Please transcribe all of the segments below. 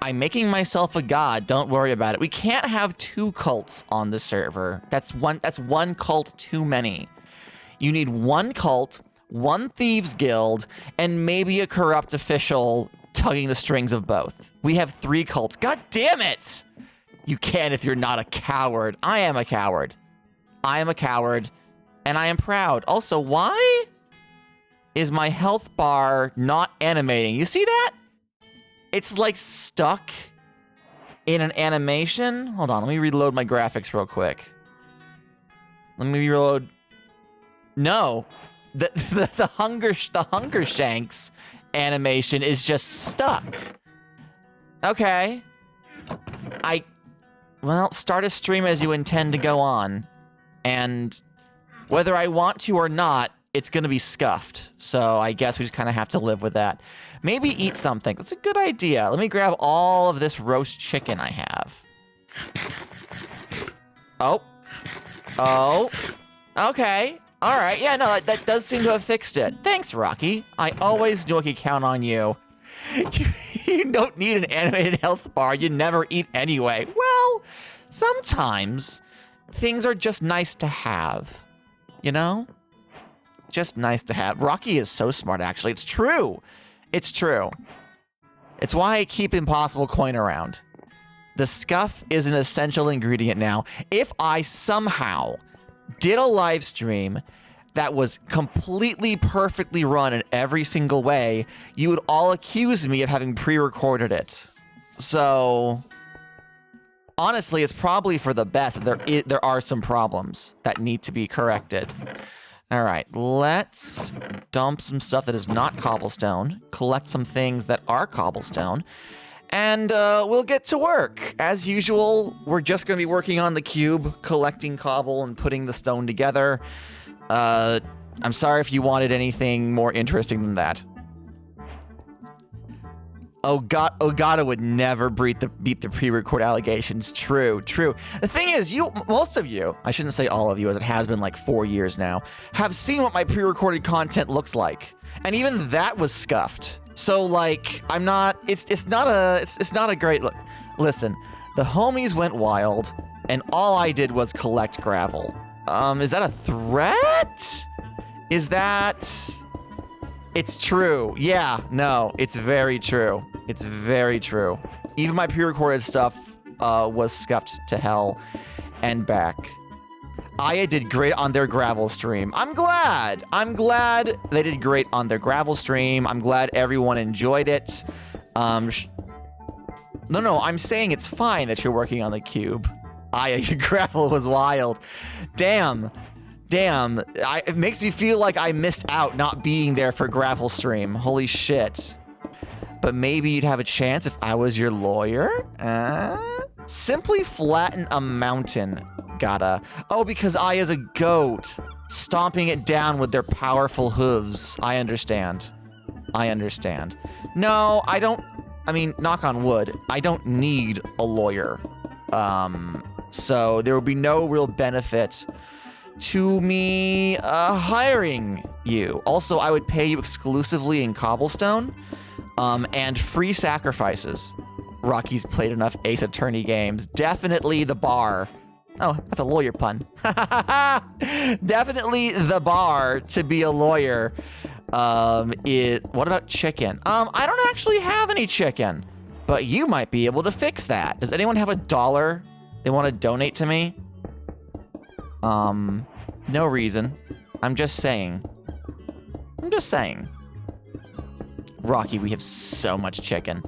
I'm making myself a god. Don't worry about it. We can't have 2 cults on the server. That's one cult too many. You need 1 cult, 1 thieves guild, and maybe a corrupt official tugging the strings of both. We have 3 cults. God damn it! You can if you're not a coward. I am a coward. I am a coward, and I am proud. Also, why is my health bar not animating? You see that? It's like stuck in an animation. Hold on, let me reload my graphics real quick. Let me reload. No, the hunger shanks animation is just stuck. Okay. Well, start a stream as you intend to go on. And whether I want to or not, it's going to be scuffed. So I guess we just kind of have to live with that. Maybe eat something. That's a good idea. Let me grab all of this roast chicken I have. Oh. Oh. Okay. All right. Yeah, no, that does seem to have fixed it. Thanks, Rocky. I always knew I could count on you. You don't need an animated health bar. You never eat anyway. Well, sometimes things are just nice to have. You know? Just nice to have. Rocky is so smart, actually. It's true. It's true. It's why I keep Impossible Coin around. The scuff is an essential ingredient now. If I somehow did a live stream that was completely perfectly run in every single way, you would all accuse me of having pre-recorded it. So, honestly, it's probably for the best. There are some problems that need to be corrected. All right, let's dump some stuff that is not cobblestone, collect some things that are cobblestone, and we'll get to work. As usual, we're just going to be working on the cube, collecting cobble and putting the stone together. I'm sorry if you wanted anything more interesting than that. Ogata would never beat the pre-record allegations. True. The thing is, most of you, I shouldn't say all of you, as it has been like 4 years now, have seen what my pre-recorded content looks like, and even that was scuffed. So like, it's not a great look. Listen, the homies went wild, and all I did was collect gravel. Is that a threat? Is that? It's true. Yeah, no, it's very true. It's very true. Even my pre-recorded stuff was scuffed to hell and back. Aya did great on their gravel stream. I'm glad they did great on their gravel stream. I'm glad everyone enjoyed it. No, I'm saying it's fine that you're working on the cube. Aya, your gravel was wild. Damn. It makes me feel like I missed out not being there for gravel stream. Holy shit. But maybe you'd have a chance if I was your lawyer? Simply flatten a mountain. Gotta. Oh, because Aya's a goat. Stomping it down with their powerful hooves. I understand. No, I don't. I mean, knock on wood. I don't need a lawyer. So there will be no real benefit to me hiring you. Also, I would pay you exclusively in cobblestone and free sacrifices. Rocky's played enough Ace Attorney games. Definitely the bar. Oh, that's a lawyer pun. Definitely the bar to be a lawyer. What about chicken? I don't actually have any chicken, but you might be able to fix that. Does anyone have $1 they want to donate to me? No reason. I'm just saying. Rocky, we have so much chicken.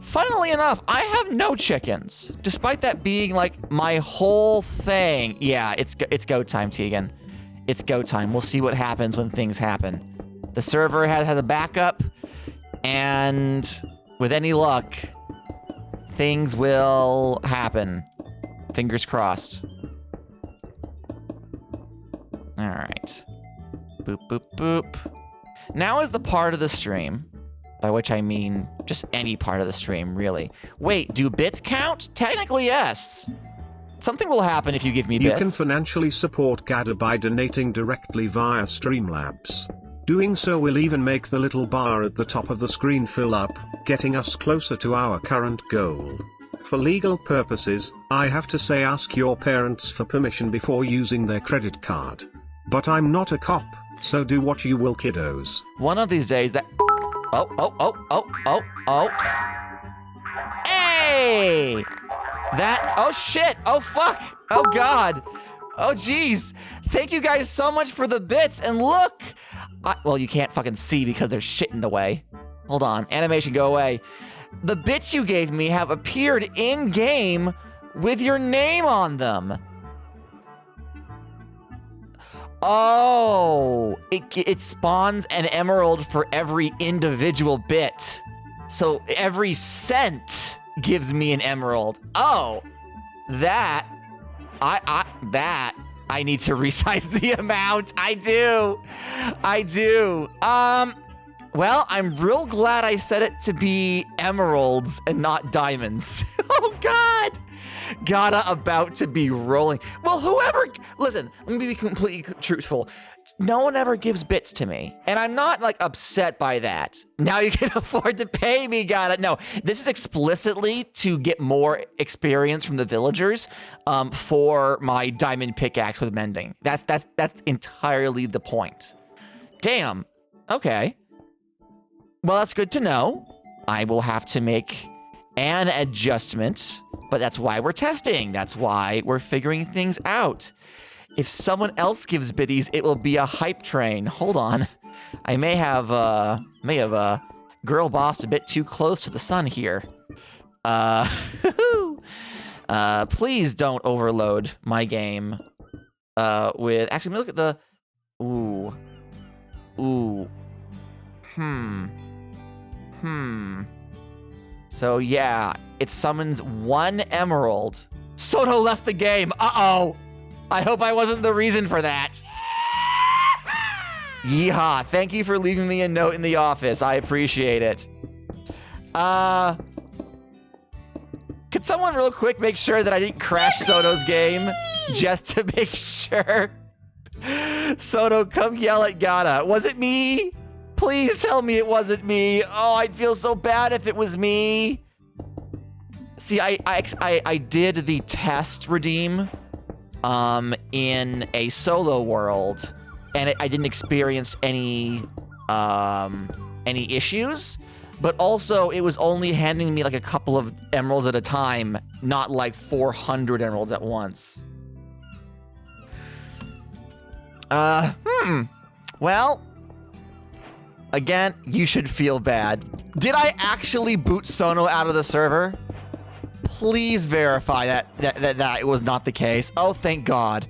Funnily enough, I have no chickens, despite that being like my whole thing. Yeah, it's go time, Tegan. It's go time. We'll see what happens when things happen. The server has a backup, and with any luck, things will happen. Fingers crossed. All right. Boop, boop, boop. Now is the part of the stream, by which I mean just any part of the stream, really. Wait, do bits count? Technically, yes. Something will happen if you give me bits. You can financially support Gada by donating directly via Streamlabs. Doing so will even make the little bar at the top of the screen fill up, getting us closer to our current goal. For legal purposes, I have to say ask your parents for permission before using their credit card. But I'm not a cop, so do what you will, kiddos. One of these days that... Oh. Hey! That... Oh, shit! Oh, fuck! Oh, God! Oh, jeez! Thank you guys so much for the bits, and look! Well, you can't fucking see because there's shit in the way. Hold on. Animation, go away. The bits you gave me have appeared in-game with your name on them. Oh, it spawns an emerald for every individual bit. So every cent gives me an emerald. Oh, that I need to resize the amount. I do. Well, I'm real glad I set it to be emeralds and not diamonds. Oh, God. Gotta about to be rolling. Well, listen, let me be completely truthful. No one ever gives bits to me, and I'm not, like, upset by that. Now you can afford to pay me, Gotta. No, this is explicitly to get more experience from the villagers for my diamond pickaxe with mending. That's entirely the point. Damn. Okay. Well, that's good to know. I will have to make an adjustment, but that's why we're testing. That's why we're figuring things out. If someone else gives biddies, it will be a hype train. Hold on. I may have girl bossed a bit too close to the sun here. Please don't overload my game with... Actually, let me look at the... Ooh. So yeah, it summons one emerald. Soto left the game. Uh-oh. I hope I wasn't the reason for that. Yeehaw. Thank you for leaving me a note in the office. I appreciate it. Could someone real quick make sure that I didn't crash Soto's game? Just to make sure. Soto, come yell at Gotta. Was it me? Please tell me it wasn't me. Oh, I'd feel so bad if it was me. See, I did the test redeem in a solo world, and I didn't experience any issues, but also it was only handing me like a couple of emeralds at a time, not like 400 emeralds at once. Well, again, you should feel bad. Did I actually boot Sono out of the server? Please verify that it was not the case. Oh, thank God.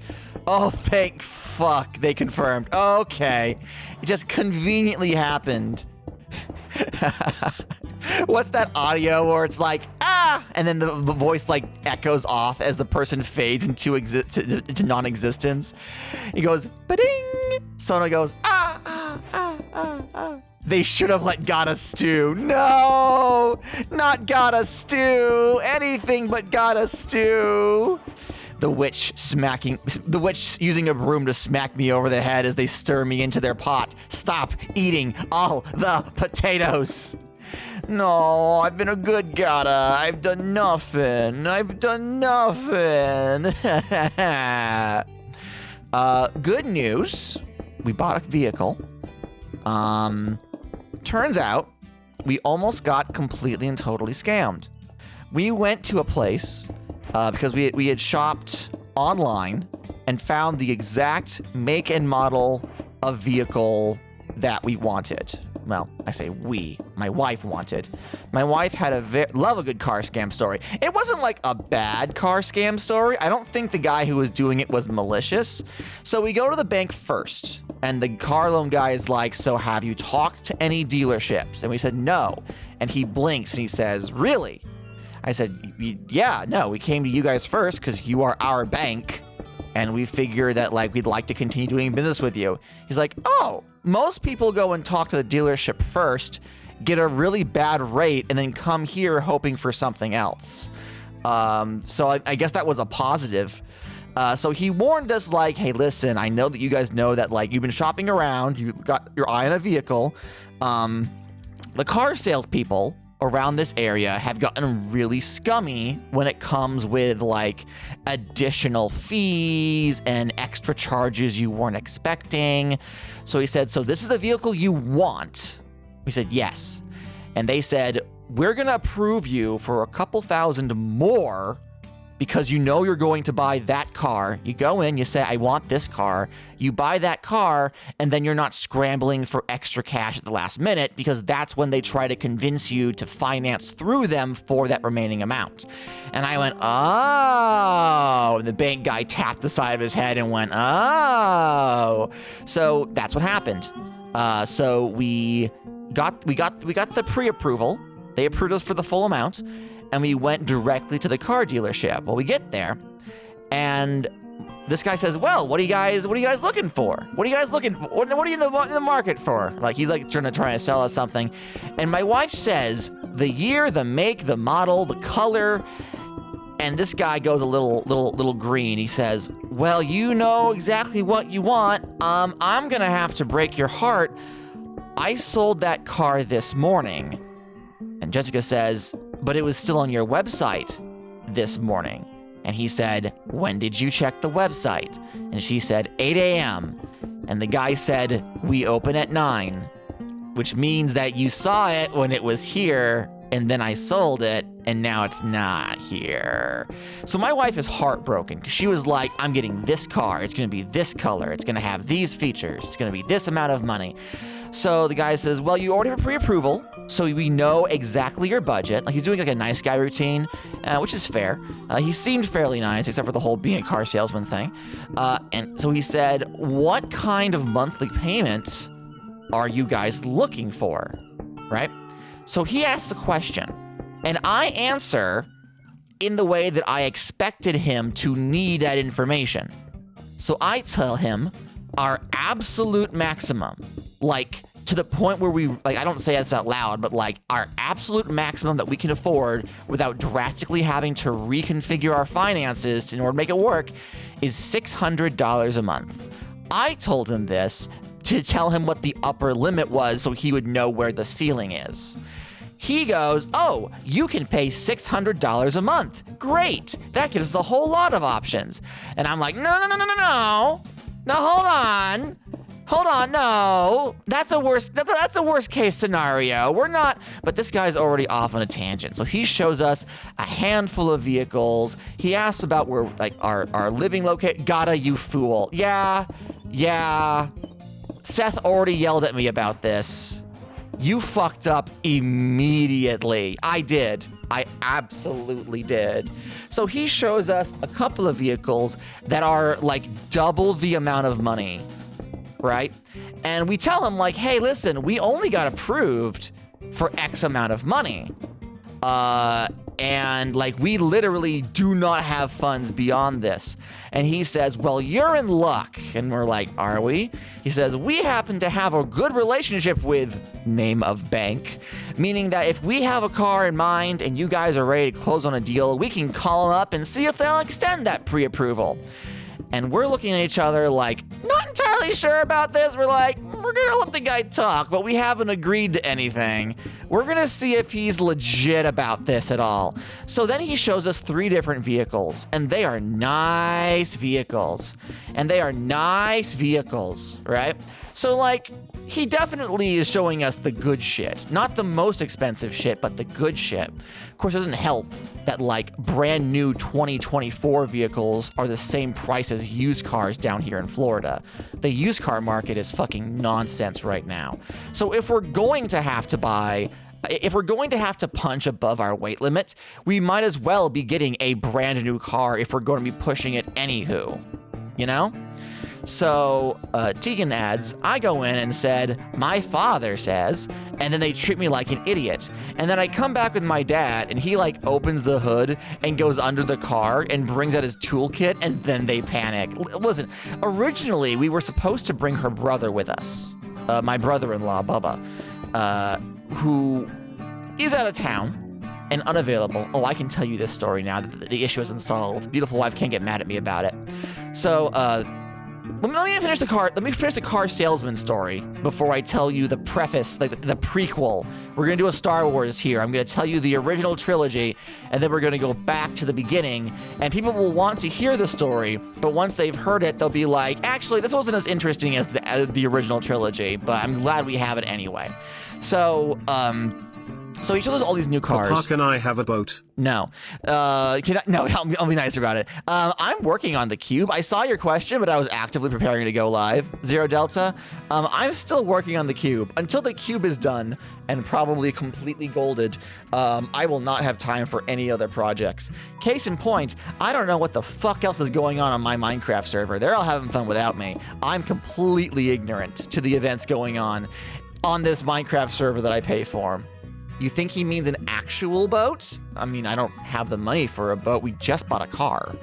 Oh, thank fuck they confirmed. Okay. It just conveniently happened. What's that audio where it's like, ah, and then the voice like echoes off as the person fades into non-existence? He goes, ba-ding. Sono goes, ah, ah, ah, ah, ah. They should have let Gotta stew. No, not Gotta stew. Anything but Gotta stew. The witch using a broom to smack me over the head as they stir me into their pot. Stop eating all the potatoes. No, I've been a good Gotta. I've done nothing. Good news. We bought a vehicle. Turns out we almost got completely and totally scammed. We went to a place because we had shopped online and found the exact make and model of vehicle that we wanted. Well, I say we. My wife wanted. My wife had love a good car scam story. It wasn't like a bad car scam story. I don't think the guy who was doing it was malicious. So we go to the bank first, and the car loan guy is like, so have you talked to any dealerships? And we said, no. And he blinks and he says, really? I said, yeah, no, we came to you guys first because you are our bank. And we figure that like we'd like to continue doing business with you. He's like, oh, most people go and talk to the dealership first, get a really bad rate, and then come here hoping for something else. So I guess that was a positive. So he warned us like, hey, listen, I know that you guys know that like you've been shopping around, you got your eye on a vehicle. The car salespeople around this area have gotten really scummy when it comes with like additional fees and extra charges you weren't expecting. So he said, so this is the vehicle you want? We said, yes. And they said, we're going to approve you for a couple thousand more because you know you're going to buy that car. You go in, you say, I want this car. You buy that car, and then you're not scrambling for extra cash at the last minute because that's when they try to convince you to finance through them for that remaining amount. And I went, oh. And the bank guy tapped the side of his head and went, oh. So that's what happened. So we got the pre-approval. They approved us for the full amount. And we went directly to the car dealership. Well, we get there, and this guy says, well, what are you guys looking for? What are you guys looking for? What are you in the market for? Like, he's like trying to sell us something. And my wife says the year, the make, the model, the color. And this guy goes a little green. He says, well, you know exactly what you want. I'm gonna have to break your heart. I sold that car this morning. And Jessica says, but it was still on your website this morning. And he said, when did you check the website? And she said, 8 a.m. And the guy said, we open at 9, which means that you saw it when it was here, and then I sold it, and now it's not here. So my wife is heartbroken because she was like, I'm getting this car. It's going to be this color. It's going to have these features. It's going to be this amount of money. So the guy says, well, you already have pre-approval, so we know exactly your budget. Like, he's doing like a nice guy routine, which is fair. He seemed fairly nice, except for the whole being a car salesman thing. And so he said, what kind of monthly payments are you guys looking for, right? So he asks the question, and I answer in the way that I expected him to need that information. So I tell him our absolute maximum, like to the point where we, like, I don't say this out loud, but like our absolute maximum that we can afford without drastically having to reconfigure our finances in order to make it work is $600 a month. I told him this to tell him what the upper limit was so he would know where the ceiling is. He goes, oh, you can pay $600 a month. Great. That gives us a whole lot of options. And I'm like, no. Now, hold on, no. That's a worst case scenario. We're not, but this guy's already off on a tangent. So he shows us a handful of vehicles. He asks about where, like, our living location. Gotta, you fool. Yeah. Seth already yelled at me about this. You fucked up immediately. I did. I absolutely did. So he shows us a couple of vehicles that are like double the amount of money, right? And we tell him like, hey, listen, we only got approved for X amount of money. And like, we literally do not have funds beyond this. And he says, well, you're in luck. And we're like, are we? He says, we happen to have a good relationship with name of bank, meaning that if we have a car in mind and you guys are ready to close on a deal, we can call them up and see if they'll extend that pre-approval. And we're looking at each other like, not entirely sure about this. We're like, we're gonna let the guy talk, but we haven't agreed to anything. We're gonna see if he's legit about this at all. So then he shows us 3 different vehicles, and they are nice vehicles. Right? So like, he definitely is showing us the good shit. Not the most expensive shit, but the good shit. Of course, it doesn't help that like brand new 2024 vehicles are the same price as used cars down here in Florida. The used car market is fucking nonsense right now. So if we're going to have to punch above our weight limit, we might as well be getting a brand new car if we're going to be pushing it anywho, you know? So Tegan adds, I go in and said, my father says, and then they treat me like an idiot. And then I come back with my dad, and he like opens the hood and goes under the car and brings out his toolkit, and then they panic. Listen, originally we were supposed to bring her brother with us, my brother-in-law, Bubba, who is out of town. and unavailable. Oh, I can tell you this story now that the issue has been solved. Beautiful wife can't get mad at me about it. So, let me finish the car. Let me finish the car salesman story before I tell you the preface, like the prequel. We're gonna do a Star Wars here. I'm gonna tell you the original trilogy, and then we're gonna go back to the beginning. And people will want to hear the story, but once they've heard it, they'll be like, "Actually, this wasn't as interesting as the original trilogy, but I'm glad we have it anyway." So, so he shows us all these new cars. Papa, can I have a boat? No. No, I'll be nice about it. I'm working on the cube. I saw your question, but I was actively preparing to go live. Zero Delta. I'm still working on the cube. Until the cube is done and probably completely golded, I will not have time for any other projects. Case in point, I don't know what the fuck else is going on my Minecraft server. They're all having fun without me. I'm completely ignorant to the events going on this Minecraft server that I pay for. You think he means an actual boat? I mean, I don't have the money for a boat. We just bought a car.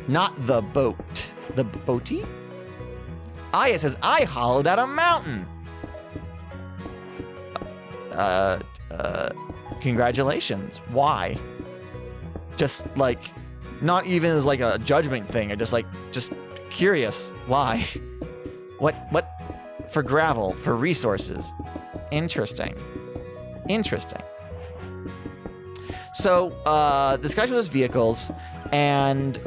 Not the boat. The boaty? Aya says, I hollowed out a mountain. Congratulations. Why? Just like, not even as like a judgment thing. I just curious. Why? What? For gravel, for resources. Interesting. So, this guy shows us vehicles, and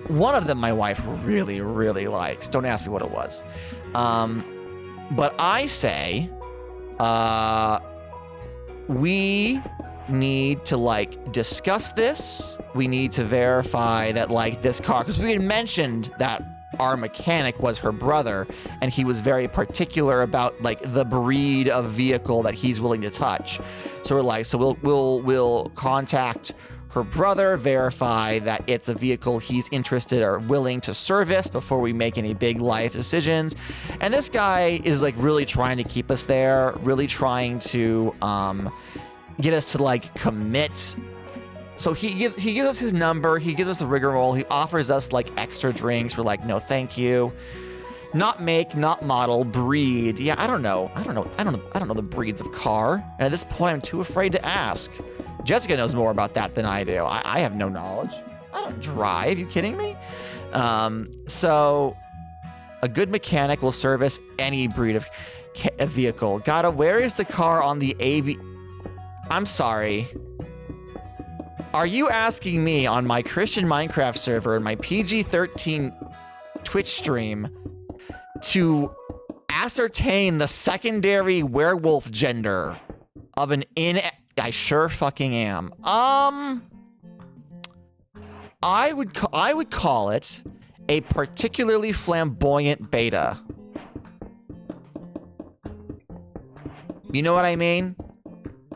one of them my wife really, really likes. Don't ask me what it was. But I say, we need to, like, discuss this. We need to verify that, like, this car, because we had mentioned that our mechanic was her brother, and he was very particular about like the breed of vehicle that he's willing to touch. So we're like, so we'll contact her brother, verify that it's a vehicle he's interested or willing to service before we make any big life decisions. And this guy is like really trying to keep us there, really trying to get us to like commit. So he gives us his number, he gives us the rigmarole, he offers us like extra drinks. We're like, no, thank you. Not make, not model, breed. Yeah, I don't know the breeds of car. And at this point, I'm too afraid to ask. Jessica knows more about that than I do. I have no knowledge. I don't drive. You kidding me? So a good mechanic will service any breed of vehicle. Gotta, where is the car on the AB? I'm sorry. Are you asking me on my Christian Minecraft server and my PG-13 Twitch stream to ascertain the secondary werewolf gender of an I sure fucking am. I would call it a particularly flamboyant beta. You know what I mean?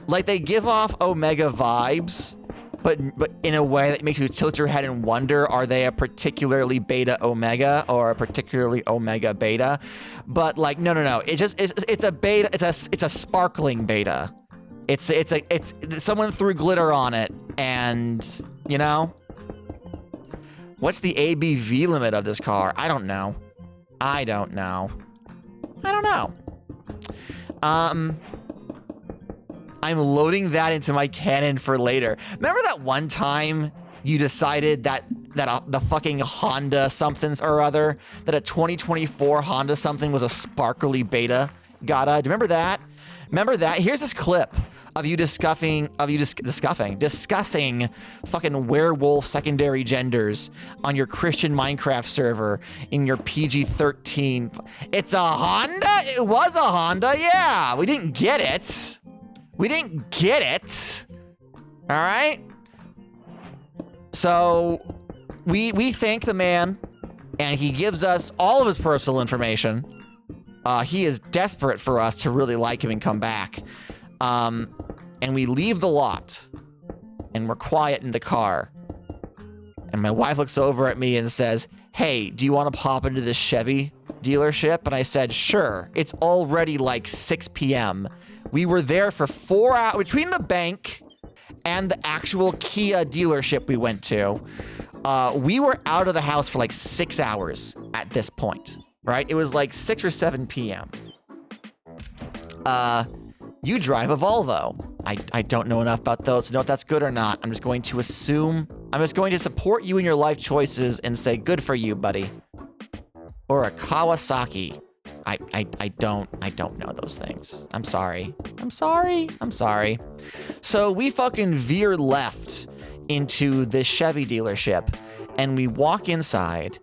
Like they give off Omega vibes, but in a way that makes you tilt your head and wonder, are they a particularly beta Omega or a particularly Omega beta? But like, no. It's a beta. It's a sparkling beta. It's someone threw glitter on it, and you know, what's the ABV limit of this car? I don't know. I'm loading that into my cannon for later. Remember that one time you decided that the fucking Honda something or other, that a 2024 Honda something was a sparkly beta? Do you remember that? Here's this clip of you discussing fucking werewolf secondary genders on your Christian Minecraft server in your PG-13. It's a Honda? It was a Honda, yeah. We didn't get it. All right? So we thank the man, and he gives us all of his personal information. He is desperate for us to really like him and come back. And we leave the lot, and we're quiet in the car. And my wife looks over at me and says, hey, do you want to pop into this Chevy dealership? And I said, sure. It's already like 6 p.m. We were there for 4 hours, between the bank and the actual Kia dealership we went to. We were out of the house for like 6 hours at this point, right? It was like 6 or 7 p.m. You drive a Volvo. I don't know enough about those to know if that's good or not. I'm just going to assume. I'm just going to support you in your life choices and say good for you, buddy. Or a Kawasaki. I don't know those things. I'm sorry. So we fucking veer left into this Chevy dealership and we walk inside,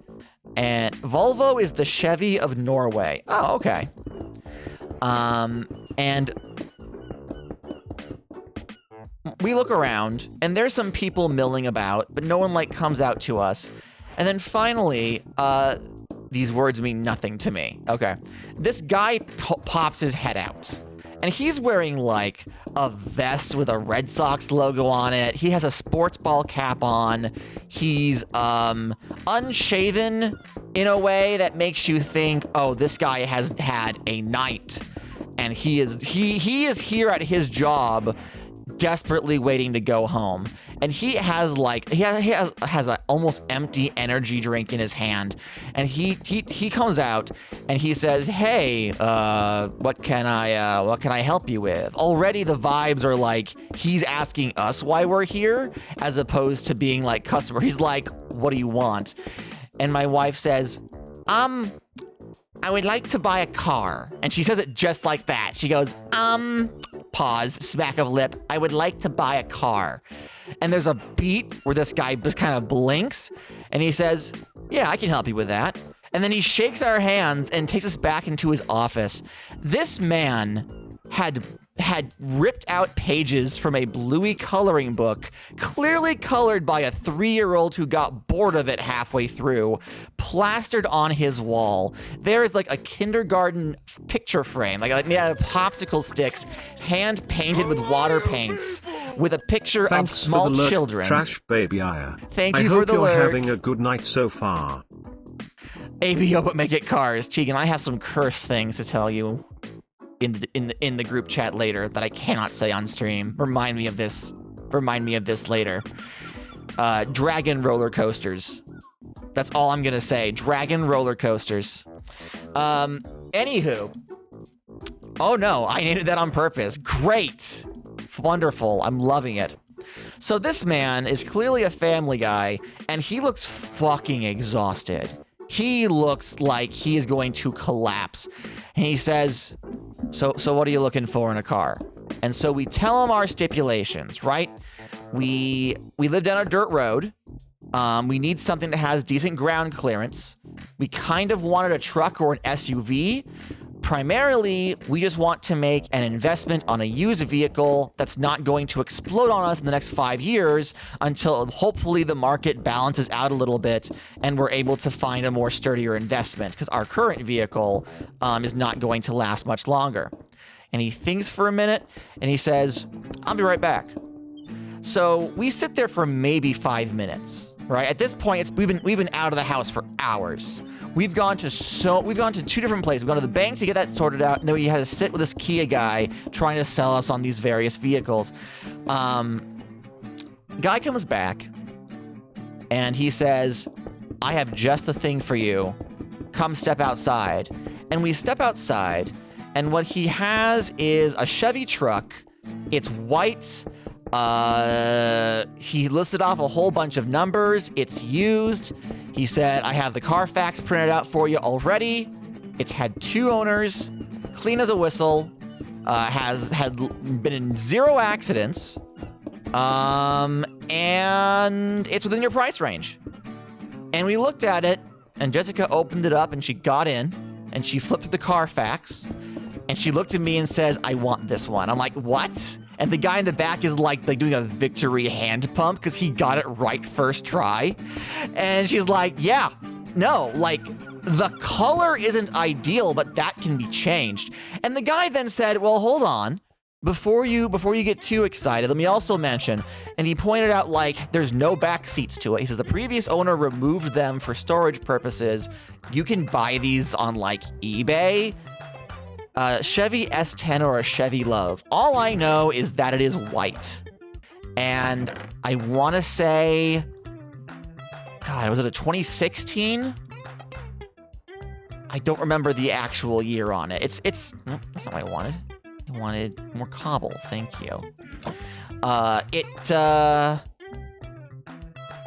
and Volvo is the Chevy of Norway. Oh, okay. And we look around and there's some people milling about, but no one like comes out to us. And then finally, these words mean nothing to me. Okay. This guy pops his head out. And he's wearing like a vest with a Red Sox logo on it. He has a sports ball cap on. He's unshaven in a way that makes you think, oh, this guy has had a night. And he is here at his job desperately waiting to go home. And he has an almost empty energy drink in his hand, and he comes out and he says, "Hey, what can I help you with?" Already the vibes are like he's asking us why we're here, as opposed to being like customer. He's like, "What do you want?" And my wife says, I would like to buy a car. And she says it just like that. She goes, pause, smack of lip. I would like to buy a car. And there's a beat where this guy just kind of blinks and he says, yeah, I can help you with that. And then he shakes our hands and takes us back into his office. This man had ripped out pages from a bluey coloring book, clearly colored by a 3-year-old who got bored of it halfway through, plastered on his wall. There is like a kindergarten picture frame, like made out of popsicle sticks, hand painted with water paints, with a picture Thanks of small for the children. Trash baby Aya. Thank you I for hope the you're lurk. having a good night so far. ABO, but make it cars. Tegan, I have some cursed things to tell you in the group chat later that I cannot say on stream. Remind me of this later. Dragon roller coasters. That's all I'm gonna say. Dragon roller coasters. Anywho. Oh no, I needed that on purpose. Great. Wonderful. I'm loving it. So this man is clearly a family guy, and he looks fucking exhausted. He looks like he is going to collapse. And he says, so what are you looking for in a car? And so we tell him our stipulations, right? We live down a dirt road. We need something that has decent ground clearance. We kind of wanted a truck or an SUV. Primarily, we just want to make an investment on a used vehicle that's not going to explode on us in the next 5 years until hopefully the market balances out a little bit and we're able to find a more sturdier investment, because our current vehicle is not going to last much longer. And he thinks for a minute and he says, I'll be right back. So we sit there for maybe 5 minutes, right? At this point, we've been out of the house for hours. We've gone to 2 different places. We've gone to the bank to get that sorted out, and then we had to sit with this Kia guy trying to sell us on these various vehicles. Guy comes back, and he says, I have just the thing for you. Come step outside. And we step outside, and what he has is a Chevy truck. It's white. He listed off a whole bunch of numbers. It's used. He said, I have the Carfax printed out for you already. It's had 2 owners, clean as a whistle, had been in 0 accidents, and it's within your price range. And we looked at it, and Jessica opened it up, and she got in, and she flipped through the Carfax, and she looked at me and says, I want this one. I'm like, what? And the guy in the back is like doing a victory hand pump because he got it right first try. And she's like, yeah, no, like the color isn't ideal, but that can be changed. And the guy then said, well, hold on. Before you get too excited, let me also mention, and he pointed out like there's no back seats to it. He says the previous owner removed them for storage purposes. You can buy these on like eBay. Chevy S10 or a Chevy Love. All I know is that it is white. And I want to say, God, was it a 2016? I don't remember the actual year on it. It's that's not what I wanted. I wanted more cobble. Thank you.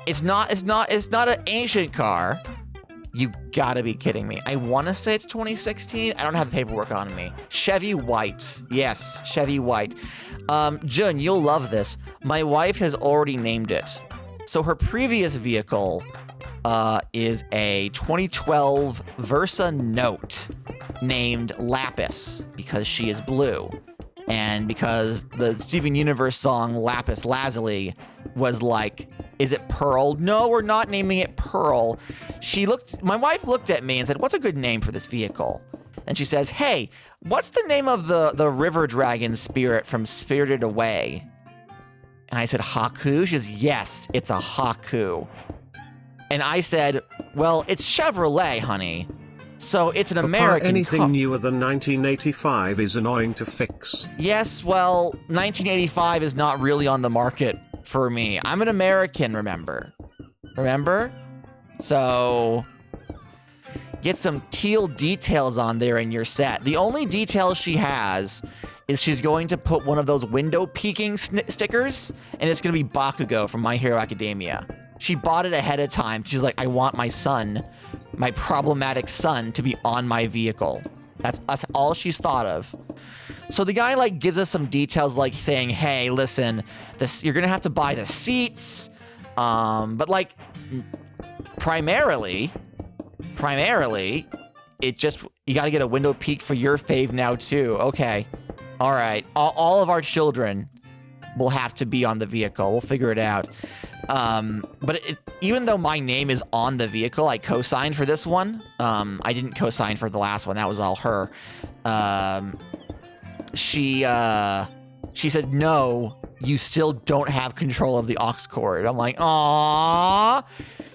It's not an ancient car. You gotta be kidding me. I want to say it's 2016. I don't have the paperwork on me. Chevy White. Yes, Chevy White. Jun, you'll love this. My wife has already named it. So her previous vehicle is a 2012 Versa Note named Lapis because she is blue. And because the Steven Universe song Lapis Lazuli was like, is it Pearl? No, we're not naming it Pearl. My wife looked at me and said, what's a good name for this vehicle? And she says, hey, what's the name of the river dragon spirit from Spirited Away? And I said, Haku? She says, yes, it's a Haku. And I said, well, it's Chevrolet, honey. So it's an American anything newer than 1985 is annoying to fix. Yes, well, 1985 is not really on the market for me. I'm an American, remember? Remember? So get some teal details on there in your set. The only detail she has is she's going to put one of those window peeking stickers, and it's going to be Bakugo from My Hero Academia. She bought it ahead of time. She's like, I want my son, my problematic son, to be on my vehicle. That's all she's thought of. So the guy like gives us some details, like saying, hey, listen, you're gonna have to buy the seats. But like primarily, it just, you gotta get a window peek for your fave now too. Okay. All right. All of our children will have to be on the vehicle. We'll figure it out. But even though my name is on the vehicle, I co-signed for this one. I didn't co-sign for the last one. That was all her. She said, no, you still don't have control of the aux cord. I'm like, aww.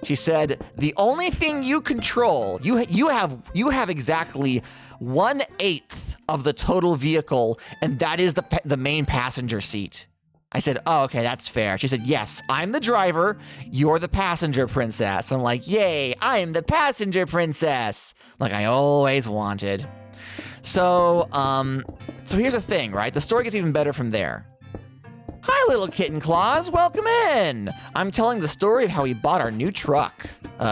She said, the only thing you control, you have exactly 1/8 of the total vehicle, and that is the main passenger seat. I said, oh, okay, that's fair. She said, yes, I'm the driver. You're the passenger princess. I'm like, yay, I'm the passenger princess. Like I always wanted. So here's the thing, right? The story gets even better from there. Hi, little kitten claws. Welcome in. I'm telling the story of how we bought our new truck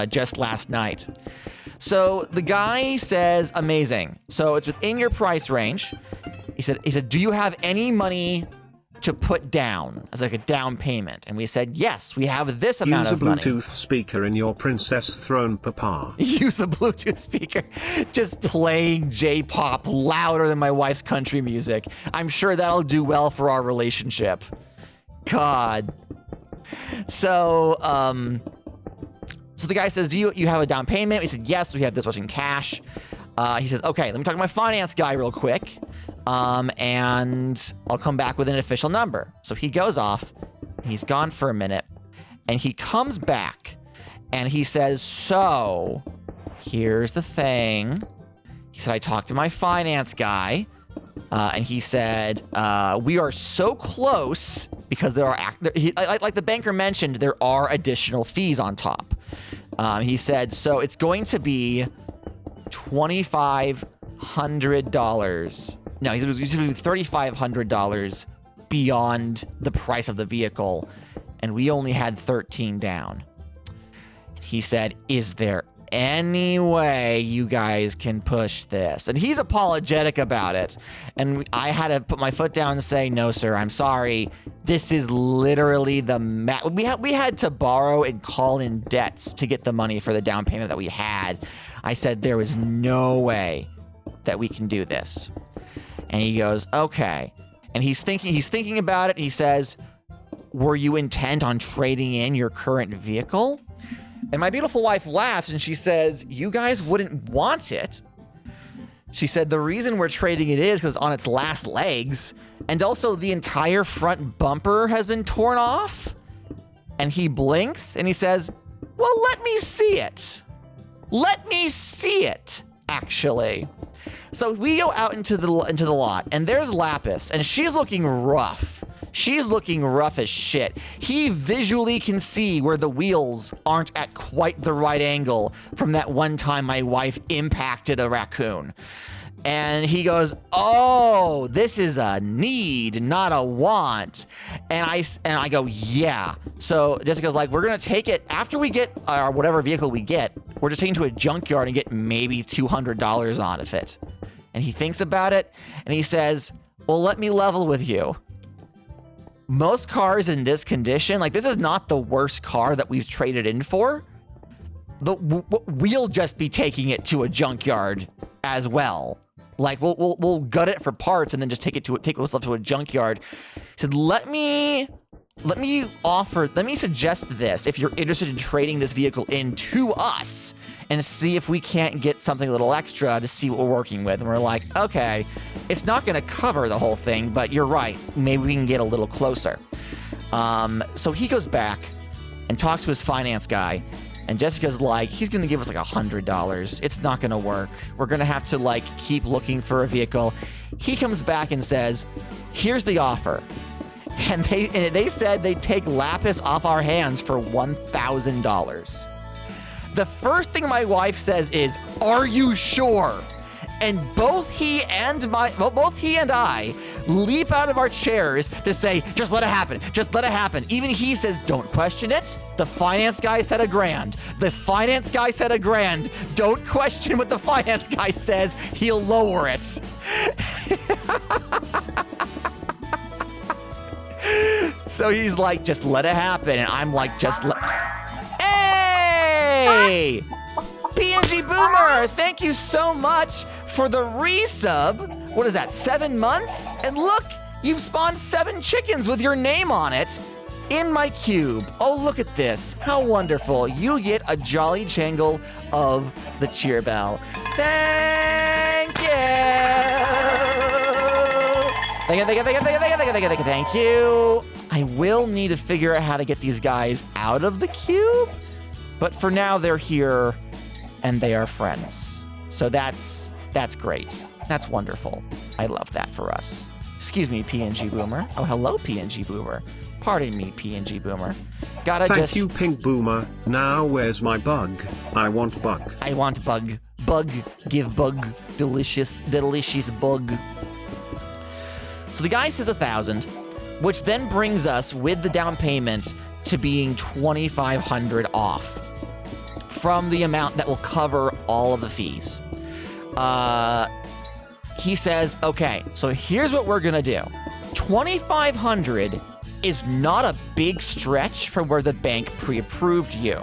just last night. So the guy says, amazing. So it's within your price range. He said, do you have any money to put down as like a down payment? And we said, yes, we have this amount of money. Use a Bluetooth speaker in your princess throne, papa. Use a Bluetooth speaker. Just playing J-pop louder than my wife's country music. I'm sure that'll do well for our relationship. God. So the guy says, do you have a down payment? We said, yes, we have this much in cash. He says, okay, let me talk to my finance guy real quick. And I'll come back with an official number. So he goes off, he's gone for a minute, and he comes back and he says, so here's the thing. He said, I talked to my finance guy, and he said, we are so close because there are, like the banker mentioned, there are additional fees on top. He said, so it's going to be $2,500. No, he said it was going to be $3,500 beyond the price of the vehicle, and we only had 13 down. He said, is there any way you guys can push this? And he's apologetic about it. And I had to put my foot down and say, no, sir, I'm sorry. This is literally we had to borrow and call in debts to get the money for the down payment that we had. I said, there was no way that we can do this. And he goes, okay. And he's thinking about it. And he says, were you intent on trading in your current vehicle? And my beautiful wife laughs and she says, you guys wouldn't want it. She said, the reason we're trading it is because it's on its last legs. And also the entire front bumper has been torn off. And he blinks and he says, well, let me see it. Let me see it, actually. So we go out into the lot, and there's Lapis, and she's looking rough. She's looking rough as shit. He visually can see where the wheels aren't at quite the right angle from that one time my wife impacted a raccoon. And he goes, oh, this is a need, not a want. And I go, yeah. So Jessica's like, we're going to take it after we get our whatever vehicle we get. We're just taking to a junkyard and get maybe $200 out of it. And he thinks about it and he says, well, let me level with you. Most cars in this condition, like this is not the worst car that we've traded in for. We'll just be taking it to a junkyard as well. Like we'll gut it for parts and then just take stuff to a junkyard. He said, let me suggest this if you're interested in trading this vehicle in to us and see if we can't get something a little extra to see what we're working with. And we're like, okay, it's not going to cover the whole thing, but you're right. Maybe we can get a little closer. So he goes back and talks to his finance guy. And Jessica's like, he's going to give us like $100. It's not going to work. We're going to have to like keep looking for a vehicle. He comes back and says, here's the offer. And they said they'd take Lapis off our hands for $1,000. The first thing my wife says is, are you sure? And both he and I leap out of our chairs to say, just let it happen. Just let it happen. Even he says, don't question it. The finance guy said $1,000. The finance guy said $1,000. Don't question what the finance guy says. He'll lower it. So he's like, just let it happen. And I'm like, Hey! PNG Boomer, thank you so much for the resub. What is that, 7 months? And look, you've spawned 7 chickens with your name on it in my cube. Oh, look at this. How wonderful. You get a Jolly Jangle of the cheer bell. Thank you. Thank you. I will need to figure out how to get these guys out of the cube. But for now, they're here and they are friends. So that's great. That's wonderful. I love that for us. Excuse me, PNG Boomer. Oh, hello, PNG Boomer. Pardon me, PNG Boomer. Thank you, Pink Boomer. Now where's my bug? I want bug. I want bug. Bug. Give bug. Delicious bug. So the guy says 1,000, which then brings us with the down payment to being $2,500 off from the amount that will cover all of the fees. He says, okay, so here's what we're gonna do. $2,500 is not a big stretch from where the bank pre-approved you.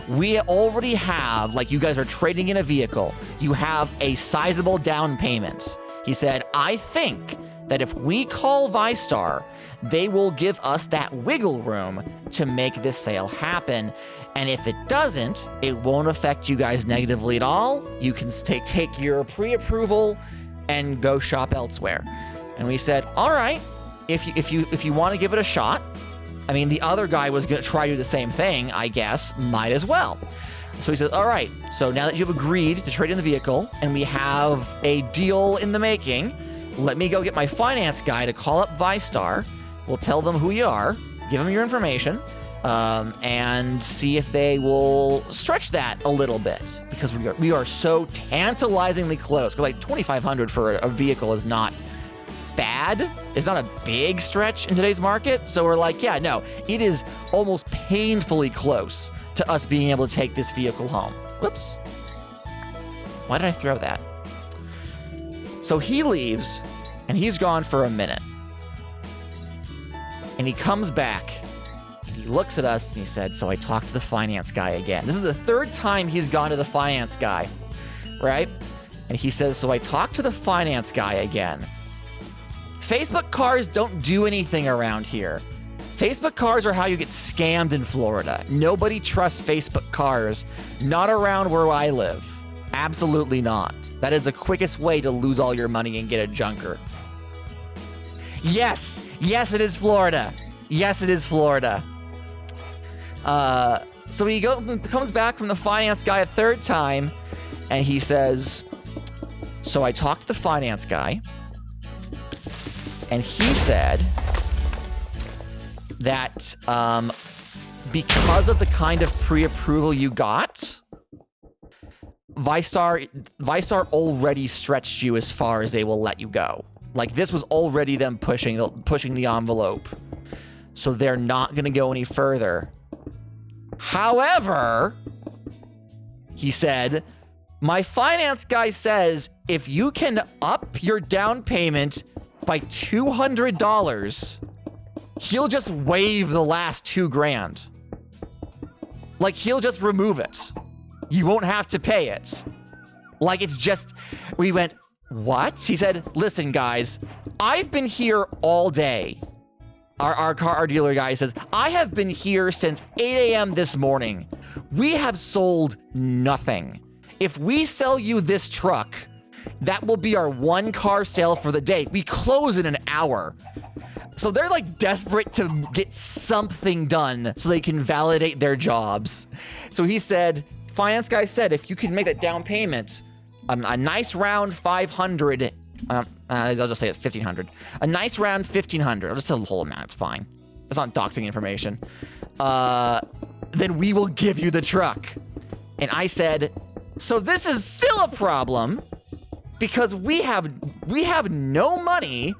We already have, like, you guys are trading in a vehicle. You have a sizable down payment. He said, I think that if we call VyStar, they will give us that wiggle room to make this sale happen. And if it doesn't, it won't affect you guys negatively at all. You can take your pre-approval and go shop elsewhere. And we said, all right, if you want to give it a shot. I mean, the other guy was going to try to do the same thing, I guess, might as well. So he says, all right, so now that you've agreed to trade in the vehicle and we have a deal in the making, let me go get my finance guy to call up VyStar. We'll tell them who you are, give them your information, and see if they will stretch that a little bit, because we are so tantalizingly close. Because like $2,500 for a vehicle is not bad. It's not a big stretch in today's market. So we're like, yeah, no, it is almost painfully close to us being able to take this vehicle home. Whoops. Why did I throw that? So he leaves, and he's gone for a minute. And he comes back, and he looks at us, and he said, so I talked to the finance guy again. This is the 3rd time he's gone to the finance guy, right? And he says, so I talked to the finance guy again. Facebook cars don't do anything around here. Facebook cars are how you get scammed in Florida. Nobody trusts Facebook cars, not around where I live. Absolutely not. That is the quickest way to lose all your money and get a junker. Yes, it is Florida. Yes, it is Florida. So he comes back from the finance guy a 3rd time, and he says, so I talked to the finance guy, and he said that because of the kind of pre-approval you got, Vistar already stretched you as far as they will let you go. Like, this was already them pushing the envelope. So they're not going to go any further. However, he said, my finance guy says if you can up your down payment by $200, he'll just waive the last $2,000. Like, he'll just remove it. You won't have to pay it. Like, it's just, we went, what? He said, listen, guys, I've been here all day. Our dealer guy says, I have been here since 8 a.m. this morning. We have sold nothing. If we sell you this truck, that will be our one car sale for the day. We close in an hour. So they're like desperate to get something done so they can validate their jobs. So he said, finance guy said, if you can make that down payment, a nice round 500, I'll just say it's 1,500. A nice round 1,500. I'll just tell the whole amount. It's fine. It's not doxing information. Then we will give you the truck. And I said, so this is still a problem because we have no money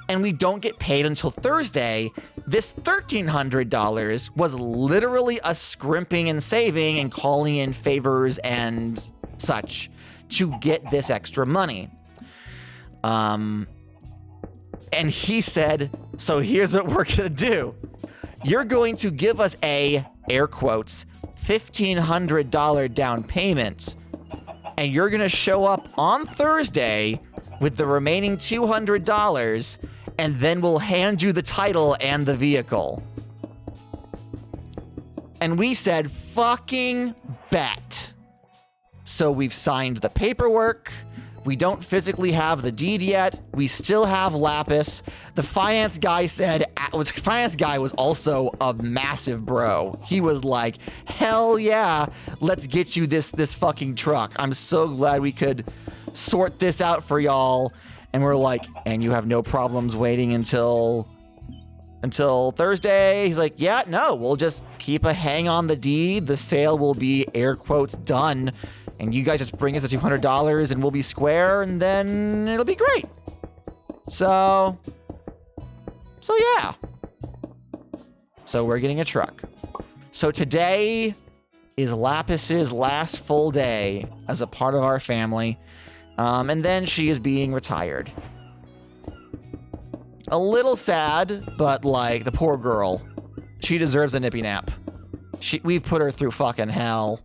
and we don't get paid until Thursday. This $1,300 was literally us scrimping and saving and calling in favors and such to get this extra money. And he said, so here's what we're gonna do. You're going to give us a, air quotes, $1,500 down payment, and you're gonna show up on Thursday with the remaining $200, and then we'll hand you the title and the vehicle. And we said, fucking bet. So we've signed the paperwork. We don't physically have the deed yet. We still have Lapis. The finance guy said, finance guy was also a massive bro. He was like, hell yeah, let's get you this fucking truck. I'm so glad we could sort this out for y'all. And we're like, and you have no problems waiting until Thursday? He's like, yeah, no, we'll just keep a hang on the deed. The sale will be, air quotes, done. And you guys just bring us the $200 and we'll be square and then it'll be great. So yeah. So we're getting a truck. So today is Lapis's last full day as a part of our family. And then she is being retired. A little sad, but like the poor girl. She deserves a nippy nap. We've put her through fucking hell.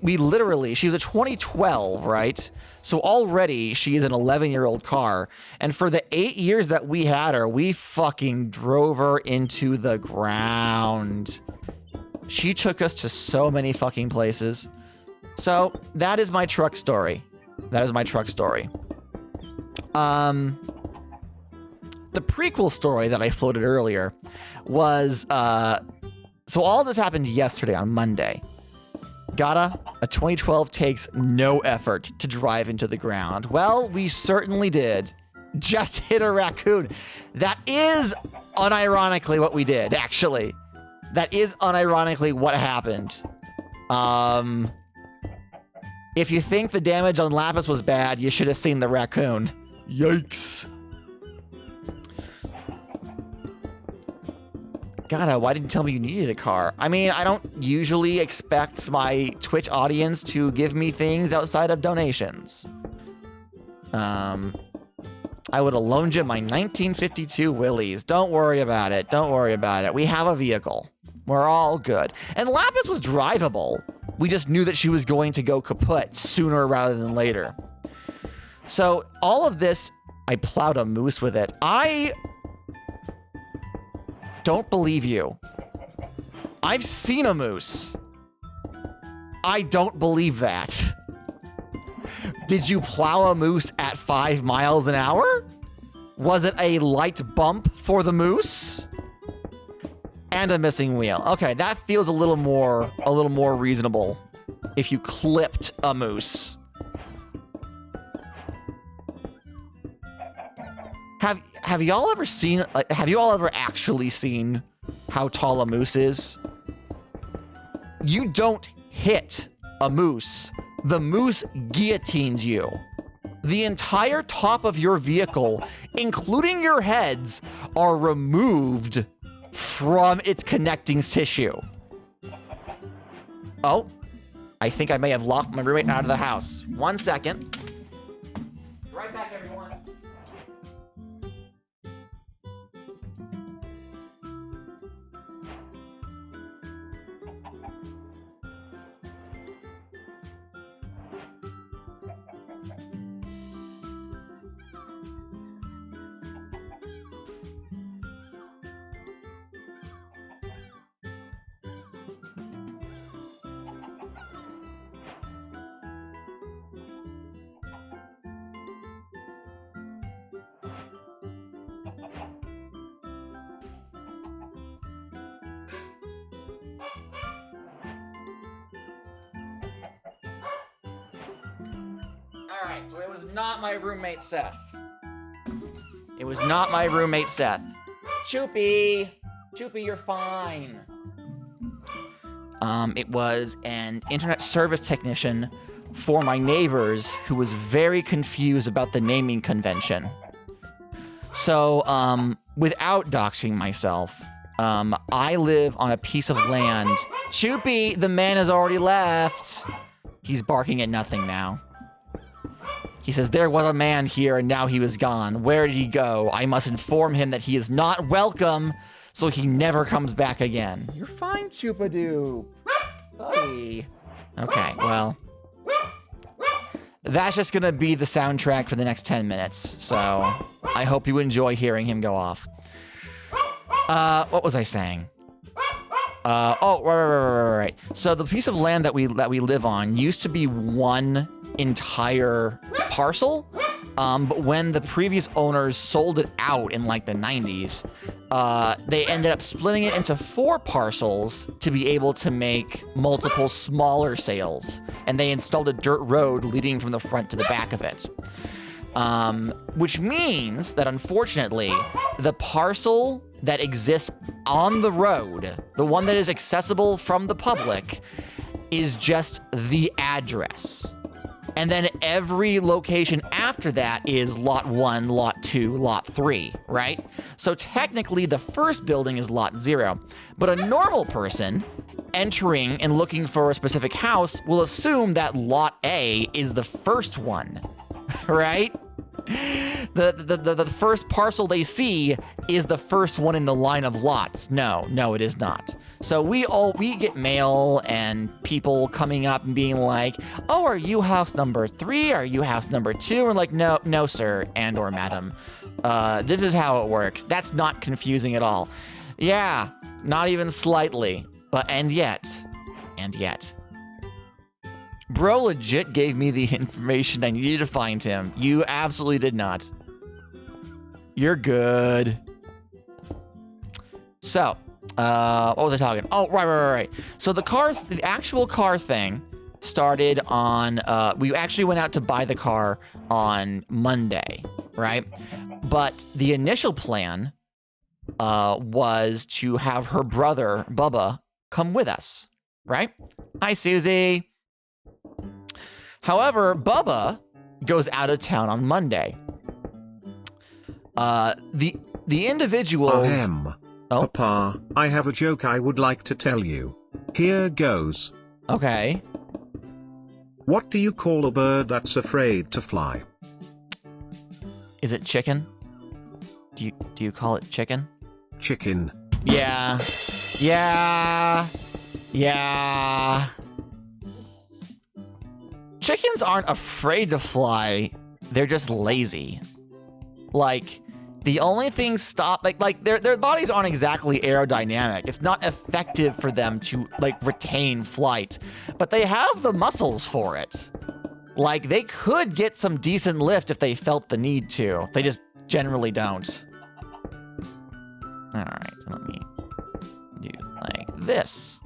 We literally, she's a 2012, right? So already she is an 11-year-old car. And for the 8 years that we had her, we fucking drove her into the ground. She took us to so many fucking places. So that is my truck story. That is my truck story. The prequel story that I floated earlier was, so all of this happened yesterday on Monday. A 2012 takes no effort to drive into the ground. Well, we certainly did. Just hit a raccoon. That is unironically what we did, actually. That is unironically what happened. If you think the damage on Lapis was bad, you should have seen the raccoon. Yikes. God, why didn't you tell me you needed a car? I mean, I don't usually expect my Twitch audience to give me things outside of donations. I would have loaned you my 1952 Willys. Don't worry about it. Don't worry about it. We have a vehicle. We're all good. And Lapis was drivable. We just knew that she was going to go kaput sooner rather than later. So all of this, I plowed a moose with it. I don't believe you. I've seen a moose. I don't believe that. Did you plow a moose at 5 miles an hour? Was it a light bump for the moose? And a missing wheel. Okay, that feels a little more reasonable if you clipped a moose. Have y'all ever seen, like, have you all ever actually seen how tall a moose is? You don't hit a moose the moose guillotines you. The entire top of your vehicle, including your heads, are removed from its connecting tissue. Oh, I think I may have locked my roommate out of the house. 1 second. Right back, everyone. Alright, so it was not my roommate Seth. It was not my roommate Seth. Choopy! Choopy, you're fine. It was an internet service technician for my neighbors who was very confused about the naming convention. So, without doxing myself, I live on a piece of land. Choopy, the man has already left. He's barking at nothing now. He says, there was a man here and now he was gone. Where did he go? I must inform him that he is not welcome so he never comes back again. You're fine, Choopadoo. Buddy. Okay, well. That's just gonna be the soundtrack for the next 10 minutes. So, I hope you enjoy hearing him go off. What was I saying? Right. So the piece of land that we live on used to be one entire parcel, but when the previous owners sold it out in like the 90s, they ended up splitting it into 4 parcels to be able to make multiple smaller sales, and they installed a dirt road leading from the front to the back of it. Which means that unfortunately, the parcel that exists on the road, the one that is accessible from the public, is just the address. And then every location after that is lot 1, lot 2, lot 3, right? So technically the first building is lot 0, but a normal person entering and looking for a specific house will assume that lot A is the first one, right? The first parcel they see is the first one in the line of lots. No, it is not. So we get mail and people coming up and being like, oh, are you house number 3? Are you house number 2? We're like, no, sir, and or madam. This is how it works. That's not confusing at all. Yeah, not even slightly. And yet. Bro legit gave me the information I needed to find him. You absolutely did not. You're good. So, what was I talking? Oh, right. So the actual car thing started on, we actually went out to buy the car on Monday, right? But the initial plan was to have her brother, Bubba, come with us, right? Hi, Susie. However, Bubba goes out of town on Monday. The individuals... Oh? Papa, I have a joke I would like to tell you. Here goes. Okay. What do you call a bird that's afraid to fly? Is it chicken? Do you call it chicken? Chicken. Yeah. Chickens aren't afraid to fly. They're just lazy. Like, the only thing like their bodies aren't exactly aerodynamic. It's not effective for them to like retain flight, but they have the muscles for it. Like, they could get some decent lift if they felt the need to. They just generally don't. All right, let me do like this.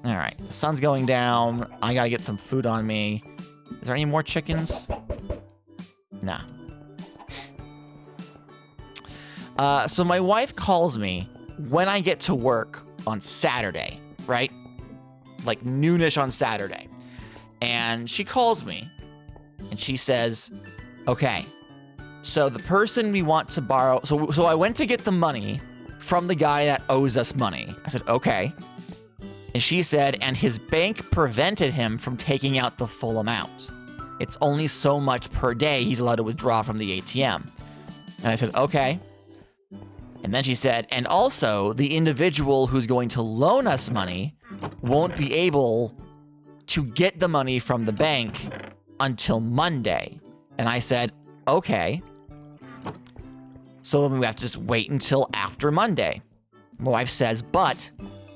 All right, the sun's going down. I gotta get some food on me. Is there any more chickens? Nah. So my wife calls me when I get to work on Saturday, right? Like noonish on Saturday. And she calls me and she says, okay, so the person we want to borrow, so I went to get the money from the guy that owes us money. I said, okay. And she said, and his bank prevented him from taking out the full amount. It's only so much per day he's allowed to withdraw from the ATM. And I said, okay. And then she said, and also the individual who's going to loan us money won't be able to get the money from the bank until Monday. And I said, okay. So then we have to just wait until after Monday. My wife says, but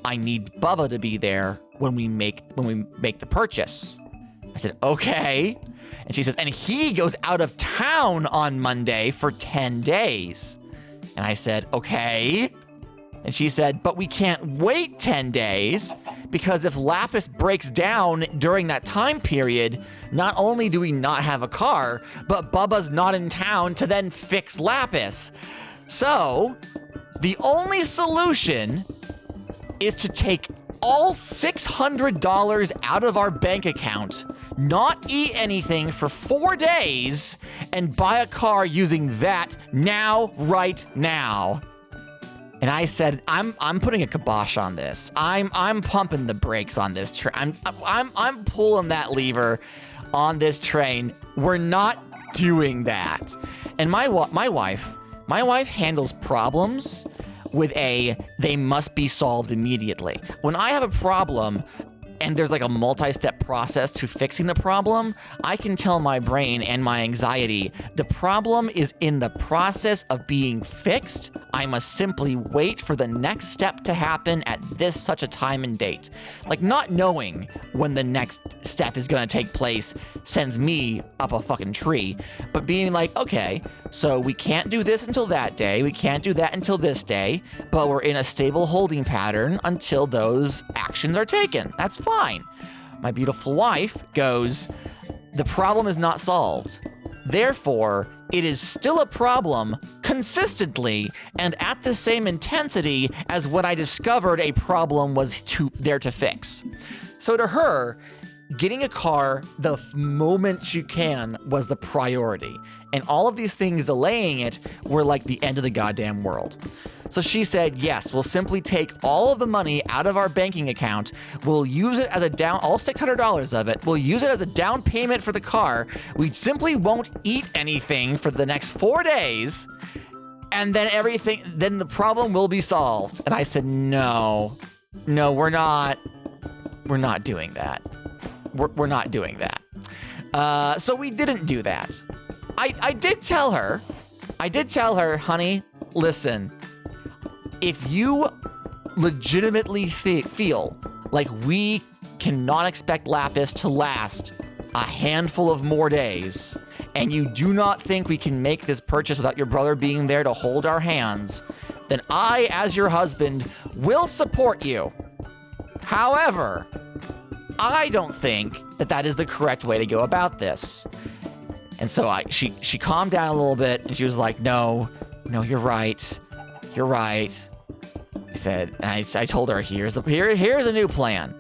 I need Bubba to be there when we make the purchase. I said, okay. And she says, and he goes out of town on Monday for 10 days. And I said, okay. And she said, but we can't wait 10 days because if Lapis breaks down during that time period, not only do we not have a car, but Bubba's not in town to then fix Lapis. So the only solution is to take all $600 out of our bank account, not eat anything for 4 days, and buy a car using that now, right now. And I said, I'm putting a kibosh on this. I'm pumping the brakes on this train. I'm pulling that lever on this train. We're not doing that. And my wife handles problems with they must be solved immediately. When I have a problem and there's like a multi-step process to fixing the problem, I can tell my brain and my anxiety, the problem is in the process of being fixed. I must simply wait for the next step to happen at this such a time and date. Like not knowing when the next step is gonna take place sends me up a fucking tree. But being like, okay, so we can't do this until that day, we can't do that until this day, but we're in a stable holding pattern until those actions are taken. That's fine. My beautiful wife goes, the problem is not solved. Therefore, it is still a problem consistently and at the same intensity as when I discovered a problem was there to fix. So to her, getting a car the moment she can was the priority. And all of these things delaying it were like the end of the goddamn world. So she said, yes, we'll simply take all of the money out of our banking account. We'll use it as a down, all $600 of it. We'll use it as a down payment for the car. We simply won't eat anything for the next 4 days. And then the problem will be solved. And I said, no, we're not doing that. We're not doing that. So we didn't do that. I did tell her, honey, listen, if you legitimately feel like we cannot expect Lapis to last a handful of more days, and you do not think we can make this purchase without your brother being there to hold our hands, then I, as your husband, will support you. However, I don't think that is the correct way to go about this. And so she calmed down a little bit, and she was like, no, you're right. You're right. I told her, here's a new plan.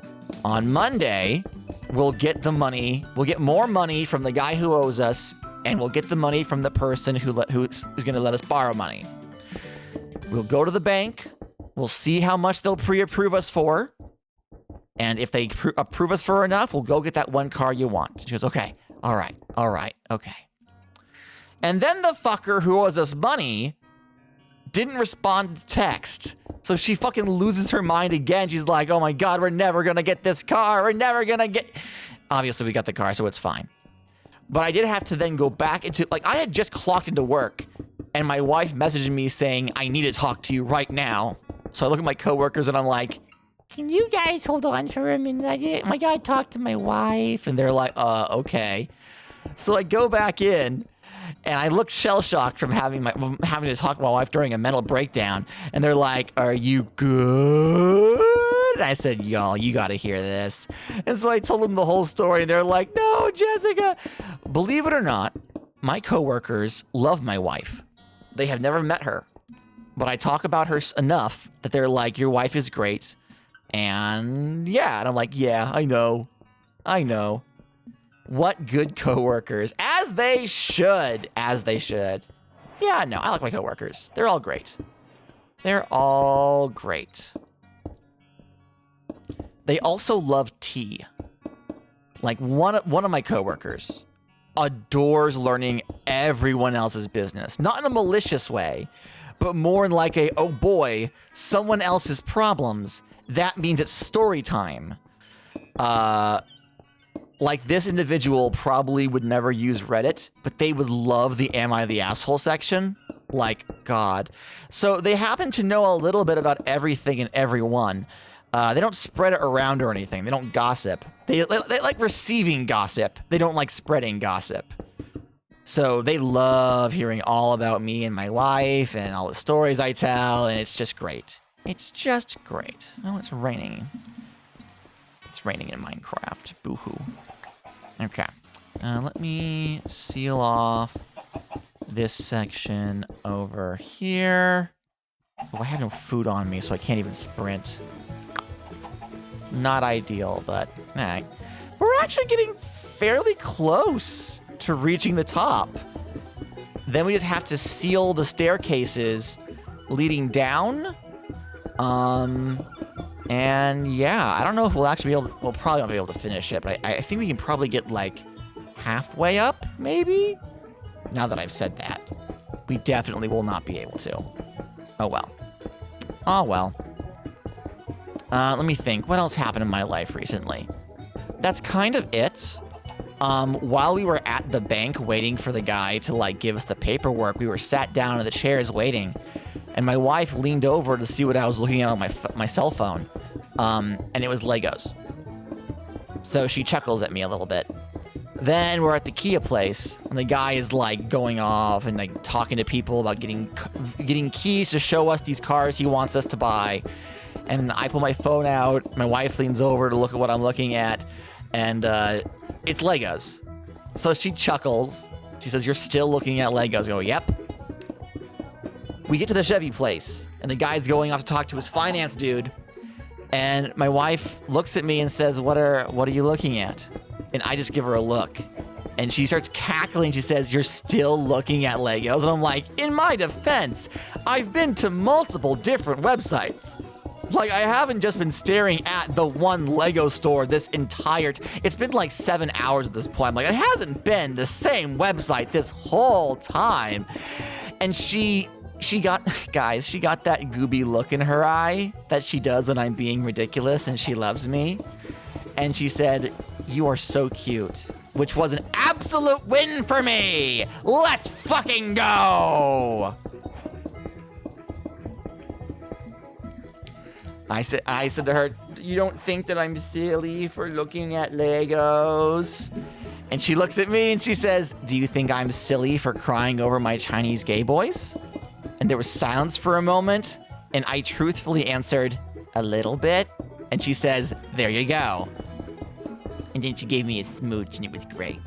On Monday, we'll get the money. We'll get more money from the guy who owes us, and we'll get the money from the person who's going to let us borrow money. We'll go to the bank. We'll see how much they'll pre-approve us for. And if they approve us for enough, we'll go get that one car you want. She goes, okay, all right, okay. And then the fucker who owes us money didn't respond to text. So she fucking loses her mind again. She's like, oh my God, we're never gonna get this car. We're never gonna get... Obviously, we got the car, so it's fine. But I did have to then go back into... Like, I had just clocked into work, and my wife messaged me saying, I need to talk to you right now. So I look at my coworkers, and I'm like, can you guys hold on for a minute? I gotta talk to my wife. And they're like, okay. So I go back in, and I look shell-shocked from having to talk to my wife during a mental breakdown. And they're like, are you good? And I said, y'all, you gotta hear this. And so I told them the whole story, and they're like, no, Jessica. Believe it or not, my coworkers love my wife. They have never met her. But I talk about her enough that they're like, your wife is great. And yeah, and I'm like, yeah, I know. What good coworkers. As they should. As they should. Yeah, no, I like my coworkers. They're all great. They're all great. They also love tea. Like one of my coworkers adores learning everyone else's business. Not in a malicious way, but more in like a, oh boy, someone else's problems. That means it's story time. Like this individual probably would never use Reddit, but they would love the Am I the Asshole section. Like, God. So they happen to know a little bit about everything and everyone. They don't spread it around or anything. They don't gossip. They like receiving gossip. They don't like spreading gossip. So they love hearing all about me and my wife and all the stories I tell, and it's just great. It's just great. Oh, it's raining. It's raining in Minecraft. Boo-hoo. Okay. Let me seal off this section over here. Oh, I have no food on me, so I can't even sprint. Not ideal, but alright. We're actually getting fairly close to reaching the top. Then we just have to seal the staircases leading down. And yeah, I don't know if we'll actually be able to, we'll probably not be able to finish it, but I think we can probably get like halfway up, maybe? Now that I've said that. We definitely will not be able to. Oh well. Oh well. Let me think. What else happened in my life recently? That's kind of it. While we were at the bank waiting for the guy to like give us the paperwork, we were sat down in the chairs waiting, and my wife leaned over to see what I was looking at on my cell phone, and it was Legos. So she chuckles at me a little bit. Then we're at the Kia place, and the guy is like going off and like talking to people about getting keys to show us these cars he wants us to buy. And I pull my phone out, my wife leans over to look at what I'm looking at, and it's Legos. So she chuckles. She says, "You're still looking at Legos." I go, "Yep." We get to the Chevy place, and the guy's going off to talk to his finance dude, and my wife looks at me and says, what are you looking at?" And I just give her a look, and she starts cackling. She says, "You're still looking at Legos?" And I'm like, in my defense, I've been to multiple different websites. Like, I haven't just been staring at the one Lego store this entire it's been like 7 hours at this point. I'm like, it hasn't been the same website this whole time. And she got, guys, she got that gooby look in her eye that she does when I'm being ridiculous and she loves me. And she said, "You are so cute," which was an absolute win for me. Let's fucking go. I said to her, "You don't think that I'm silly for looking at Legos?" And she looks at me and she says, "Do you think I'm silly for crying over my Chinese gay boys?" And there was silence for a moment, and I truthfully answered, "A little bit." And she says, "There you go." And then she gave me a smooch, and it was great.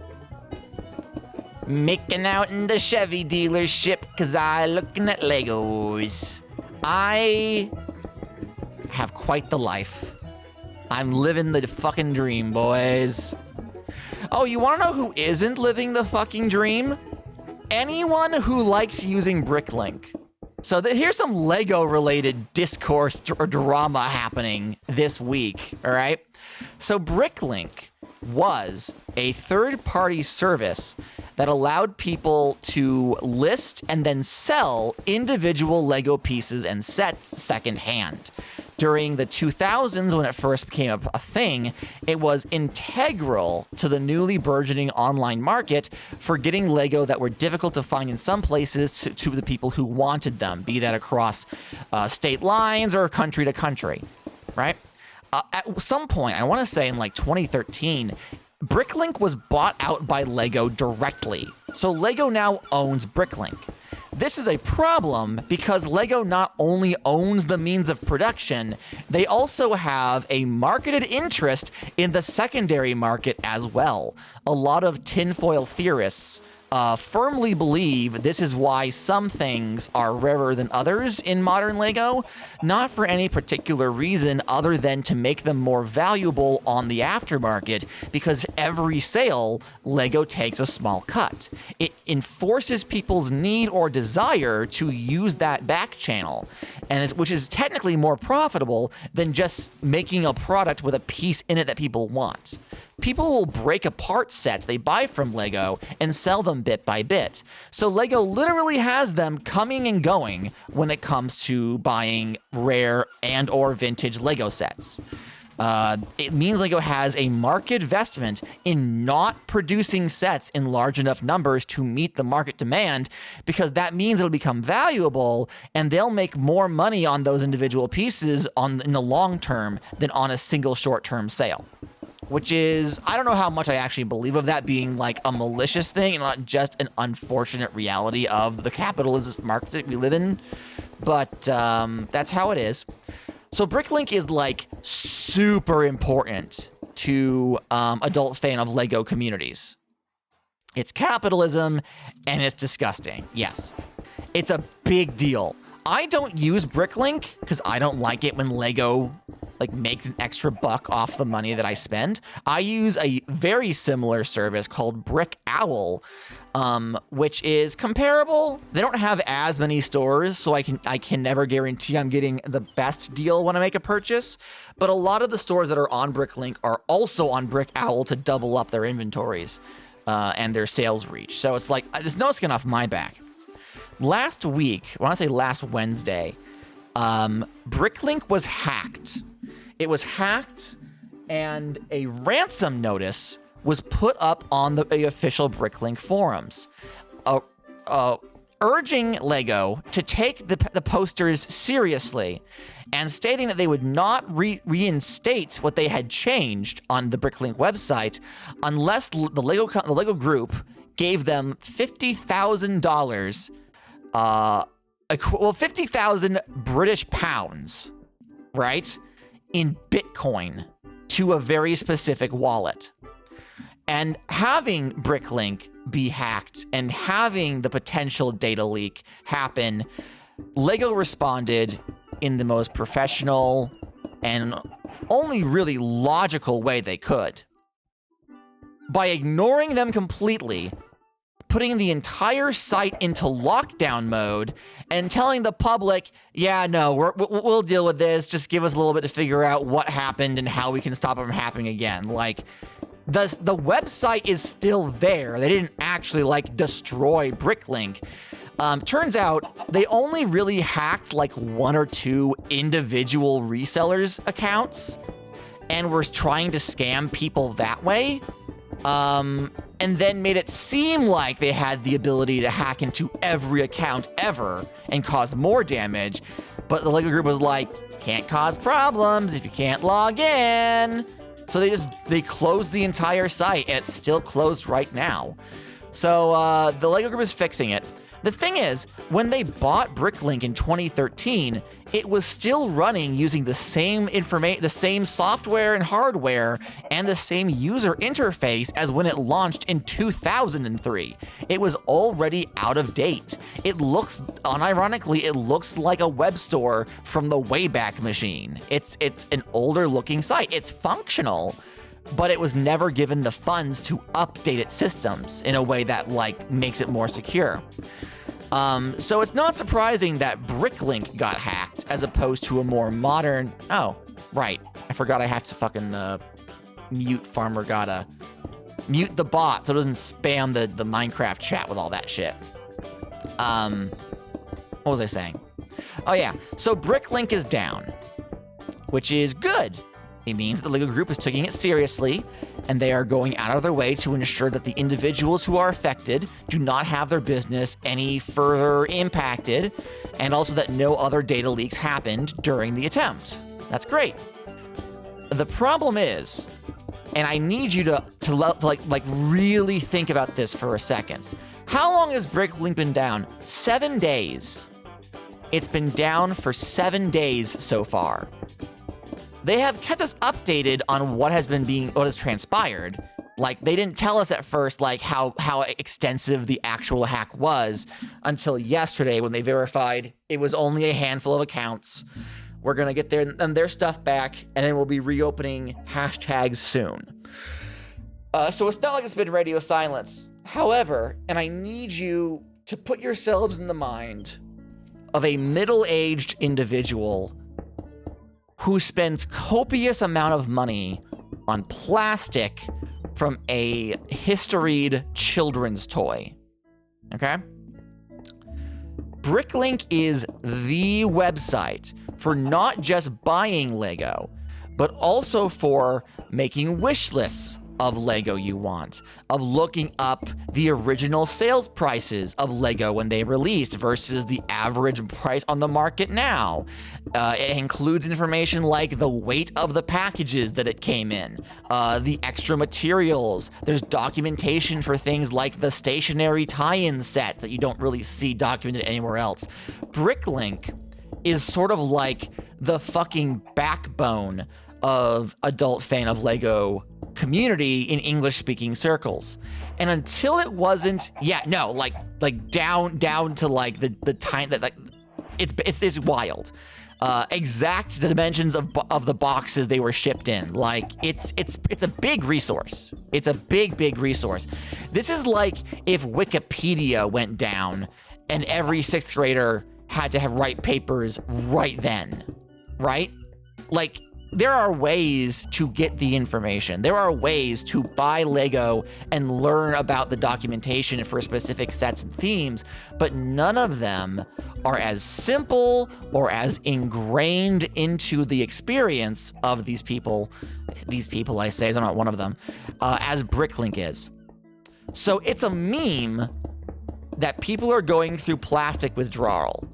Making out in the Chevy dealership, 'cause I looking at Legos. I have quite the life. I'm living the fucking dream, boys. Oh, you wanna know who isn't living the fucking dream? Anyone who likes using Bricklink. So here's some Lego-related discourse or drama happening this week, all right? So Bricklink was a third-party service that allowed people to list and then sell individual Lego pieces and sets secondhand. During the 2000s, when it first became a thing, it was integral to the newly burgeoning online market for getting Lego that were difficult to find in some places to the people who wanted them, be that across state lines or country to country, right? At some point, I want to say in like 2013, Bricklink was bought out by Lego directly. So Lego now owns Bricklink. This is a problem because Lego not only owns the means of production, they also have a marketed interest in the secondary market as well. A lot of tinfoil theorists firmly believe this is why some things are rarer than others in modern Lego, not for any particular reason other than to make them more valuable on the aftermarket, because every sale, LEGO takes a small cut. It enforces people's need or desire to use that back channel, which is technically more profitable than just making a product with a piece in it that people want. People will break apart sets they buy from LEGO and sell them bit by bit. So LEGO literally has them coming and going when it comes to buying rare and or vintage LEGO sets. It means LEGO has a market investment in not producing sets in large enough numbers to meet the market demand, because that means it'll become valuable and they'll make more money on those individual pieces in the long term than on a single short-term sale. Which is, I don't know how much I actually believe of that being like a malicious thing and not just an unfortunate reality of the capitalist market we live in, but that's how it is. So Bricklink is like super important to adult fan of LEGO communities. It's capitalism and it's disgusting. Yes, it's a big deal. I don't use Bricklink because I don't like it when LEGO makes an extra buck off the money that I spend. I use a very similar service called Brick Owl, which is comparable. They don't have as many stores, so I can never guarantee I'm getting the best deal when I make a purchase. But a lot of the stores that are on Bricklink are also on Brick Owl to double up their inventories and their sales reach. So it's like, there's no skin off my back. Last week, when I say last Wednesday, Bricklink was hacked. It was hacked, and a ransom notice was put up on the official Bricklink forums, urging LEGO to take the posters seriously, and stating that they would not reinstate what they had changed on the Bricklink website unless the LEGO group gave them $50,000, 50,000 British pounds, right? In Bitcoin to a very specific wallet. And having Bricklink be hacked and having the potential data leak happen, LEGO responded in the most professional and only really logical way they could. By ignoring them completely, putting the entire site into lockdown mode and telling the public, yeah, no, we'll deal with this. Just give us a little bit to figure out what happened and how we can stop it from happening again. Like, the website is still there. They didn't actually, destroy Bricklink. Turns out they only really hacked, one or two individual resellers' accounts and were trying to scam people that way. And then made it seem like they had the ability to hack into every account ever and cause more damage. But the LEGO group was like, can't cause problems if you can't log in. So they closed the entire site, and it's still closed right now. So the LEGO group is fixing it. The thing is, when they bought Bricklink in 2013, it was still running using the same the same software and hardware and the same user interface as when it launched in 2003. It was already out of date. Unironically, it looks like a web store from the Wayback Machine. It's an older looking site. It's functional, but it was never given the funds to update its systems in a way that makes it more secure. So it's not surprising that Bricklink got hacked as opposed to a more modern... Oh, right. I forgot I have to fucking mute Farmer Gotta. Mute the bot so it doesn't spam the Minecraft chat with all that shit. What was I saying? Oh yeah, so Bricklink is down, which is good. It means that the LEGO group is taking it seriously, and they are going out of their way to ensure that the individuals who are affected do not have their business any further impacted, and also that no other data leaks happened during the attempt. That's great. The problem is, and I need you to really think about this for a second. How long has Bricklink been down? 7 days. It's been down for 7 days so far. They have kept us updated on what has transpired. They didn't tell us at first, how extensive the actual hack was until yesterday when they verified it was only a handful of accounts. We're gonna get their stuff back, and then we'll be reopening hashtags soon. So it's not like it's been radio silence. However, and I need you to put yourselves in the mind of a middle-aged individual who spends copious amount of money on plastic from a historied children's toy. Okay? Bricklink is the website for not just buying Lego, but also for making wish lists of Lego you want, of looking up the original sales prices of Lego when they released versus the average price on the market now. It includes information like the weight of the packages that it came in, the extra materials. There's documentation for things like the stationary tie-in set that you don't really see documented anywhere else. Bricklink is sort of like the fucking backbone of adult fan of Lego community in English-speaking circles. And until it wasn't, like down to like the time that like it's wild. Exact dimensions of the boxes they were shipped in. Like it's a big resource. It's a big resource. This is like if Wikipedia went down and every 6th grader had to write papers right then, right? Like, there are ways to get the information. There are ways to buy Lego and learn about the documentation for specific sets and themes, but none of them are as simple or as ingrained into the experience of these people I say, I'm not one of them, as Bricklink is. So it's a meme that people are going through plastic withdrawal.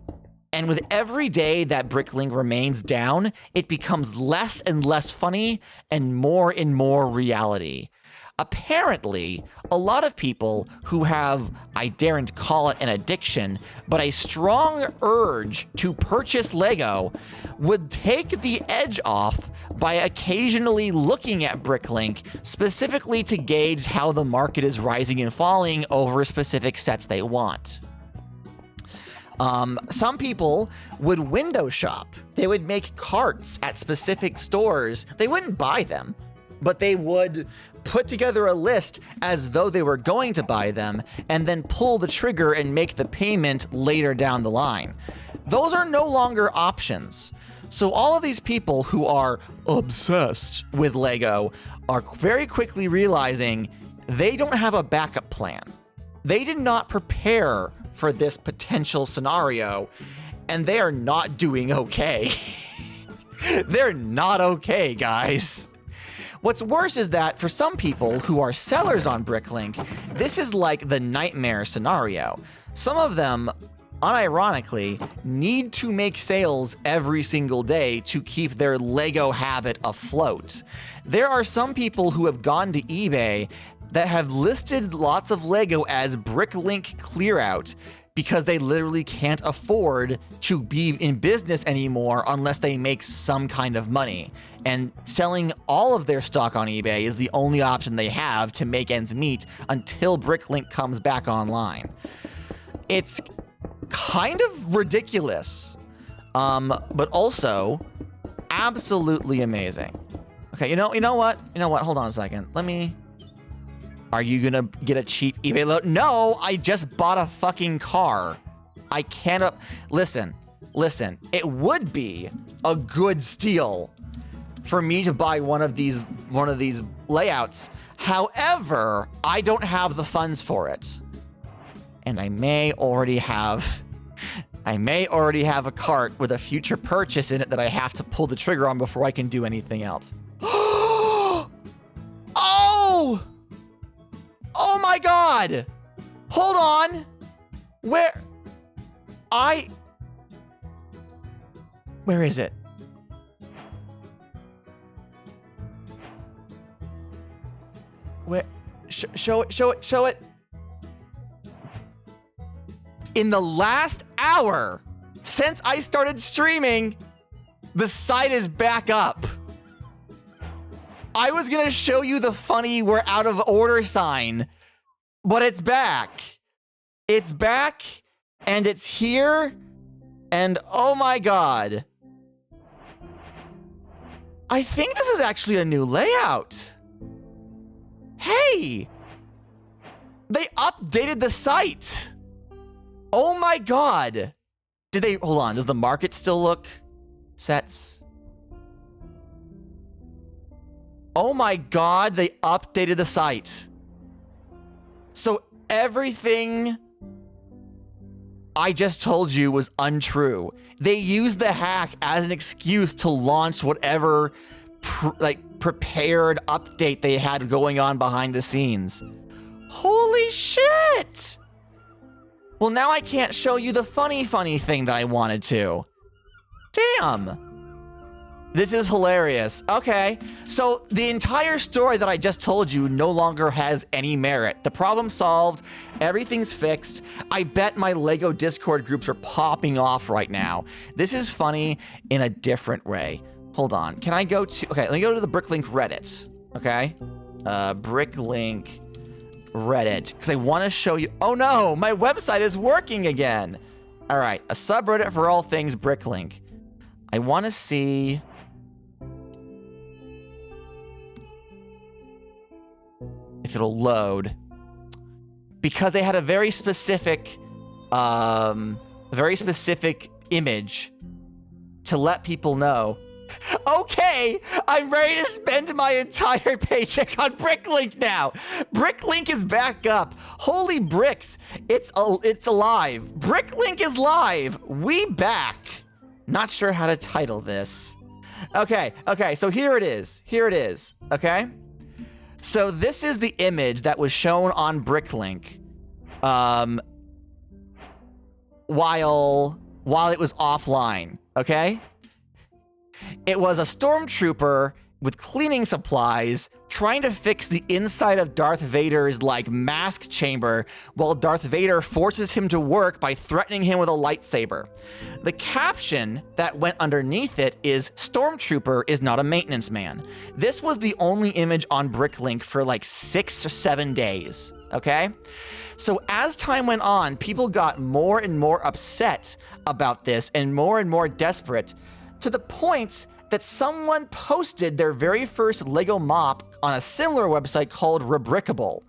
And with every day that Bricklink remains down, it becomes less and less funny and more reality. Apparently, a lot of people who have, I daren't call it an addiction, but a strong urge to purchase Lego would take the edge off by occasionally looking at Bricklink specifically to gauge how the market is rising and falling over specific sets they want. Some people would window shop. They would make carts at specific stores. They wouldn't buy them, but they would put together a list as though they were going to buy them and then pull the trigger and make the payment later down the line. Those are no longer options. So all of these people who are obsessed with Lego are very quickly realizing they don't have a backup plan. They did not prepare for this potential scenario, and they are not doing okay. They're not okay, guys. What's worse is that for some people who are sellers on Bricklink, this is like the nightmare scenario. Some of them, unironically, need to make sales every single day to keep their Lego habit afloat. There are some people who have gone to eBay that have listed lots of Lego as Bricklink clear-out because they literally can't afford to be in business anymore unless they make some kind of money. And selling all of their stock on eBay is the only option they have to make ends meet until Bricklink comes back online. It's kind of ridiculous, but also absolutely amazing. Okay, you know what? Hold on a second. Are you gonna get a cheap eBay load? No, I just bought a fucking car. I can't. Listen. It would be a good steal for me to buy one of these layouts. However, I don't have the funds for it, and I may already have a cart with a future purchase in it that I have to pull the trigger on before I can do anything else. Oh! Oh my God! Hold on! Where is it? Where? Show it. In the last hour since I started streaming, the site is back up. I was gonna show you the funny we're out of order sign, but it's back. It's back, and it's here, and oh my God. I think this is actually a new layout. Hey, way! They updated the site! Oh my god! Did they... Hold on, does the market still look... Sets? Oh my god, they updated the site. So everything I just told you was untrue. They used the hack as an excuse to launch whatever prepared update they had going on behind the scenes. Holy shit! Well, now I can't show you the funny thing that I wanted to. Damn. This is hilarious. Okay, so the entire story that I just told you no longer has any merit. The problem solved, everything's fixed. I bet my LEGO Discord groups are popping off right now. This is funny in a different way. Hold on, can I go to, okay, let me go to the Bricklink Reddit, okay? Bricklink Reddit, because I want to show you, oh no, my website is working again. All right, a subreddit for all things Bricklink. I want to see... if it'll load, because they had a very specific image to let people know. Okay, I'm ready to spend my entire paycheck on Bricklink now. Bricklink is back up. Holy bricks, it's alive. Bricklink is live. We back. Not sure how to title this. Okay, so here it is, okay? So this is the image that was shown on Bricklink while it was offline, okay? It was a stormtrooper with cleaning supplies trying to fix the inside of Darth Vader's mask chamber while Darth Vader forces him to work by threatening him with a lightsaber. The caption that went underneath it is, "Stormtrooper is not a maintenance man." This was the only image on Bricklink for 6 or 7 days, okay? So as time went on, people got more and more upset about this and more desperate, to the point that someone posted their very first LEGO mop on a similar website called Rebrickable.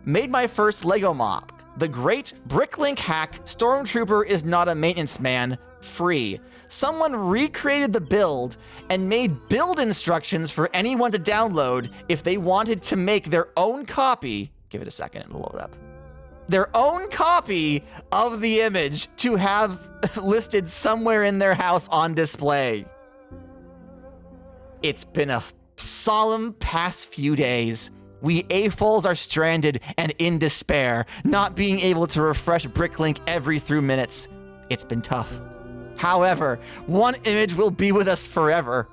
Made my first LEGO mop. The great Bricklink hack, Stormtrooper is not a maintenance man, free. Someone recreated the build and made build instructions for anyone to download if they wanted to make their own copy. Give it a second, it'll load up. Their own copy of the image to have listed somewhere in their house on display. It's been a solemn past few days. We AFOLs are stranded and in despair, not being able to refresh Bricklink every 3 minutes. It's been tough. However, one image will be with us forever.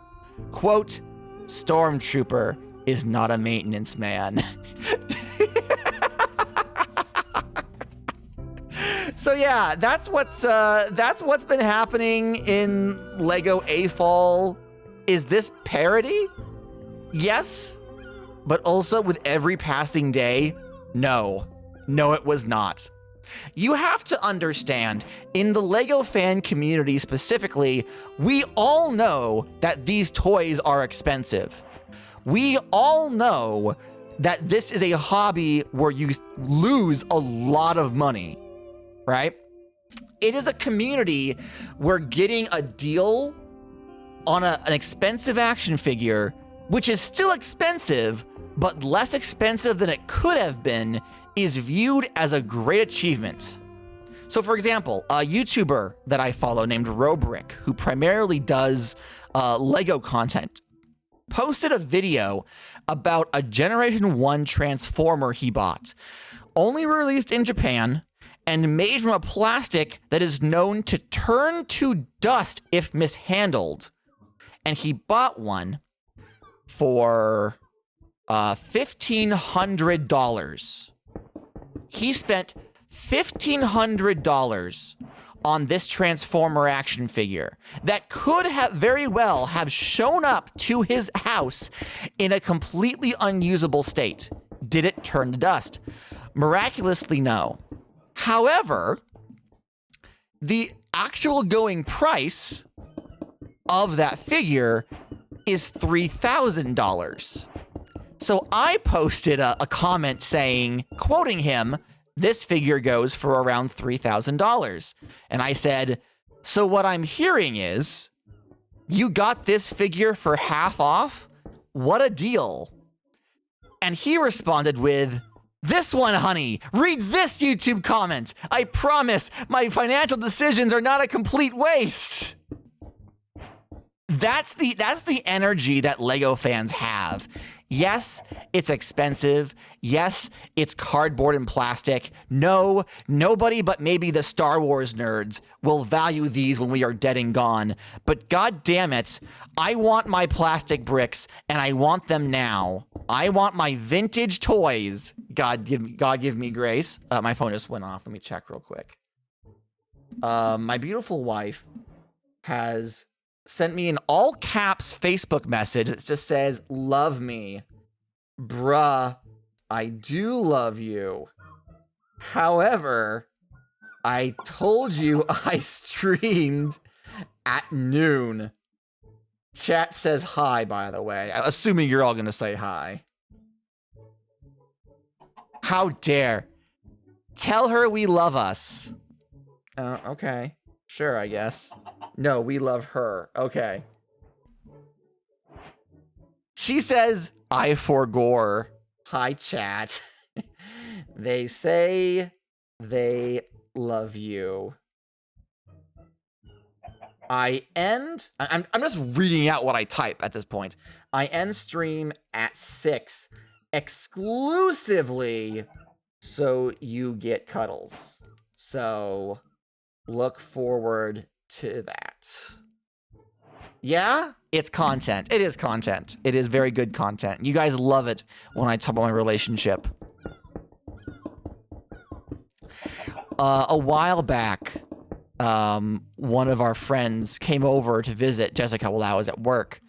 Quote, "Stormtrooper is not a maintenance man." So yeah, that's what's been happening in LEGO AFOL. Is this parody? Yes, but also with every passing day, no, it was not. You have to understand, in the LEGO fan community specifically, we all know that these toys are expensive. We all know that this is a hobby where you lose a lot of money, right? It is a community where getting a deal on an expensive action figure, which is still expensive, but less expensive than it could have been, is viewed as a great achievement. So for example, a YouTuber that I follow named Robrick, who primarily does LEGO content, posted a video about a Generation 1 Transformer he bought, only released in Japan, and made from a plastic that is known to turn to dust if mishandled. And he bought one for $1,500. He spent $1,500 on this Transformer action figure that could have very well have shown up to his house in a completely unusable state. Did it turn to dust? Miraculously, no. However, the actual going price of that figure is $3,000. So I posted a comment saying, quoting him, this figure goes for around $3,000. And I said, so what I'm hearing is, you got this figure for half off? What a deal. And he responded with, this one, honey, read this YouTube comment. I promise my financial decisions are not a complete waste. That's the energy that LEGO fans have. Yes, it's expensive. Yes, it's cardboard and plastic. No, nobody but maybe the Star Wars nerds will value these when we are dead and gone. But god damn it, I want my plastic bricks and I want them now. I want my vintage toys. God give me grace. My phone just went off. Let me check real quick. My beautiful wife has sent me an all caps Facebook message. It just says, love me. Bruh, I do love you. However, I told you I streamed at noon. Chat says hi, by the way. Assuming you're all gonna say hi. How dare. Tell her we love us. Okay. Sure, I guess. No, we love her. Okay. She says, I forgore. Hi, chat. They say they love you. I'm just reading out what I type at this point. I end stream at 6 exclusively so you get cuddles. So look forward to that. Yeah, it's content. It is content. It is very good content. You guys love it when I talk about my relationship. A while back, one of our friends came over to visit Jessica while I was at work.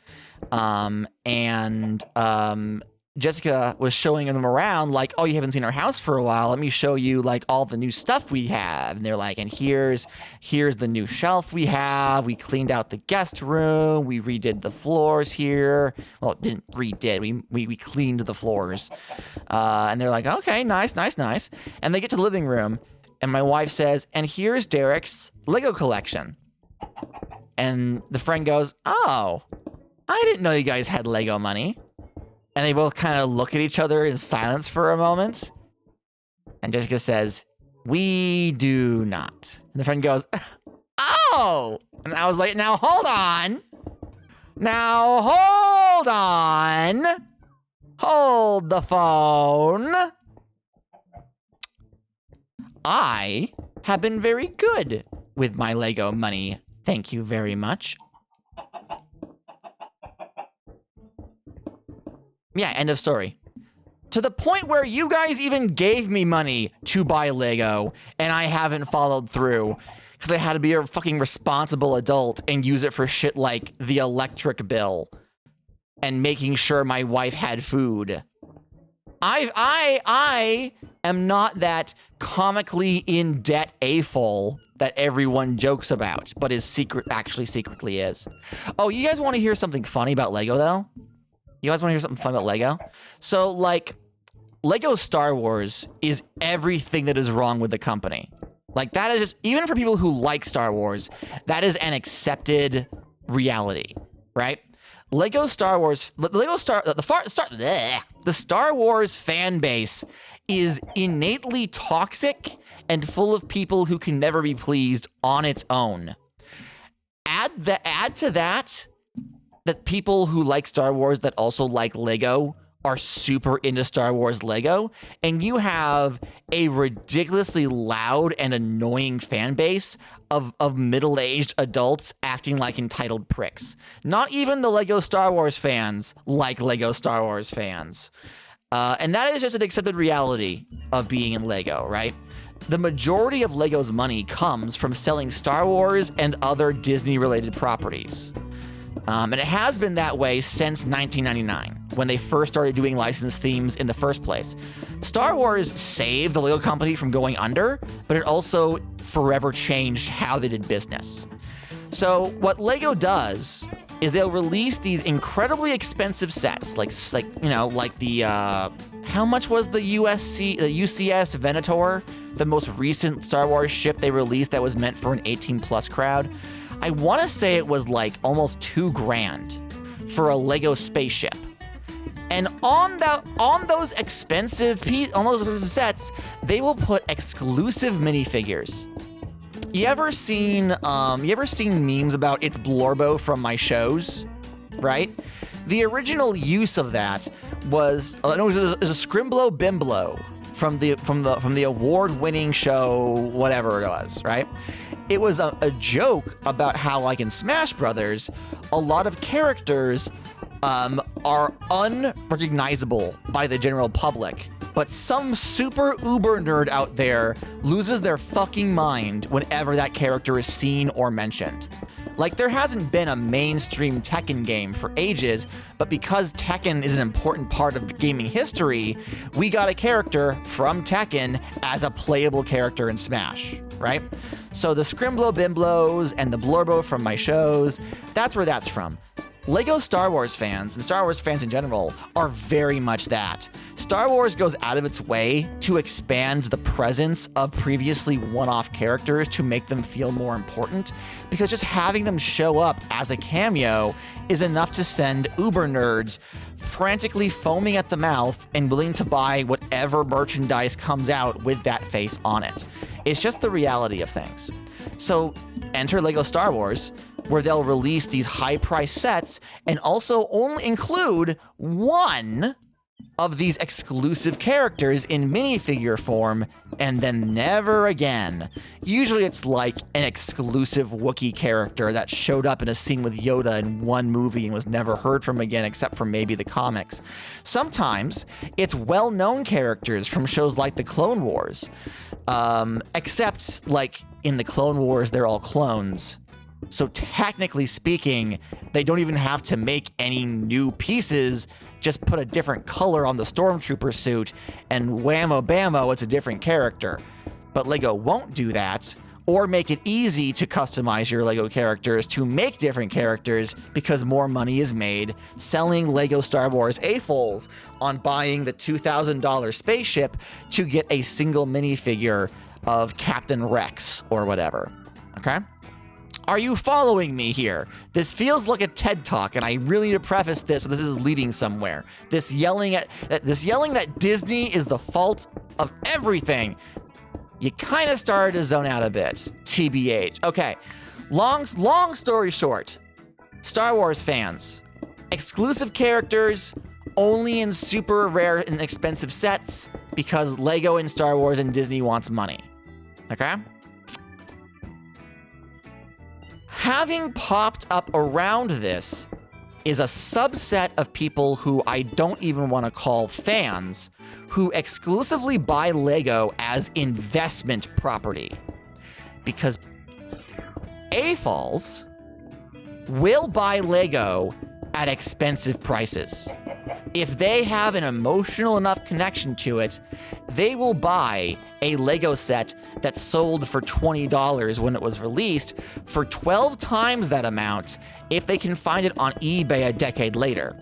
Jessica was showing them around like, oh, you haven't seen our house for a while. Let me show you like all the new stuff we have. And they're like, and here's the new shelf we have. We cleaned out the guest room. We redid the floors here. Well, didn't redid. We cleaned the floors. And they're like, okay, nice. And they get to the living room and my wife says, and here's Derek's Lego collection. And the friend goes, oh, I didn't know you guys had Lego money. And they both kind of look at each other in silence for a moment. And Jessica says, we do not. And the friend goes, oh! And I was like, now hold on. Hold the phone. I have been very good with my Lego money. Thank you very much. Yeah, end of story. To the point where you guys even gave me money to buy Lego, and I haven't followed through because I had to be a fucking responsible adult and use it for shit like the electric bill and making sure my wife had food. I am not that comically in debt a-fool that everyone jokes about, but actually secretly is. Oh, you guys want to hear something funny about Lego though? You guys want to hear something fun about Lego? So, like, Lego Star Wars is everything that is wrong with the company. Like, that is just, even for people who like Star Wars, that is an accepted reality, right? The Star Wars fan base is innately toxic and full of people who can never be pleased on its own. Add to that people who like Star Wars that also like Lego are super into Star Wars Lego, and you have a ridiculously loud and annoying fan base of middle-aged adults acting like entitled pricks. Not even the Lego Star Wars fans like Lego Star Wars fans. And that is just an accepted reality of being in Lego, right? The majority of Lego's money comes from selling Star Wars and other Disney-related properties. And it has been that way since 1999, when they first started doing licensed themes in the first place. Star Wars saved the Lego company from going under, but it also forever changed how they did business. So what Lego does is they'll release these incredibly expensive sets, like the how much was the UCS Venator, the most recent Star Wars ship they released that was meant for an 18+ crowd? I want to say it was like almost $2,000 for a Lego spaceship. And on those expensive sets, they will put exclusive minifigures. You ever seen memes about it's Blorbo from my shows, right? The original use of that was it was a Scrimblow Bimblow from the award-winning show, whatever it was, right? It was a joke about how, like in Smash Brothers, a lot of characters are unrecognizable by the general public, but some super uber nerd out there loses their fucking mind whenever that character is seen or mentioned. Like, there hasn't been a mainstream Tekken game for ages, but because Tekken is an important part of gaming history, we got a character from Tekken as a playable character in Smash, right? So the Scrimblow Bimblows and the Blorbo from my shows, that's where that's from. Lego Star Wars fans, and Star Wars fans in general, are very much that. Star Wars goes out of its way to expand the presence of previously one-off characters to make them feel more important, because just having them show up as a cameo is enough to send uber nerds frantically foaming at the mouth and willing to buy whatever merchandise comes out with that face on it. It's just the reality of things. So enter Lego Star Wars, where they'll release these high-priced sets and also only include one of these exclusive characters in minifigure form, and then never again. Usually it's like an exclusive Wookiee character that showed up in a scene with Yoda in one movie and was never heard from again except for maybe the comics. Sometimes it's well-known characters from shows like the Clone Wars, except like in the Clone Wars they're all clones. So technically speaking, they don't even have to make any new pieces, just put a different color on the Stormtrooper suit, and whammo bammo, it's a different character. But Lego won't do that, or make it easy to customize your Lego characters to make different characters, because more money is made selling Lego Star Wars AFOLs on buying the $2,000 spaceship to get a single minifigure of Captain Rex or whatever, okay? Are you following me here? This feels like a TED Talk, and I really need to preface this, but this is leading somewhere. This yelling that Disney is the fault of everything. You kind of started to zone out a bit, TBH. Okay, long story short, Star Wars fans, exclusive characters only in super rare and expensive sets because Lego and Star Wars and Disney wants money, okay? Having popped up around this is a subset of people who I don't even want to call fans, who exclusively buy Lego as investment property. Because AFOLs will buy Lego at expensive prices. If they have an emotional enough connection to it, they will buy a Lego set that sold for $20 when it was released for 12 times that amount if they can find it on eBay a decade later.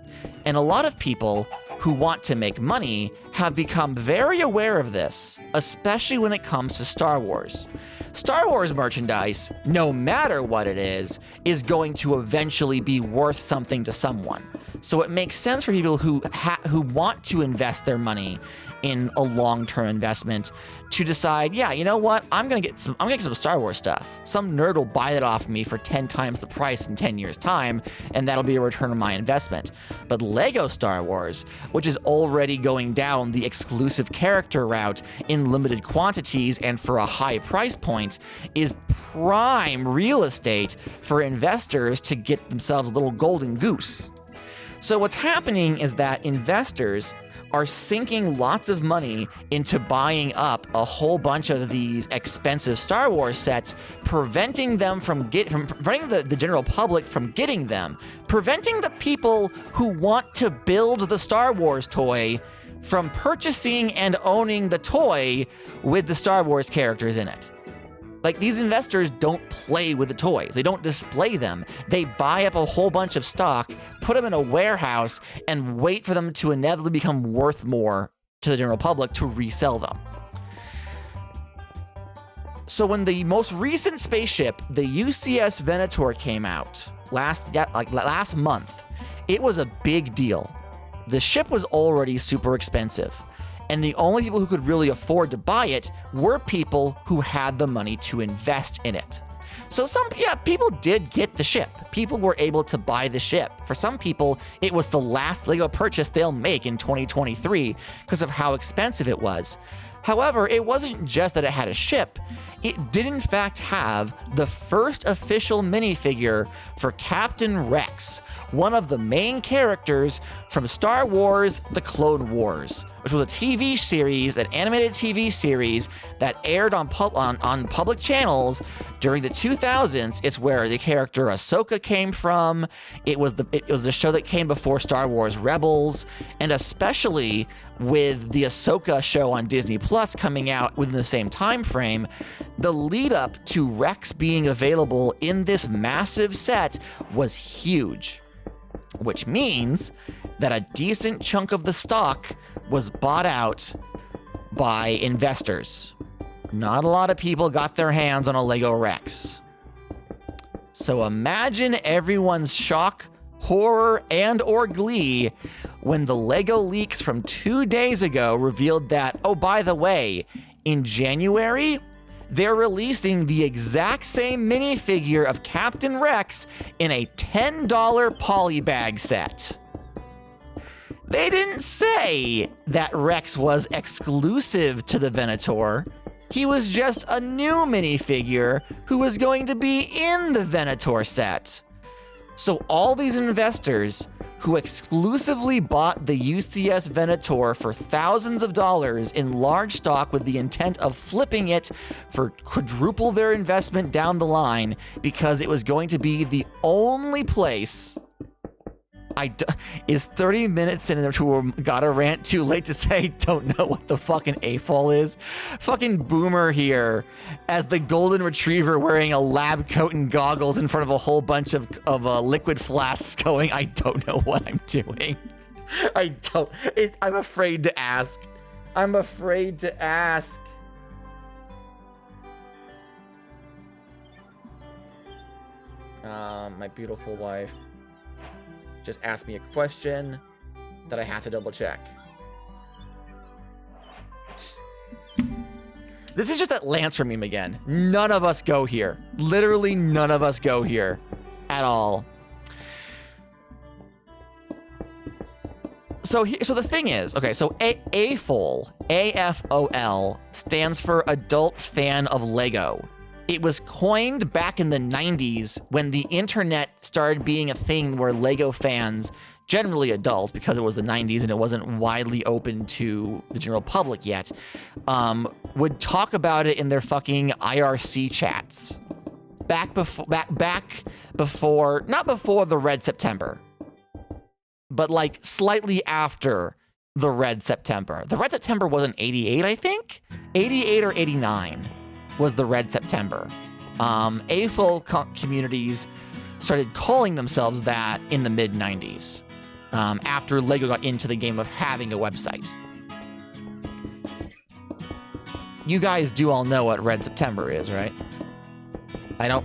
And a lot of people who want to make money have become very aware of this, especially when it comes to Star Wars. Star Wars merchandise, no matter what it is going to eventually be worth something to someone. So it makes sense for people who want to invest their money in a long-term investment to decide, yeah, you know what? I'm gonna get some Star Wars stuff. Some nerd will buy it off me for 10 times the price in 10 years' time, and that'll be a return on my investment. But Lego Star Wars, which is already going down the exclusive character route in limited quantities and for a high price point, is prime real estate for investors to get themselves a little golden goose. So what's happening is that investors are sinking lots of money into buying up a whole bunch of these expensive Star Wars sets, preventing them preventing the general public from getting them, preventing the people who want to build the Star Wars toy from purchasing and owning the toy with the Star Wars characters in it. Like, these investors don't play with the toys. They don't display them. They buy up a whole bunch of stock, put them in a warehouse, and wait for them to inevitably become worth more to the general public to resell them. So when the most recent spaceship, the UCS Venator, came out last month, it was a big deal. The ship was already super expensive, and the only people who could really afford to buy it were people who had the money to invest in it. So people did get the ship. People were able to buy the ship. For some people, it was the last LEGO purchase they'll make in 2023 because of how expensive it was. However, it wasn't just that it had a ship. It did in fact have the first official minifigure for Captain Rex, one of the main characters from Star Wars: The Clone Wars, which was a TV series, an animated TV series that aired on public channels during the 2000s. It's where the character Ahsoka came from. It was the show that came before Star Wars Rebels, and especially with the Ahsoka show on Disney Plus coming out within the same time frame, the lead up to Rex being available in this massive set was huge, which means that a decent chunk of the stock was bought out by investors. Not a lot of people got their hands on a LEGO Rex. So imagine everyone's shock, horror, and/or glee when the LEGO leaks from 2 days ago revealed that, oh, by the way, in January, they're releasing the exact same minifigure of Captain Rex in a $10 polybag set. They didn't say that Rex was exclusive to the Venator. He was just a new minifigure who was going to be in the Venator set. So all these investors who exclusively bought the UCS Venator for thousands of dollars in large stock with the intent of flipping it for quadruple their investment down the line because it was going to be the only place. Is 30 minutes into a Gotta Rant too late to say don't know what the fucking AFOL is? Fucking boomer here as the golden retriever wearing a lab coat and goggles in front of a whole bunch of liquid flasks going, I don't know what I'm doing. I'm afraid to ask. I'm afraid to ask. My beautiful wife just asked me a question that I have to double check. This is just that Lancer meme again. None of us go here. Literally none of us go here at all. So the thing is, okay, so AFOL, AFOL, stands for Adult Fan of Lego. It was coined back in the 90s when the internet started being a thing where Lego fans, generally adults because it was the 90s and it wasn't widely open to the general public yet, would talk about it in their fucking IRC chats. Back before, not before the Red September, but like slightly after the Red September. The Red September was in 88, I think? 88 or 89. Was the Red September. AFOL communities started calling themselves that in the mid-90s, after LEGO got into the game of having a website. You guys do all know what Red September is, right? I don't.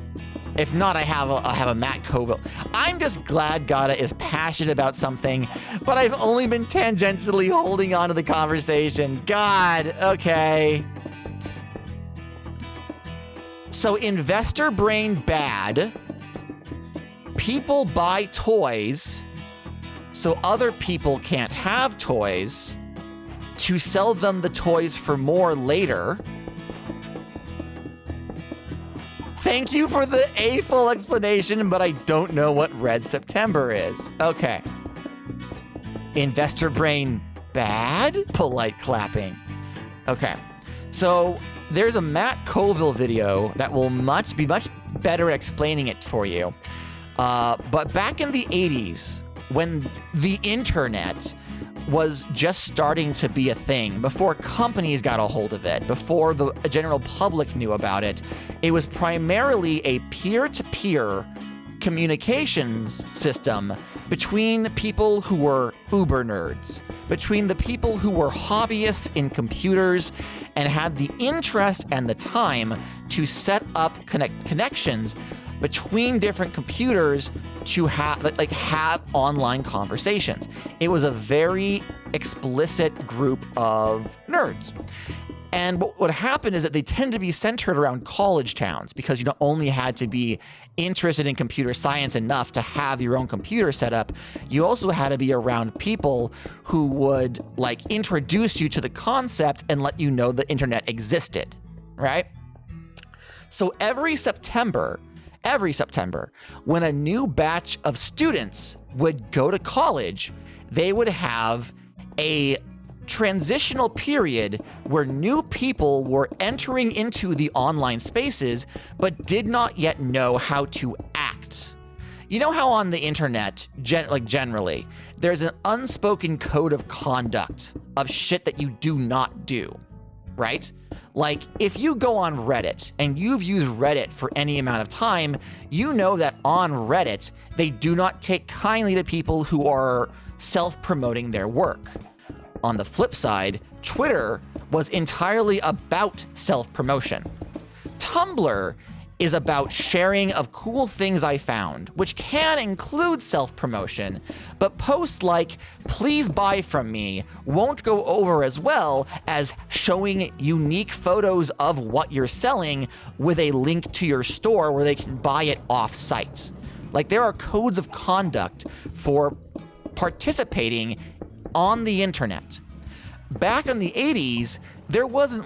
If not, I have a Matt Colville. I'm just glad Gata is passionate about something, but I've only been tangentially holding on to the conversation. God, okay. So investor brain bad, people buy toys so other people can't have toys to sell them the toys for more later. Thank you for the AFOL explanation, but I don't know what Red September is. Okay. Investor brain bad? Polite clapping. Okay. So there's a Matt Colville video that will be much better explaining it for you. But back in the 80s, when the internet was just starting to be a thing, before companies got a hold of it, before the general public knew about it. It was primarily a peer-to-peer communications system between people who were uber nerds, between the people who were hobbyists in computers and had the interest and the time to set up connections between different computers to have online conversations. It was a very explicit group of nerds. And what would happen is that they tend to be centered around college towns, because you not only had to be interested in computer science enough to have your own computer set up, you also had to be around people who would introduce you to the concept and let you know the internet existed, right? So every September, when a new batch of students would go to college, they would have a transitional period where new people were entering into the online spaces but did not yet know how to act. You know how on the internet, generally, there's an unspoken code of conduct of shit that you do not do, right? Like, if you go on Reddit and you've used Reddit for any amount of time, you know that on Reddit, they do not take kindly to people who are self-promoting their work. On the flip side, Twitter was entirely about self-promotion. Tumblr is about sharing of cool things I found, which can include self-promotion, but posts like, please buy from me, won't go over as well as showing unique photos of what you're selling with a link to your store where they can buy it off-site. There are codes of conduct for participating on the internet. Back in the 80s, there wasn't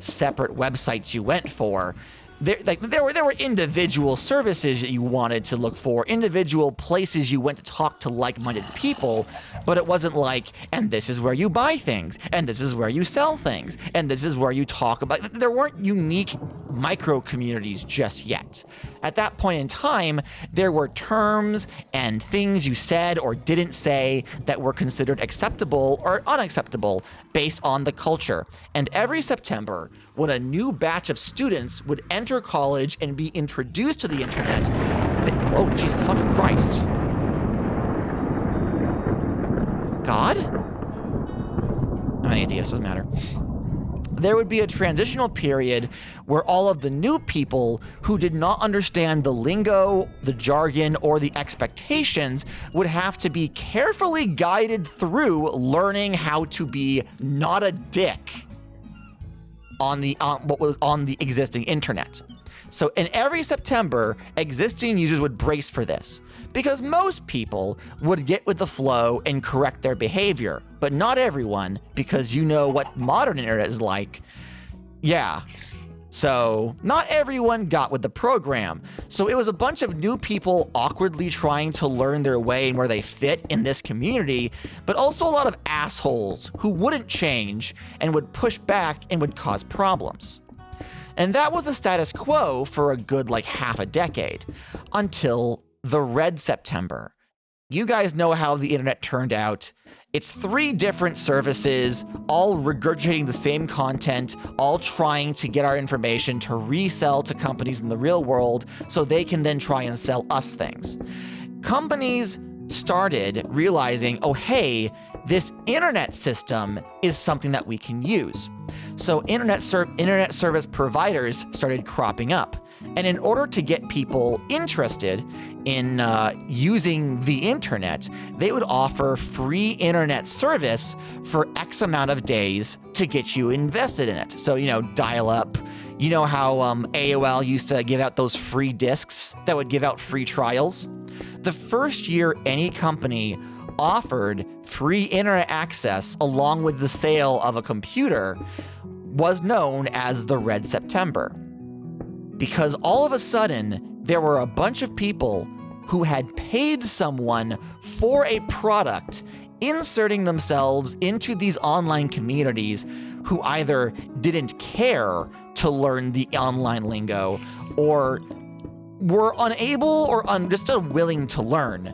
separate websites you went for. There were individual services that you wanted to look for, individual places you went to talk to like-minded people, but it wasn't and this is where you buy things, and this is where you sell things, and this is where you talk about. There weren't unique micro-communities just yet. At that point in time, there were terms and things you said or didn't say that were considered acceptable or unacceptable based on the culture. And every September, when a new batch of students would enter college and be introduced to the internet, oh, Jesus fucking Christ. God? I'm an atheist, doesn't matter. There would be a transitional period where all of the new people who did not understand the lingo, the jargon, or the expectations would have to be carefully guided through learning how to be not a dick on what was on the existing internet. So in every September, existing users would brace for this, because most people would get with the flow and correct their behavior, but not everyone, because you know what modern internet is like. Yeah. So not everyone got with the program. So it was a bunch of new people awkwardly trying to learn their way and where they fit in this community, but also a lot of assholes who wouldn't change and would push back and would cause problems. And that was the status quo for a good half a decade, until the Red September. You guys know how the internet turned out. It's 3 different services, all regurgitating the same content, all trying to get our information to resell to companies in the real world so they can then try and sell us things. Companies started realizing, oh hey, this internet system is something that we can use. So internet service providers started cropping up. And in order to get people interested in using the internet, they would offer free internet service for X amount of days to get you invested in it. So, dial up. You know how AOL used to give out those free discs that would give out free trials? The first year any company offered free internet access along with the sale of a computer was known as the Red September. Because all of a sudden, there were a bunch of people who had paid someone for a product, inserting themselves into these online communities who either didn't care to learn the online lingo or were unable or just unwilling to learn.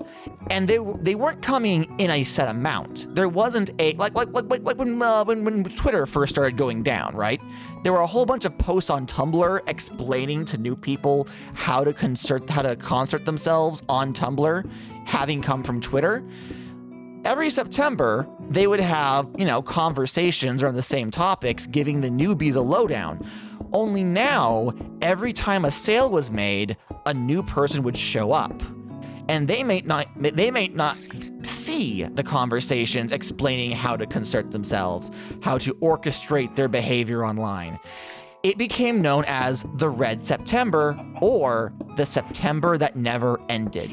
And they weren't coming in a set amount. There wasn't a like when Twitter first started going down, right? There were a whole bunch of posts on Tumblr explaining to new people how to concert themselves on Tumblr, having come from Twitter. Every September, they would have, conversations around the same topics, giving the newbies a lowdown. Only now, every time a sale was made, a new person would show up. And they may not see the conversations explaining how to concert themselves, how to orchestrate their behavior online. It became known as the Red September, or the September that never ended.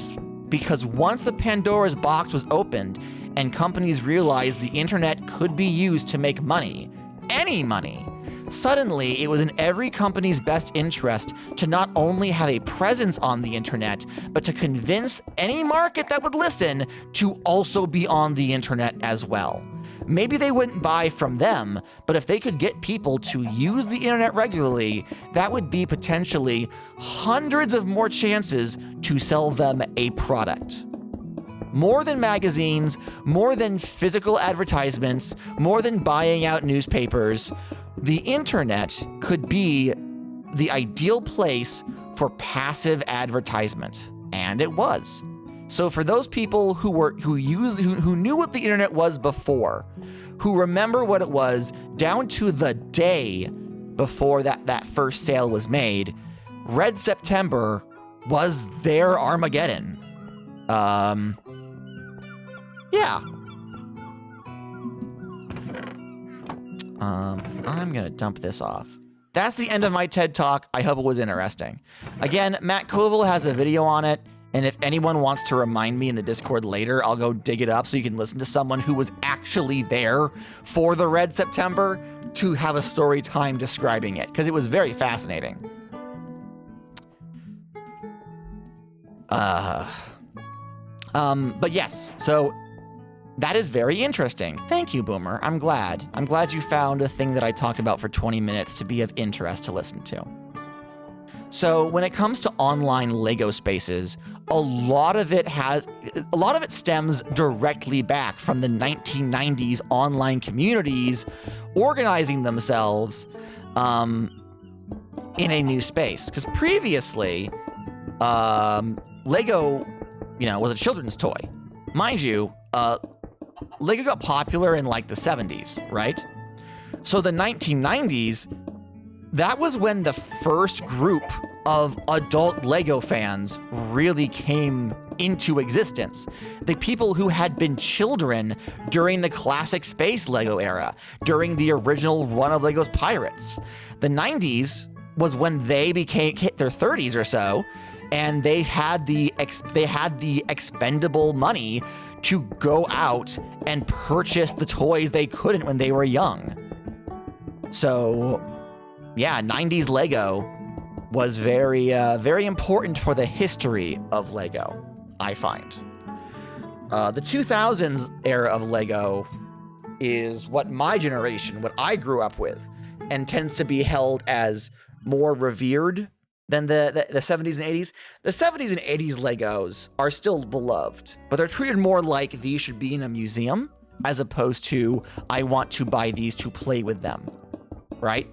Because once the Pandora's box was opened and companies realized the internet could be used to make money, any money, suddenly it was in every company's best interest to not only have a presence on the internet, but to convince any market that would listen to also be on the internet as well. Maybe they wouldn't buy from them, but if they could get people to use the internet regularly, that would be potentially hundreds of more chances to sell them a product. More than magazines, more than physical advertisements, more than buying out newspapers, the internet could be the ideal place for passive advertisement, and it was. So for those people who knew what the internet was before, who remember what it was down to the day before that first sale was made, Red September was their Armageddon. Yeah. I'm gonna dump this off. That's the end of my TED Talk. I hope it was interesting. Again, Matt Koval has a video on it, and if anyone wants to remind me in the Discord later, I'll go dig it up so you can listen to someone who was actually there for the Red September to have a story time describing it, because it was very fascinating. But yes, so that is very interesting. Thank you, Boomer. I'm glad. I'm glad you found a thing that I talked about for 20 minutes to be of interest to listen to. So when it comes to online Lego spaces, a lot of it stems directly back from the 1990s online communities organizing themselves in a new space. Because previously, Lego, was a children's toy. Mind you, Lego got popular in like the 70s, right? So the 1990s, that was when the first group of adult Lego fans really came into existence. The people who had been children during the classic space Lego era, during the original run of Lego's Pirates. The 90s was when they hit their 30s or so, and they had the expendable money to go out and purchase the toys they couldn't when they were young. So, yeah, 90s Lego was very, very important for the history of Lego, I find. The 2000s era of Lego is what my generation, what I grew up with, and tends to be held as more revered than the 70s and 80s. The 70s and 80s Legos are still beloved, but they're treated more like these should be in a museum as opposed to I want to buy these to play with them, right?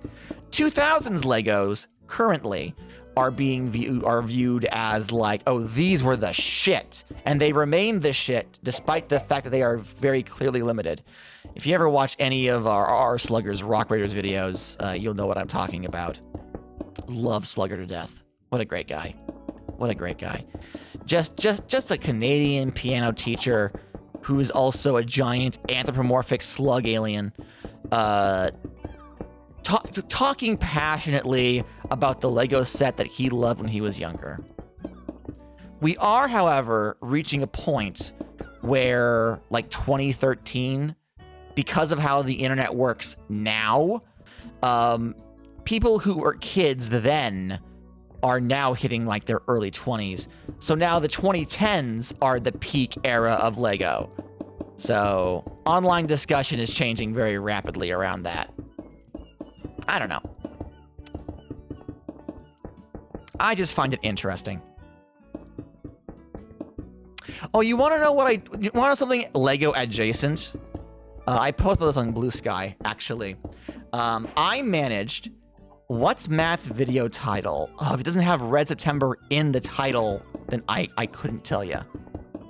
2000s Legos currently are viewed as like, oh, these were the shit, and they remain the shit despite the fact that they are very clearly limited. If you ever watch any of our Sluggers Rock Raiders videos, you'll know what I'm talking about. Love Slugger to death. What a great guy. What a great guy. Just a Canadian piano teacher who is also a giant anthropomorphic slug alien. Talking passionately about the Lego set that he loved when he was younger. We are, however, reaching a point where, like 2013, because of how the internet works now, people who were kids then are now hitting like their early 20s. So now the 2010s are the peak era of Lego. So online discussion is changing very rapidly around that. I don't know. I just find it interesting. Oh, you want to know what you want to know something Lego adjacent? I posted this on Blue Sky, actually. I managed, what's Matt's video title? Oh, if it doesn't have Red September in the title, then I couldn't tell you.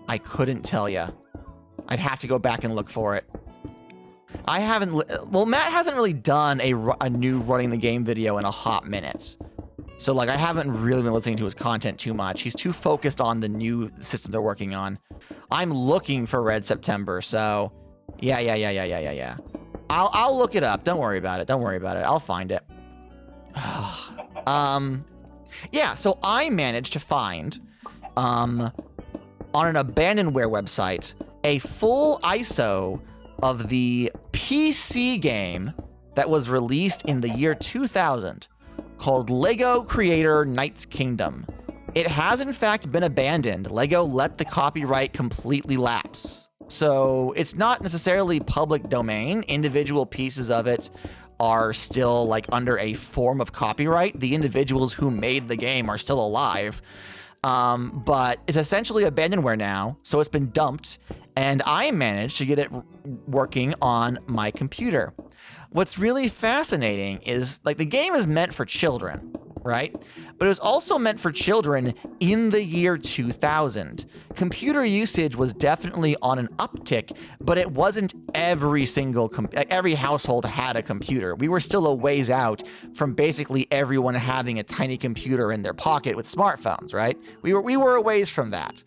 I couldn't tell you. I'd have to go back and look for it. I haven't, well, Matt hasn't really done a new running the game video in a hot minute. So, like, I haven't really been listening to his content too much. He's too focused on the new system they're working on. I'm looking for Red September, so yeah. I'll look it up. Don't worry about it. Don't worry about it. I'll find it. Yeah, so I managed to find, on an abandonware website, a full ISO of the PC game that was released in the year 2000 called Lego Creator Knights Kingdom. It has in fact been abandoned. Lego let the copyright completely lapse. So it's not necessarily public domain. Individual pieces of it are still like under a form of copyright. The individuals who made the game are still alive. But it's essentially abandonware now, so it's been dumped, and I managed to get it working on my computer. What's really fascinating is, like, the game is meant for children, right? But it was also meant for children in the year 2000. Computer usage was definitely on an uptick, but it wasn't every single, every household had a computer. We were still a ways out from basically everyone having a tiny computer in their pocket with smartphones, right? We were a ways from that.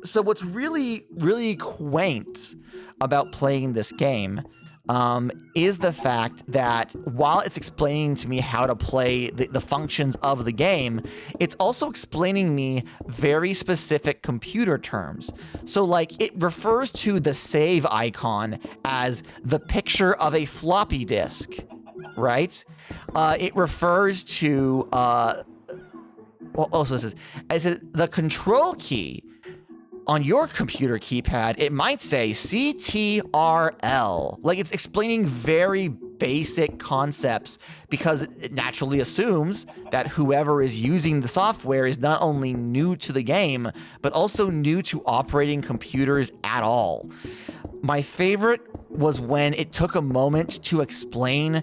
So what's really, really quaint about playing this game is the fact that while it's explaining to me how to play the functions of the game, it's also explaining me very specific computer terms. So, like, it refers to the save icon as the picture of a floppy disk, right? It refers to, what else is this? It says the control key on your computer keypad, it might say CTRL. Like, it's explaining very basic concepts because it naturally assumes that whoever is using the software is not only new to the game, but also new to operating computers at all. My favorite was when it took a moment to explain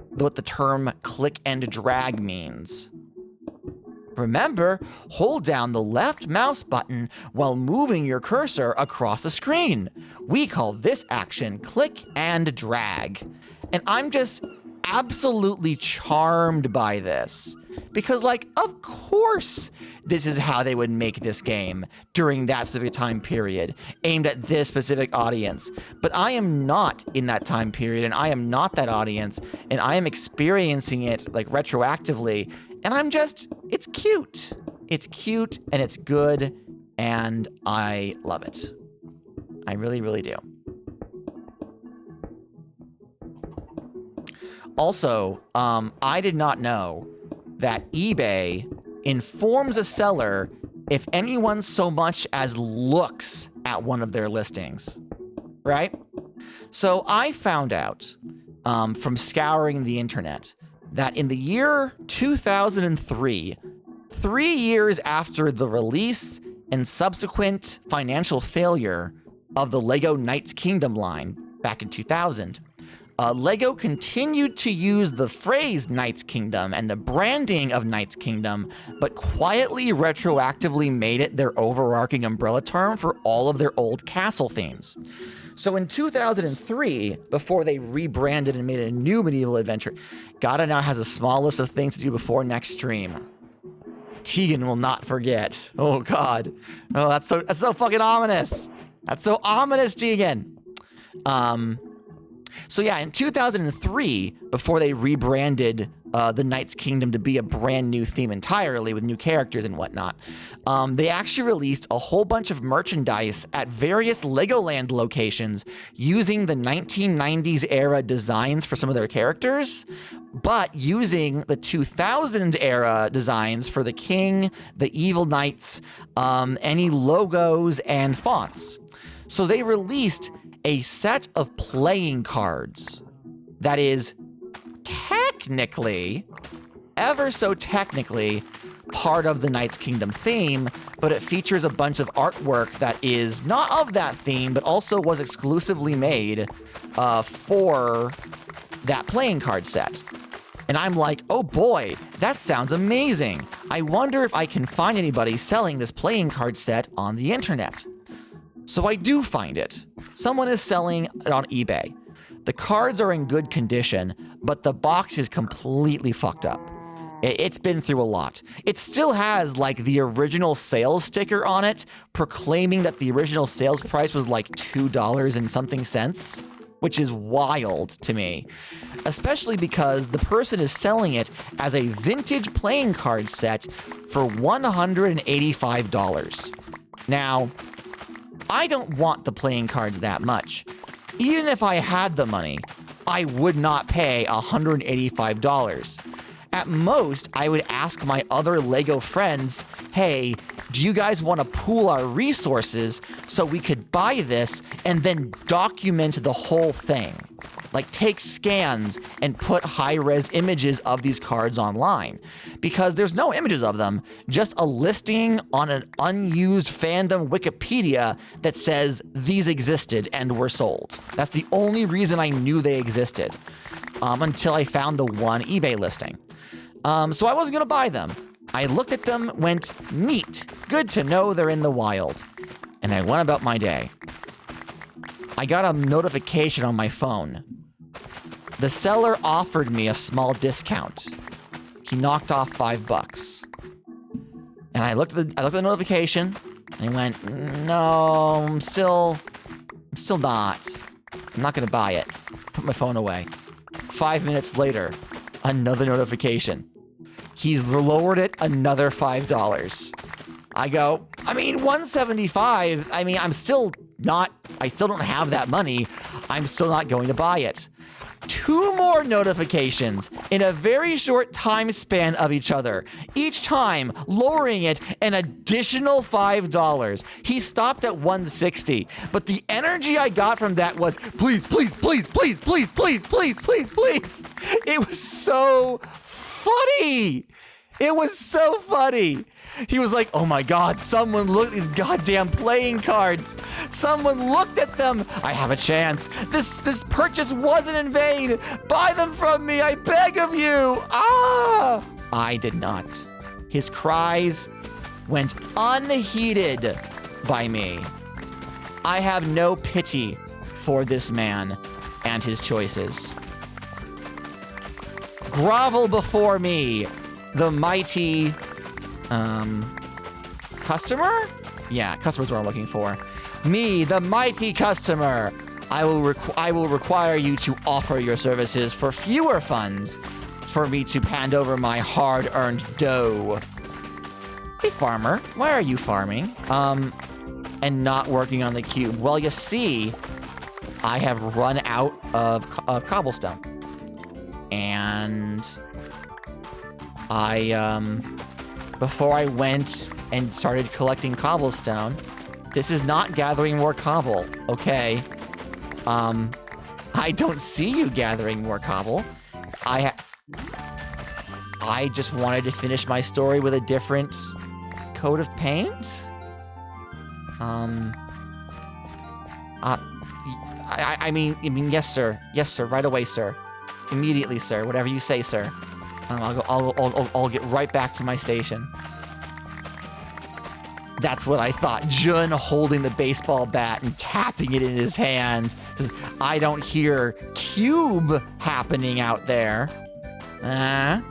what the term click and drag means. Remember, hold down the left mouse button while moving your cursor across the screen. We call this action click and drag. And I'm just absolutely charmed by this. Because, like, of course, this is how they would make this game during that specific time period, aimed at this specific audience. But I am not in that time period, and I am not that audience, and I am experiencing it, like, retroactively. And I'm just, it's cute. It's cute and it's good and I love it. I really, really do. Also, I did not know that eBay informs a seller if anyone so much as looks at one of their listings, right? So I found out from scouring the internet that in the year 2003, 3 years after the release and subsequent financial failure of the Lego Knights Kingdom line back in 2000, Lego continued to use the phrase Knights Kingdom and the branding of Knights Kingdom, but quietly retroactively made it their overarching umbrella term for all of their old castle themes. So in 2003, before they rebranded and made a new medieval adventure, Gata now has a small list of things to do before next stream. Tegan will not forget. Oh God. Oh, that's so fucking ominous. That's so ominous, Tegan. So yeah, in 2003, before they rebranded the Knights Kingdom to be a brand new theme entirely with new characters and whatnot, they actually released a whole bunch of merchandise at various Legoland locations using the 1990s era designs for some of their characters, but using the 2000 era designs for the king, the evil knights, any logos and fonts. So they released a set of playing cards that is technically, ever so technically, part of the Knights Kingdom theme, but it features a bunch of artwork that is not of that theme, but also was exclusively made for that playing card set. And I'm like, oh boy, that sounds amazing. I wonder if I can find anybody selling this playing card set on the internet. So I do find it. Someone is selling it on eBay. The cards are in good condition, but the box is completely fucked up. It's been through a lot. It still has like the original sales sticker on it, proclaiming that the original sales price was like $2 and something cents, which is wild to me, especially because the person is selling it as a vintage playing card set for $185. Now, I don't want the playing cards that much. Even if I had the money, I would not pay $185. At most, I would ask my other LEGO friends, hey, do you guys want to pool our resources so we could buy this and then document the whole thing? Like take scans and put high-res images of these cards online. Because there's no images of them, just a listing on an unused fandom Wikipedia that says these existed and were sold. That's the only reason I knew they existed, until I found the one eBay listing. So I wasn't gonna buy them. I looked at them, went, neat, good to know they're in the wild. And I went about my day. I got a notification on my phone. The seller offered me a small discount. He knocked off $5. And I looked at the notification, and I went, no, I'm still not. I'm not gonna buy it. Put my phone away. 5 minutes later, another notification. He's lowered it another $5. I go, I mean, $175. I mean, I still don't have that money. I'm still not going to buy it. 2 more notifications in a very short time span of each other, each time lowering it an additional $5. He stopped at $160, but the energy I got from that was, please, please, please, please, please, please, please, please, please. It was so funny. It was so funny. He was like, oh my God, someone looked at these goddamn playing cards. Someone looked at them. I have a chance. This purchase wasn't in vain. Buy them from me, I beg of you. Ah! I did not. His cries went unheeded by me. I have no pity for this man and his choices. Grovel before me, the mighty, customer? Yeah, customer's what I'm looking for. Me, the mighty customer. I will require you to offer your services for fewer funds for me to hand over my hard-earned dough. Hey, farmer, why are you farming? And not working on the cube? Well, you see, I have run out of cobblestone. And before I went and started collecting cobblestone, this is not gathering more cobble, okay? I don't see you gathering more cobble. I just wanted to finish my story with a different coat of paint. I mean, yes, sir. Yes, sir. Right away, sir. Immediately, sir. Whatever you say, sir. I'll get right back to my station. That's what I thought. Jun holding the baseball bat and tapping it in his hands. Says, I don't hear cube happening out there. I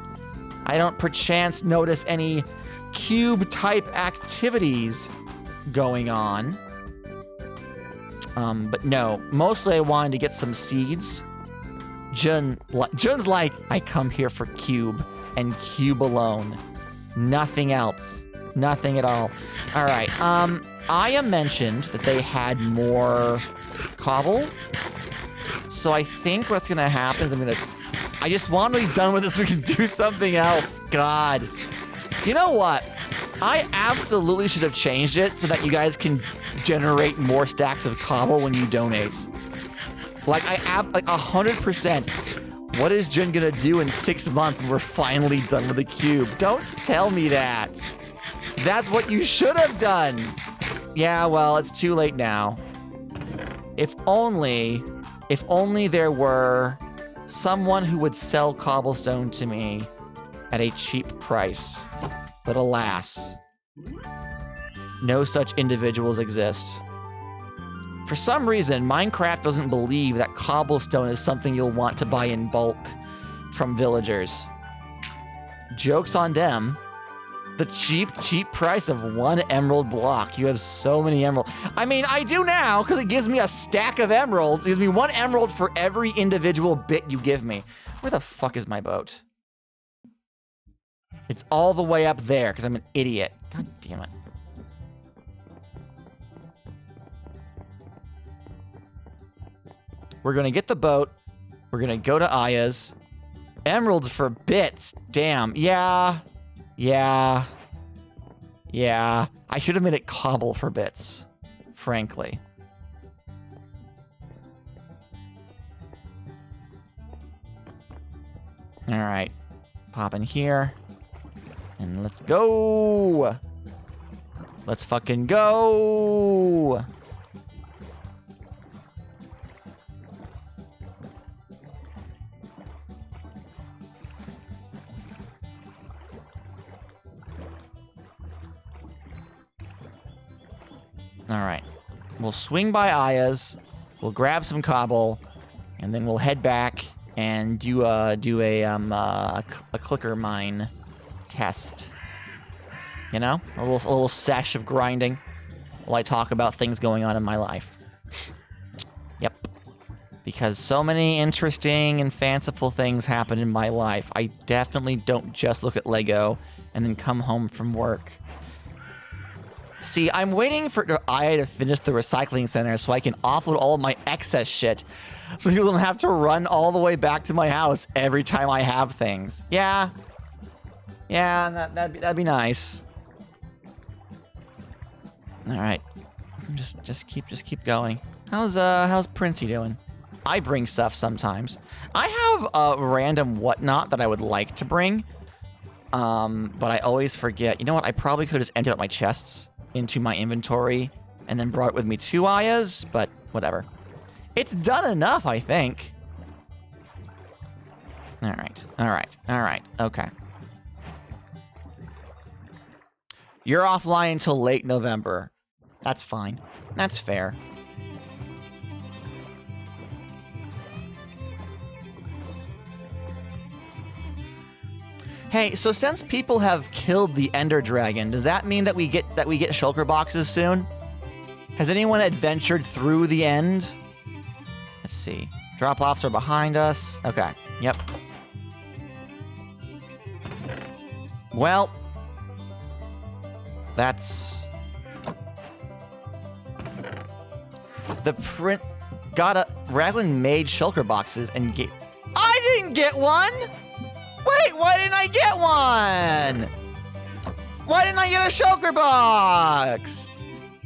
don't perchance notice any cube-type activities going on. But no, mostly I wanted to get some seeds. Jun's like, I come here for cube and cube alone. Nothing else. Nothing at all. All right. Aya mentioned that they had more cobble. So I think what's gonna happen is I just want to be done with this so we can do something else. God. You know what? I absolutely should have changed it so that you guys can generate more stacks of cobble when you donate. Like 100%. What is Jun gonna do in 6 months when we're finally done with the cube? Don't tell me that. That's what you should have done. Yeah, well, it's too late now. If only there were someone who would sell cobblestone to me at a cheap price. But alas, no such individuals exist. For some reason, Minecraft doesn't believe that cobblestone is something you'll want to buy in bulk from villagers. Joke's on them. The cheap price of 1 emerald block. You have so many emeralds. I mean, I do now, because it gives me a stack of emeralds. It gives me 1 emerald for every individual bit you give me. Where the fuck is my boat? It's all the way up there, because I'm an idiot. God damn it. We're going to get the boat. We're going to go to Aya's. Emeralds for bits. Damn. Yeah. I should have made it cobble for bits, frankly. All right. Pop in here. And let's go. Let's fucking go. All right, we'll swing by Aya's, we'll grab some cobble, and then we'll head back and do a clicker mine test. You know, a little sesh of grinding while I talk about things going on in my life. Yep, because so many interesting and fanciful things happen in my life. I definitely don't just look at Lego and then come home from work. See, I'm waiting for Aya to finish the recycling center so I can offload all of my excess shit so people don't have to run all the way back to my house every time I have things. Yeah, that'd be nice. All right, just keep going. How's Princey doing? I bring stuff sometimes. I have a random whatnot that I would like to bring, but I always forget. You know what? I probably could have just emptied out my chests into my inventory and then brought it with me to Aya's, but whatever. It's done enough, I think. All right. Okay. You're offline until late November. That's fine. That's fair. Hey, so since people have killed the Ender Dragon, does that mean that we get shulker boxes soon? Has anyone adventured through the end? Let's see. Drop-offs are behind us. Okay. Yep. Well, that's the print. Raglan made shulker boxes and get. I didn't get one. Wait, why didn't I get one? Why didn't I get a shulker box?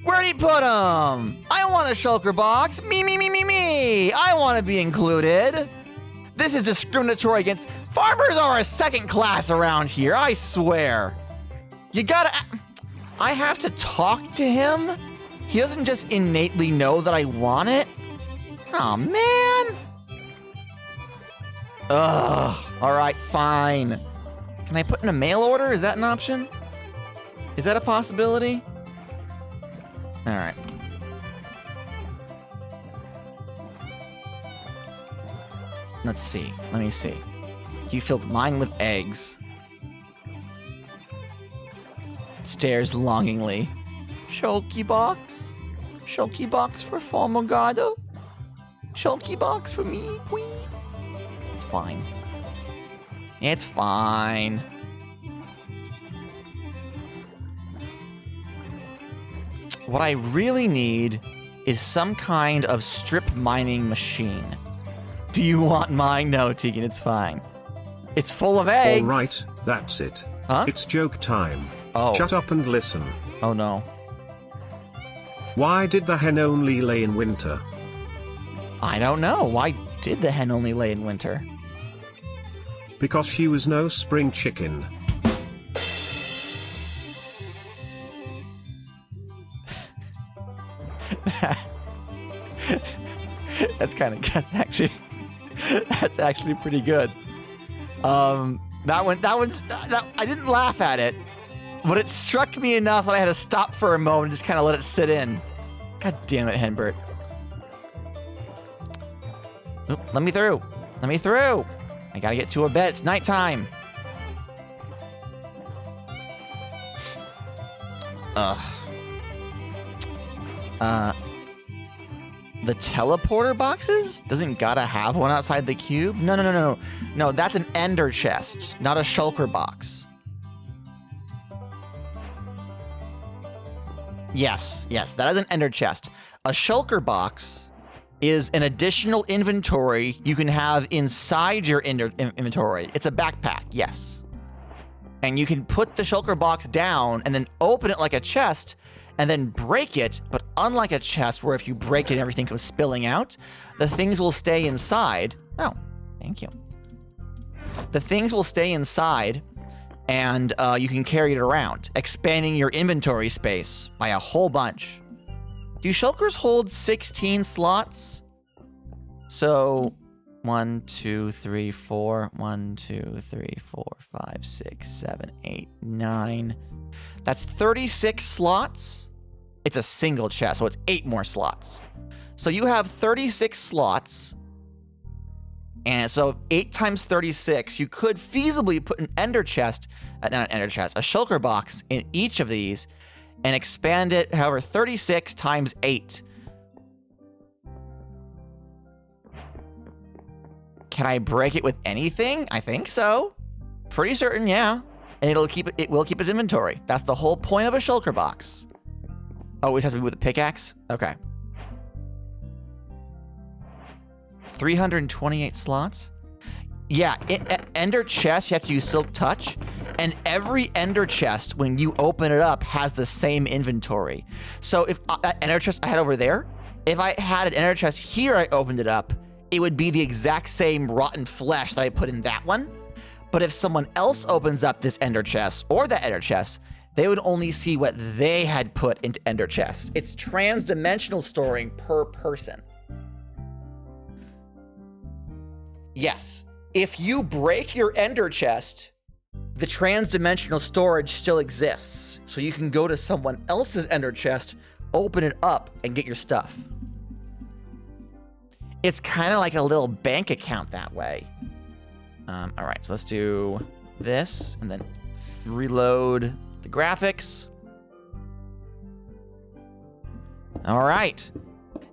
Where'd he put them? I want a shulker box. Me. I want to be included. This is discriminatory against... Farmers are a second class around here, I swear. You gotta... I have to talk to him? He doesn't just innately know that I want it? Oh, man. Ugh. All right, fine. Can I put in a mail order? Is that an option? Is that a possibility? All right. Let's see. Let me see. You filled mine with eggs. Stares longingly. Shulky box? Shulky box for Formogado? Shulky box for me, please? It's fine. It's fine. What I really need is some kind of strip mining machine. Do you want mine? No, Tegan, it's fine. It's full of eggs. All right, that's it. Huh? It's joke time. Oh. Shut up and listen. Oh, no. Why did the hen only lay in winter? I don't know. Why did the hen only lay in winter? because she was no spring chicken. That's actually pretty good. I didn't laugh at it, but it struck me enough that I had to stop for a moment and just kind of let it sit in. God damn it, Henbert. Oop, let me through. Let me through. I gotta get to a bed. It's nighttime. The teleporter boxes? Doesn't gotta have one outside the cube? No. No, that's an ender chest, not a shulker box. Yes, that is an ender chest. A shulker box is an additional inventory you can have inside your inventory. It's a backpack, yes. And you can put the shulker box down and then open it like a chest and then break it, but unlike a chest where if you break it, everything comes spilling out, the things will stay inside. Oh, thank you. The things will stay inside, and you can carry it around, expanding your inventory space by a whole bunch. Do shulkers hold 16 slots? So 1, 2, 3, 4, 1, 2, 3, 4, 5, 6, 7, 8, 9. That's 36 slots. It's a single chest, so it's 8 more slots. So you have 36 slots. And so 8 times 36, you could feasibly put an ender chest, not an ender chest, a shulker box in each of these and expand it, however, 36 times 8. Can I break it with anything? I think so. Pretty certain, yeah. And it will keep its inventory. That's the whole point of a shulker box. Oh, it has to be with a pickaxe? Okay. 328 slots? Yeah, ender chest, you have to use silk touch. And every ender chest, when you open it up, has the same inventory. So if that ender chest I had over there, if I had an ender chest here, I opened it up, it would be the exact same rotten flesh that I put in that one. But if someone else opens up this ender chest or that ender chest, they would only see what they had put into ender chests. It's trans-dimensional storing per person. Yes, if you break your ender chest, the trans-dimensional storage still exists. So you can go to someone else's ender chest, open it up, and get your stuff. It's kind of like a little bank account that way. All right, so let's do this and then reload the graphics. All right.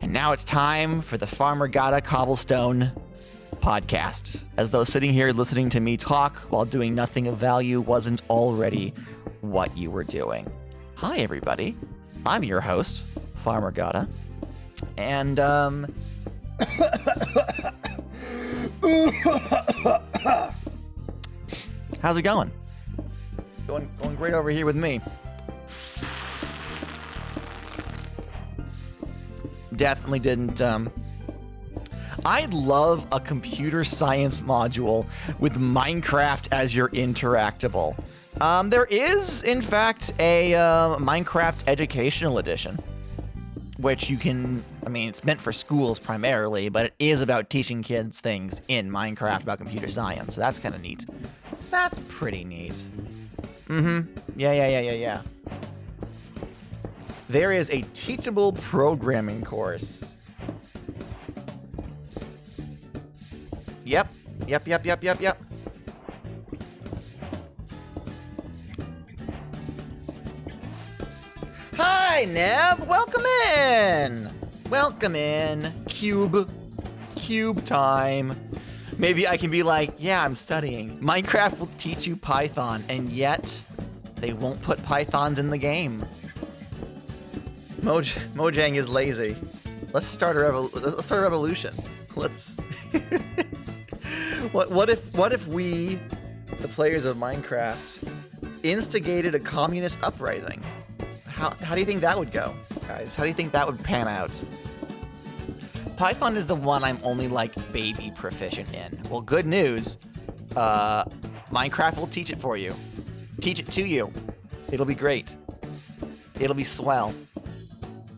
And now it's time for the Farmer Gotta Cobblestone podcast. As though sitting here listening to me talk while doing nothing of value wasn't already what you were doing. Hi, everybody. I'm your host, Farmer Gotta. And, how's it going? It's going great over here with me. Definitely didn't, I'd love a computer science module with Minecraft as your interactable. There is, in fact, a Minecraft Educational Edition, which you can, I mean, it's meant for schools primarily, but it is about teaching kids things in Minecraft about computer science, so that's kind of neat. That's pretty neat. Yeah. There is a teachable programming course. Yep. Hi, Neb. Welcome in. Cube time. Maybe I can be like, yeah, I'm studying. Minecraft will teach you Python, and yet they won't put Pythons in the game. Mojang is lazy. Let's start a revolution. Let's. What if we, the players of Minecraft, instigated a communist uprising? How do you think that would go, guys? How do you think that would pan out? Python is the one I'm only like baby proficient in. Well, good news. Minecraft will teach it for you. Teach it to you. It'll be great. It'll be swell.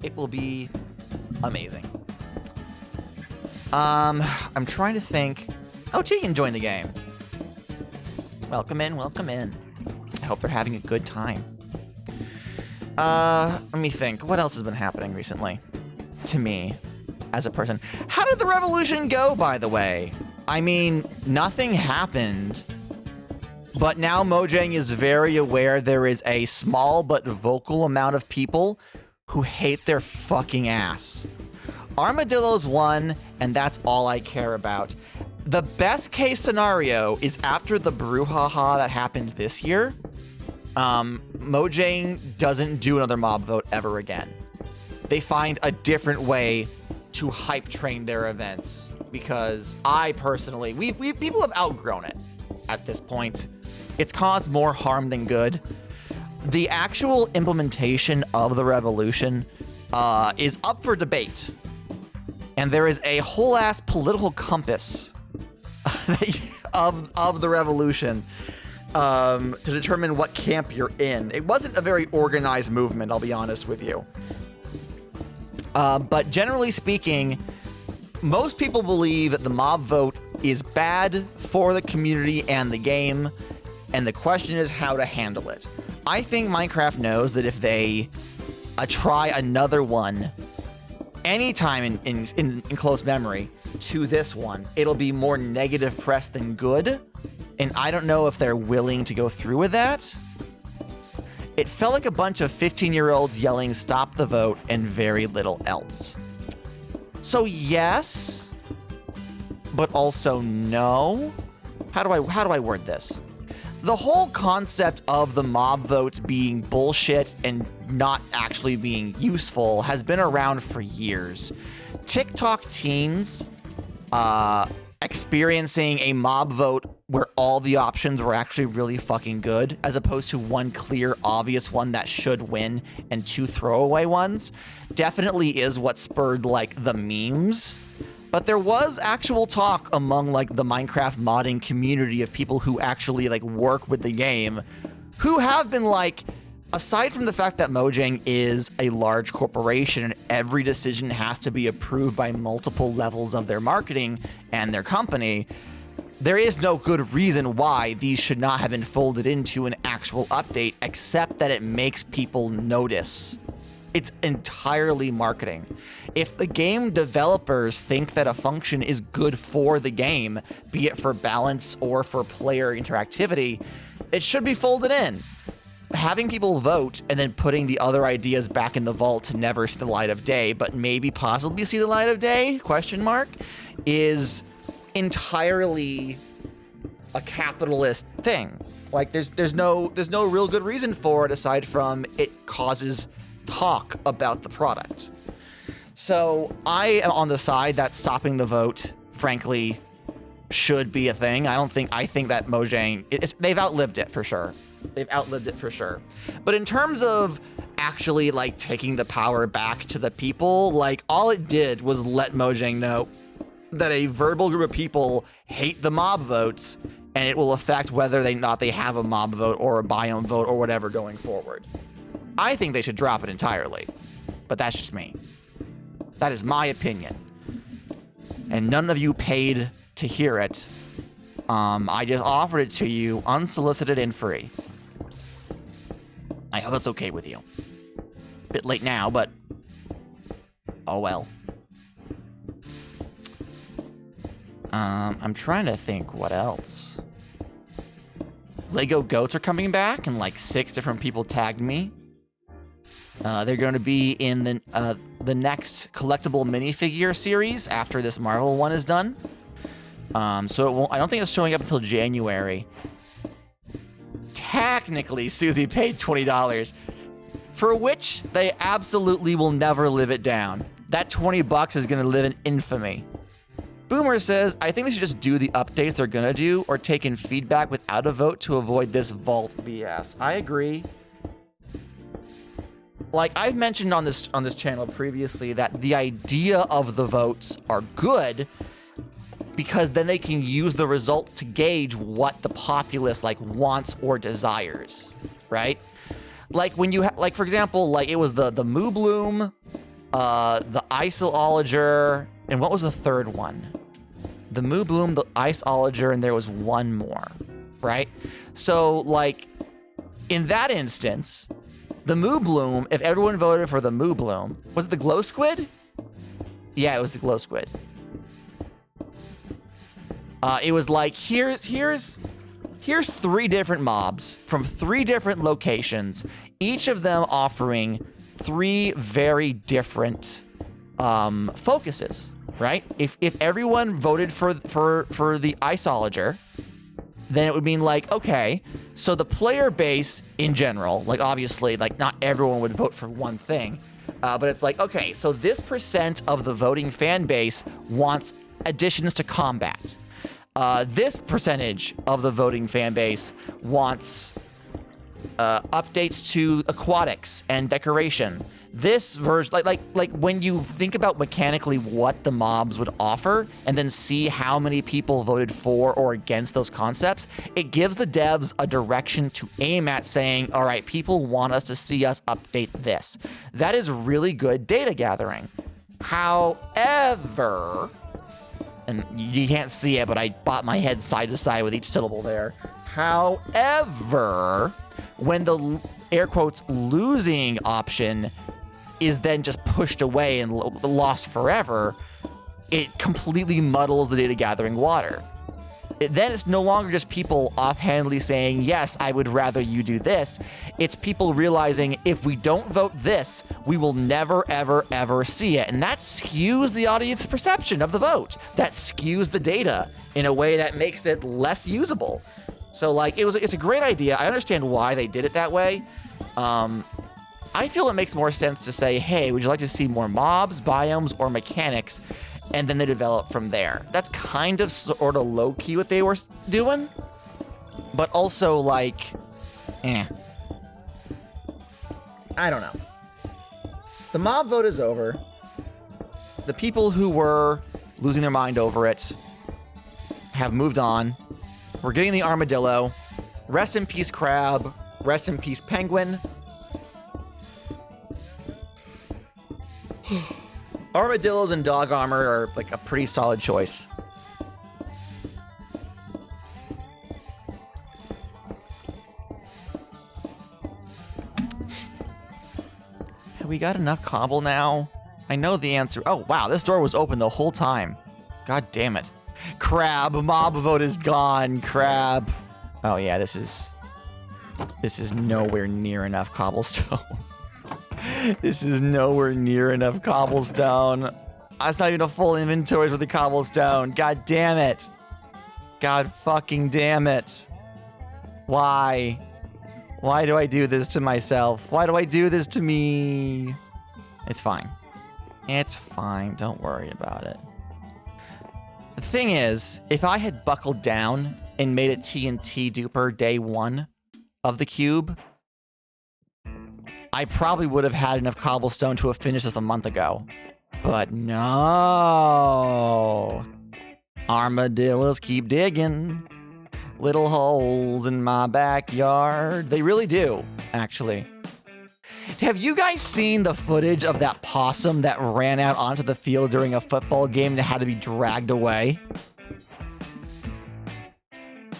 It will be amazing. I'm trying to think. Oh, Tegan joined the game. Welcome in, welcome in. I hope they're having a good time. Let me think. What else has been happening recently to me as a person? How did the revolution go, by the way? I mean, nothing happened, but now Mojang is very aware there is a small but vocal amount of people who hate their fucking ass. Armadillo's won, and that's all I care about. The best case scenario is after the brouhaha that happened this year, Mojang doesn't do another mob vote ever again. They find a different way to hype train their events, because I personally, people have outgrown it at this point. It's caused more harm than good. The actual implementation of the revolution is up for debate, and there is a whole ass political compass of the revolution to determine what camp you're in. It wasn't a very organized movement, I'll be honest with you. But generally speaking, most people believe that the mob vote is bad for the community and the game, and the question is how to handle it. I think Minecraft knows that if they try another one anytime in close memory to this one, it'll be more negative press than good, and I don't know if they're willing to go through with that. It felt like a bunch of 15-year-olds yelling "stop the vote" and very little else. So yes, but also no. How do I word this? The whole concept of the mob votes being bullshit and not actually being useful has been around for years. TikTok teens experiencing a mob vote where all the options were actually really fucking good, as opposed to one clear, obvious one that should win and two throwaway ones, definitely is what spurred, like, the memes. But there was actual talk among, like, the Minecraft modding community of people who actually, like, work with the game, who have been like, aside from the fact that Mojang is a large corporation and every decision has to be approved by multiple levels of their marketing and their company, there is no good reason why these should not have been folded into an actual update, except that it makes people notice. It's entirely marketing. If the game developers think that a function is good for the game, be it for balance or for player interactivity, it should be folded in. Having people vote and then putting the other ideas back in the vault to never see the light of day, but maybe possibly see the light of day, question mark, is entirely a capitalist thing. Like there's no real good reason for it aside from it causes talk about the product. So I am on the side that stopping the vote, frankly, should be a thing. I think that Mojang, they've outlived it for sure. They've outlived it for sure. But in terms of actually like taking the power back to the people, like all it did was let Mojang know that a verbal group of people hate the mob votes, and it will affect whether they have a mob vote or a biome vote or whatever going forward. I think they should drop it entirely, but that's just me. That is my opinion. And none of you paid to hear it. I just offered it to you unsolicited and free. I hope that's okay with you. Bit late now, but oh well. I'm trying to think what else. Lego goats are coming back, and like 6 different people tagged me. They're going to be in the next collectible minifigure series after this Marvel one is done. So it won't, I don't think it's showing up until January. Technically, Susie paid $20, for which they absolutely will never live it down. That $20 is going to live in infamy. Boomer says, I think they should just do the updates they're going to do or take in feedback without a vote to avoid this vault BS. I agree. Like I've mentioned on this channel previously that the idea of the votes are good. because then they can use the results to gauge what the populace like wants or desires, right? Like when you like, for example, like it was the Moo Bloom, the Iceologer, and what was the third one? The Moo Bloom, the Iceologer, and there was one more, right? So like in that instance, the Moo Bloom, if everyone voted for the Moo Bloom, was it the Glow Squid? Yeah, it was the Glow Squid. It was like, here's 3 different mobs from 3 different locations, each of them offering 3 very different focuses, right? If everyone voted for the Iceologer, then it would mean like, okay, so the player base in general, like obviously, like not everyone would vote for one thing, but it's like, okay, so this percent of the voting fan base wants additions to combat. This percentage of the voting fan base wants updates to aquatics and decoration. This version, like when you think about mechanically what the mobs would offer and then see how many people voted for or against those concepts, it gives the devs a direction to aim at, saying, all right, people want us to see us update this. That is really good data gathering. However, and you can't see it, but I bopped my head side to side with each syllable there. However, when the air quotes losing option is then just pushed away and lost forever, it completely muddles the data gathering water. Then it's no longer just people offhandedly saying, yes, I would rather you do this. It's people realizing if we don't vote this, we will never, ever, ever see it. And that skews the audience perception of the vote. That skews the data in a way that makes it less usable. So like, it's a great idea. I understand why they did it that way. I feel it makes more sense to say, hey, would you like to see more mobs, biomes, or mechanics? And then they develop from there. That's kind of sort of low-key what they were doing. But also, like, I don't know. The mob vote is over. The people who were losing their mind over it have moved on. We're getting the armadillo. Rest in peace, crab. Rest in peace, penguin. Armadillos and dog armor are like a pretty solid choice. Have we got enough cobble now? I know the answer. Oh, wow, this door was open the whole time. God damn it. Crab, mob vote is gone, crab. Oh yeah, this is nowhere near enough cobblestone. This is nowhere near enough cobblestone. That's not even a full inventory for the cobblestone. God damn it. God fucking damn it. Why? Why do I do this to myself? Why do I do this to me? It's fine. It's fine. Don't worry about it. The thing is, if I had buckled down and made a TNT duper day 1 of the cube, I probably would have had enough cobblestone to have finished this a month ago. But no. Armadillos keep digging little holes in my backyard. They really do, actually. Have you guys seen the footage of that possum that ran out onto the field during a football game that had to be dragged away?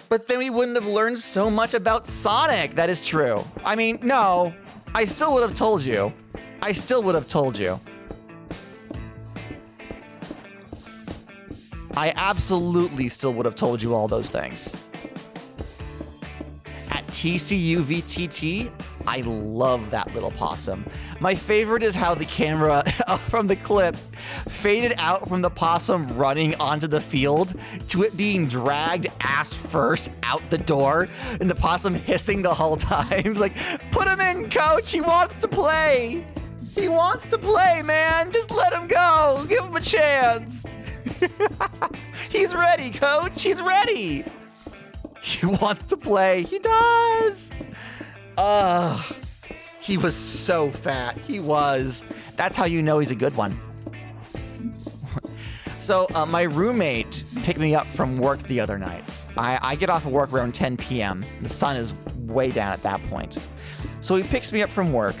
But then we wouldn't have learned so much about Sonic. That is true. I mean, no. I still would have told you. I still would have told you. I absolutely still would have told you all those things. At TCU VTT, I love that little possum. My favorite is how the camera from the clip faded out from the possum running onto the field to it being dragged ass first out the door and the possum hissing the whole time. It's like, put him in, coach. He wants to play. He wants to play, man. Just let him go. Give him a chance. He's ready, coach. He's ready. He wants to play. He does. He was so fat. He was. That's how you know he's a good one. So my roommate picked me up from work the other night. I get off of work around 10 p.m. The sun is way down at that point. So he picks me up from work,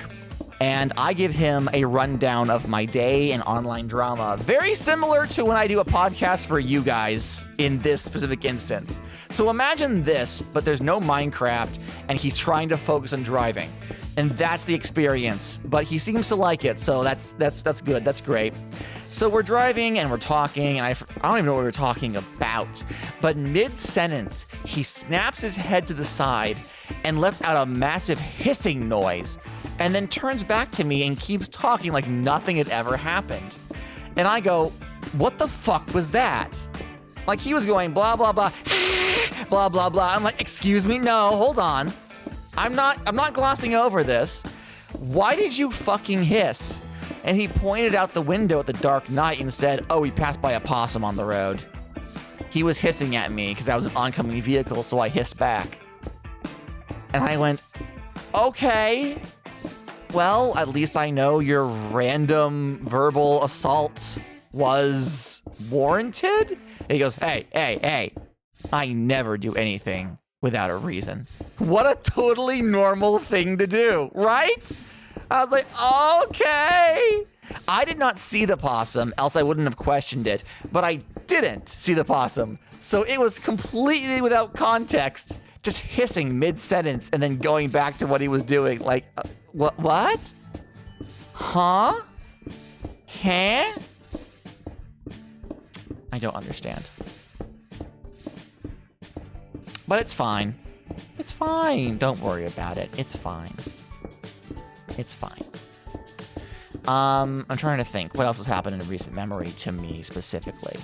and I give him a rundown of my day and online drama, very similar to when I do a podcast for you guys in this specific instance. So imagine this, but there's no Minecraft, and he's trying to focus on driving. And that's the experience, but he seems to like it, so that's good, that's great. So we're driving and we're talking, and I don't even know what we were talking about, but mid-sentence, he snaps his head to the side and lets out a massive hissing noise, and then turns back to me and keeps talking like nothing had ever happened. And I go, what the fuck was that? Like he was going blah, blah, blah, blah, blah, blah. I'm like, excuse me, no, hold on. I'm not glossing over this. Why did you fucking hiss? And he pointed out the window at the dark night and said, oh, we passed by a possum on the road. He was hissing at me because I was an oncoming vehicle, so I hissed back. And I went, okay. Well, at least I know your random verbal assault was warranted. And he goes, hey, I never do anything without a reason. What a totally normal thing to do, right? I was like, okay. I did not see the possum, else I wouldn't have questioned it, but I didn't see the possum. So it was completely without context, just hissing mid-sentence and then going back to what he was doing. Like, what? Huh? Huh? I don't understand. But it's fine. It's fine. Don't worry about it. It's fine. It's fine. I'm trying to think. What else has happened in recent memory to me specifically?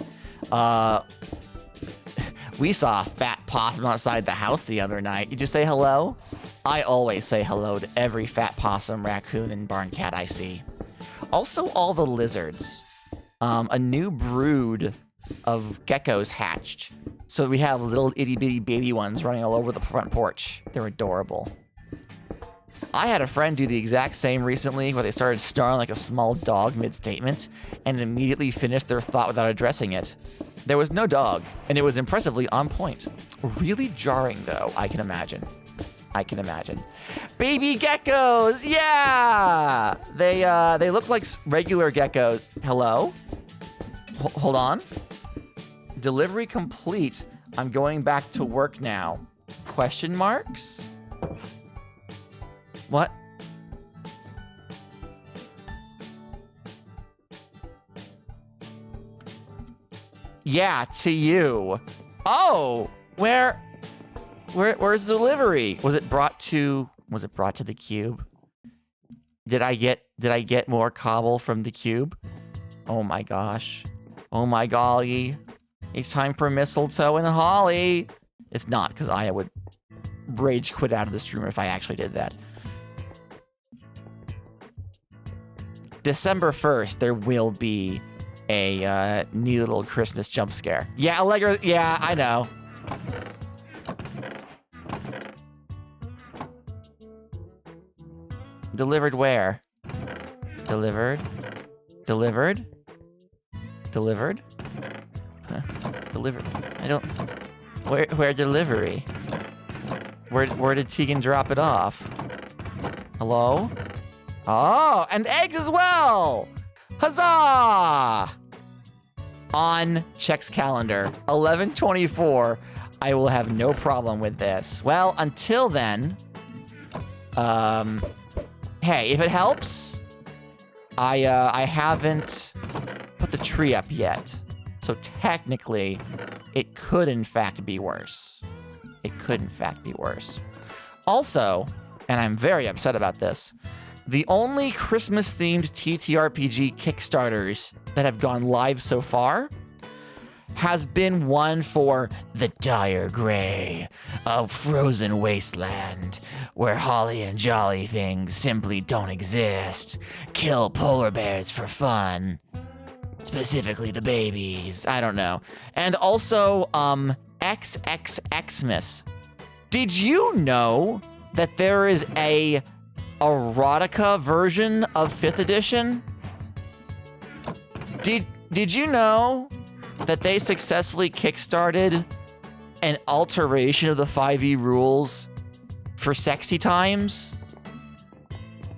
We saw a fat possum outside the house the other night. Did you say hello? I always say hello to every fat possum, raccoon, and barn cat I see. Also, all the lizards. A new brood of geckos hatched. So we have little itty-bitty baby ones running all over the front porch. They're adorable. I had a friend do the exact same recently, where they started snarling like a small dog mid-statement and immediately finished their thought without addressing it. There was no dog, and it was impressively on point. Really jarring, though, I can imagine. Baby geckos, yeah! They look like regular geckos. Hello? Hold on. Delivery complete. I'm going back to work now. Question marks? What? Yeah, to you. Oh, where's the delivery? Was it brought to the cube? Did I get more cobble from the cube? Oh my gosh. Oh my golly. It's time for mistletoe and holly. It's not, because I would rage quit out of the stream if I actually did that. December 1st, there will be a neat little Christmas jump scare. Yeah, Allegra, yeah, I know. Delivered where? Delivered? Delivered? Delivered? Huh. Delivered. I don't... Where delivery? Where did Tegan drop it off? Hello? Oh, and eggs as well! Huzzah! On Check's calendar, 11/24. I will have no problem with this. Well, until then, hey, if it helps, I haven't put the tree up yet. So technically, it could in fact be worse. It could in fact be worse. Also, and I'm very upset about this, the only Christmas-themed TTRPG Kickstarters that have gone live so far has been one for the dire gray of frozen wasteland, where holly and jolly things simply don't exist. Kill polar bears for fun. Specifically the babies. I don't know. And also, XXXmas. Did you know that there is a erotica version of 5th edition? Did you know that they successfully kickstarted an alteration of the 5e rules for sexy times?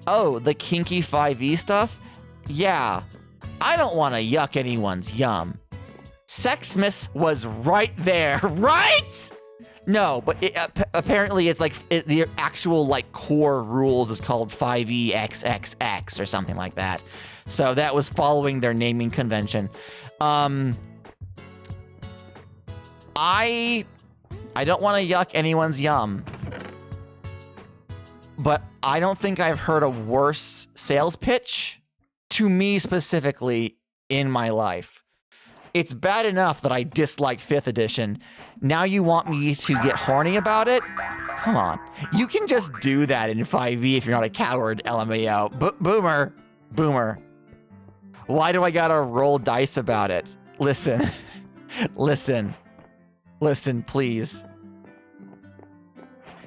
Oh, the kinky 5e stuff? Yeah, I don't want to yuck anyone's yum. Sexmas was right there, right? No, but apparently it's like the actual like core rules is called 5eXXX or something like that. So that was following their naming convention. I don't want to yuck anyone's yum, but I don't think I've heard a worse sales pitch to me specifically in my life. It's bad enough that I dislike 5th edition. Now you want me to get horny about it? Come on. You can just do that in 5e if you're not a coward, LMAO. Boomer. Why do I gotta roll dice about it? Listen. Listen, please.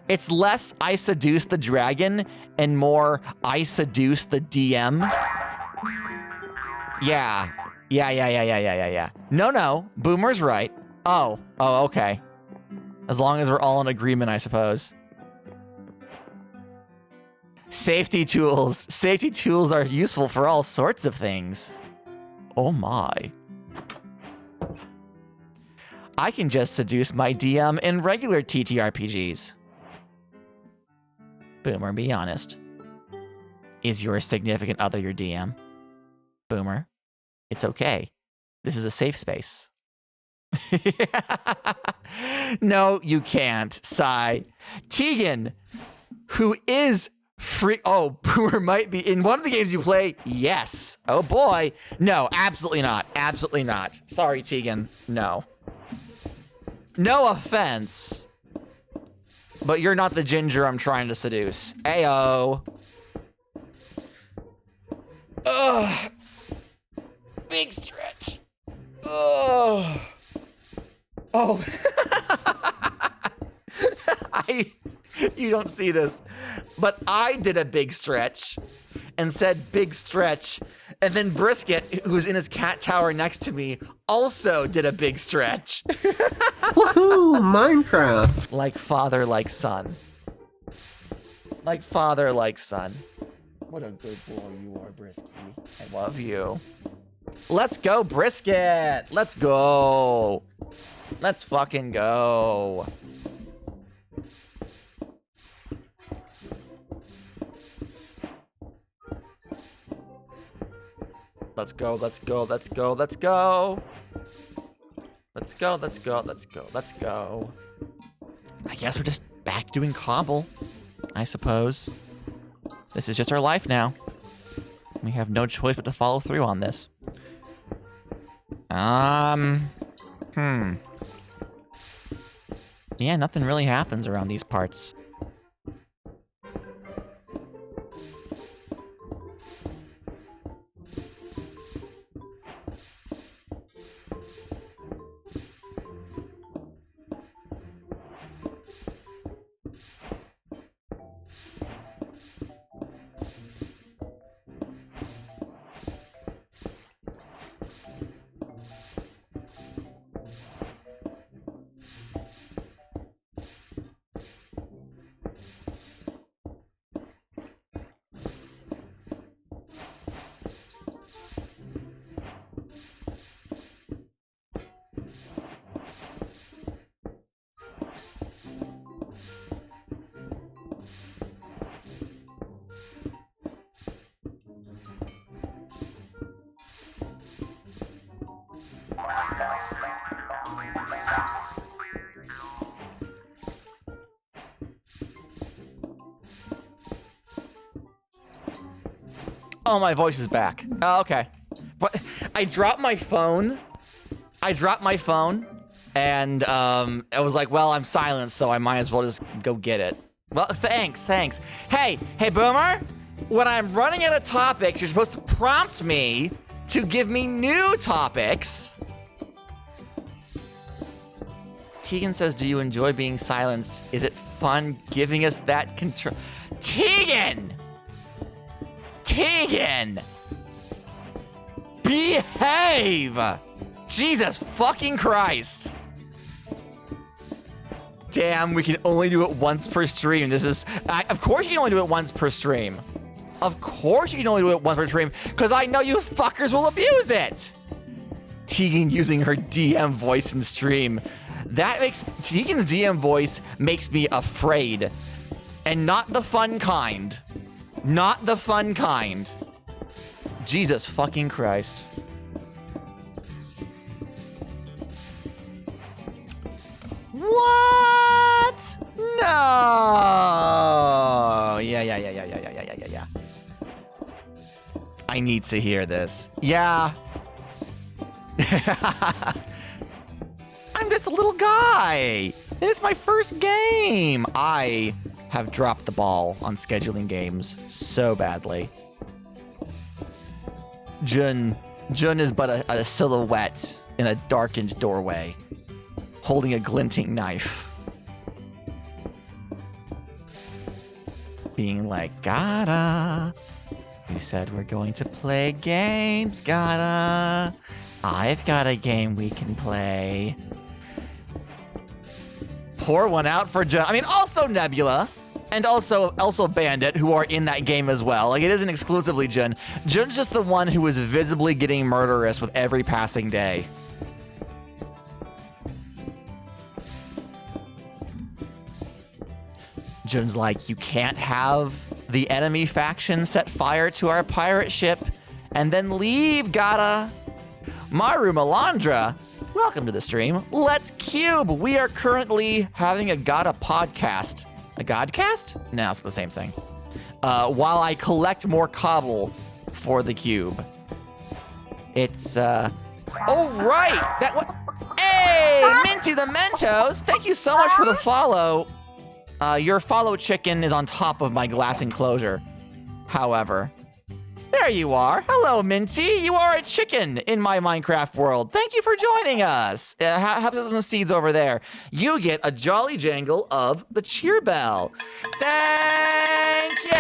It's less I seduce the dragon and more I seduce the DM. Yeah. No, Boomer's right. Oh, okay. As long as we're all in agreement, I suppose. Safety tools. Safety tools are useful for all sorts of things. Oh my. I can just seduce my DM in regular TTRPGs. Boomer, be honest. Is your significant other your DM? Boomer, it's okay. This is a safe space. No, you can't, sigh. Tegan, who is free. Oh, Boomer might be in one of the games you play. Yes. Oh boy. No, absolutely not. Absolutely not. Sorry, Tegan. No. No offense. But you're not the ginger I'm trying to seduce. Ayo. Ugh. Big stretch. Ugh. Oh. You don't see this, but I did a big stretch and said big stretch. And then Brisket, who's in his cat tower next to me, also did a big stretch. Woohoo! Minecraft! Like father, like son. Like father, like son. What a good boy you are, Brisket. I love you. Let's go, Brisket! Let's go! Let's fucking go. Let's go, let's go, let's go, let's go. Let's go, let's go, let's go, let's go. I guess we're just back doing cobble, I suppose. This is just our life now. We have no choice but to follow through on this. Yeah, nothing really happens around these parts. Oh, my voice is back. Oh, okay. But I dropped my phone. And I was like, well, I'm silenced, so I might as well just go get it. Well, thanks. Hey, Boomer. When I'm running out of topics, you're supposed to prompt me to give me new topics. Tegan says, do you enjoy being silenced? Is it fun giving us that control? Tegan! Behave! Jesus fucking Christ. Damn, we can only do it once per stream. This is... of course you can only do it once per stream. Of course you can only do it once per stream, because I know you fuckers will abuse it. Tegan using her DM voice in stream. That makes... Tegan's DM voice makes me afraid. And not the fun kind. Not the fun kind. Jesus fucking Christ. What? No. Yeah. I need to hear this. Yeah. I'm just a little guy. It's my first game. I have dropped the ball on scheduling games so badly. Jun is but a silhouette in a darkened doorway, holding a glinting knife. Being like, Gata, you said we're going to play games, Gata. I've got a game we can play. Pour one out for Jun. I mean, also Nebula. And also Bandit, who are in that game as well. Like, it isn't exclusively Jun. Jun's just the one who is visibly getting murderous with every passing day. Jun's like, you can't have the enemy faction set fire to our pirate ship and then leave, Gata. Maru Melandra, welcome to the stream. Let's cube. We are currently having a Gata podcast. A Godcast? No, it's the same thing. While I collect more cobble for the cube. It's, oh, right! That what? Hey, Minty the Mentos! Thank you so much for the follow. Your follow chicken is on top of my glass enclosure. However, there you are. Hello, Minty. You are a chicken in my Minecraft world. Thank you for joining us. Have some seeds over there. You get a jolly jangle of the cheer bell. Thank you.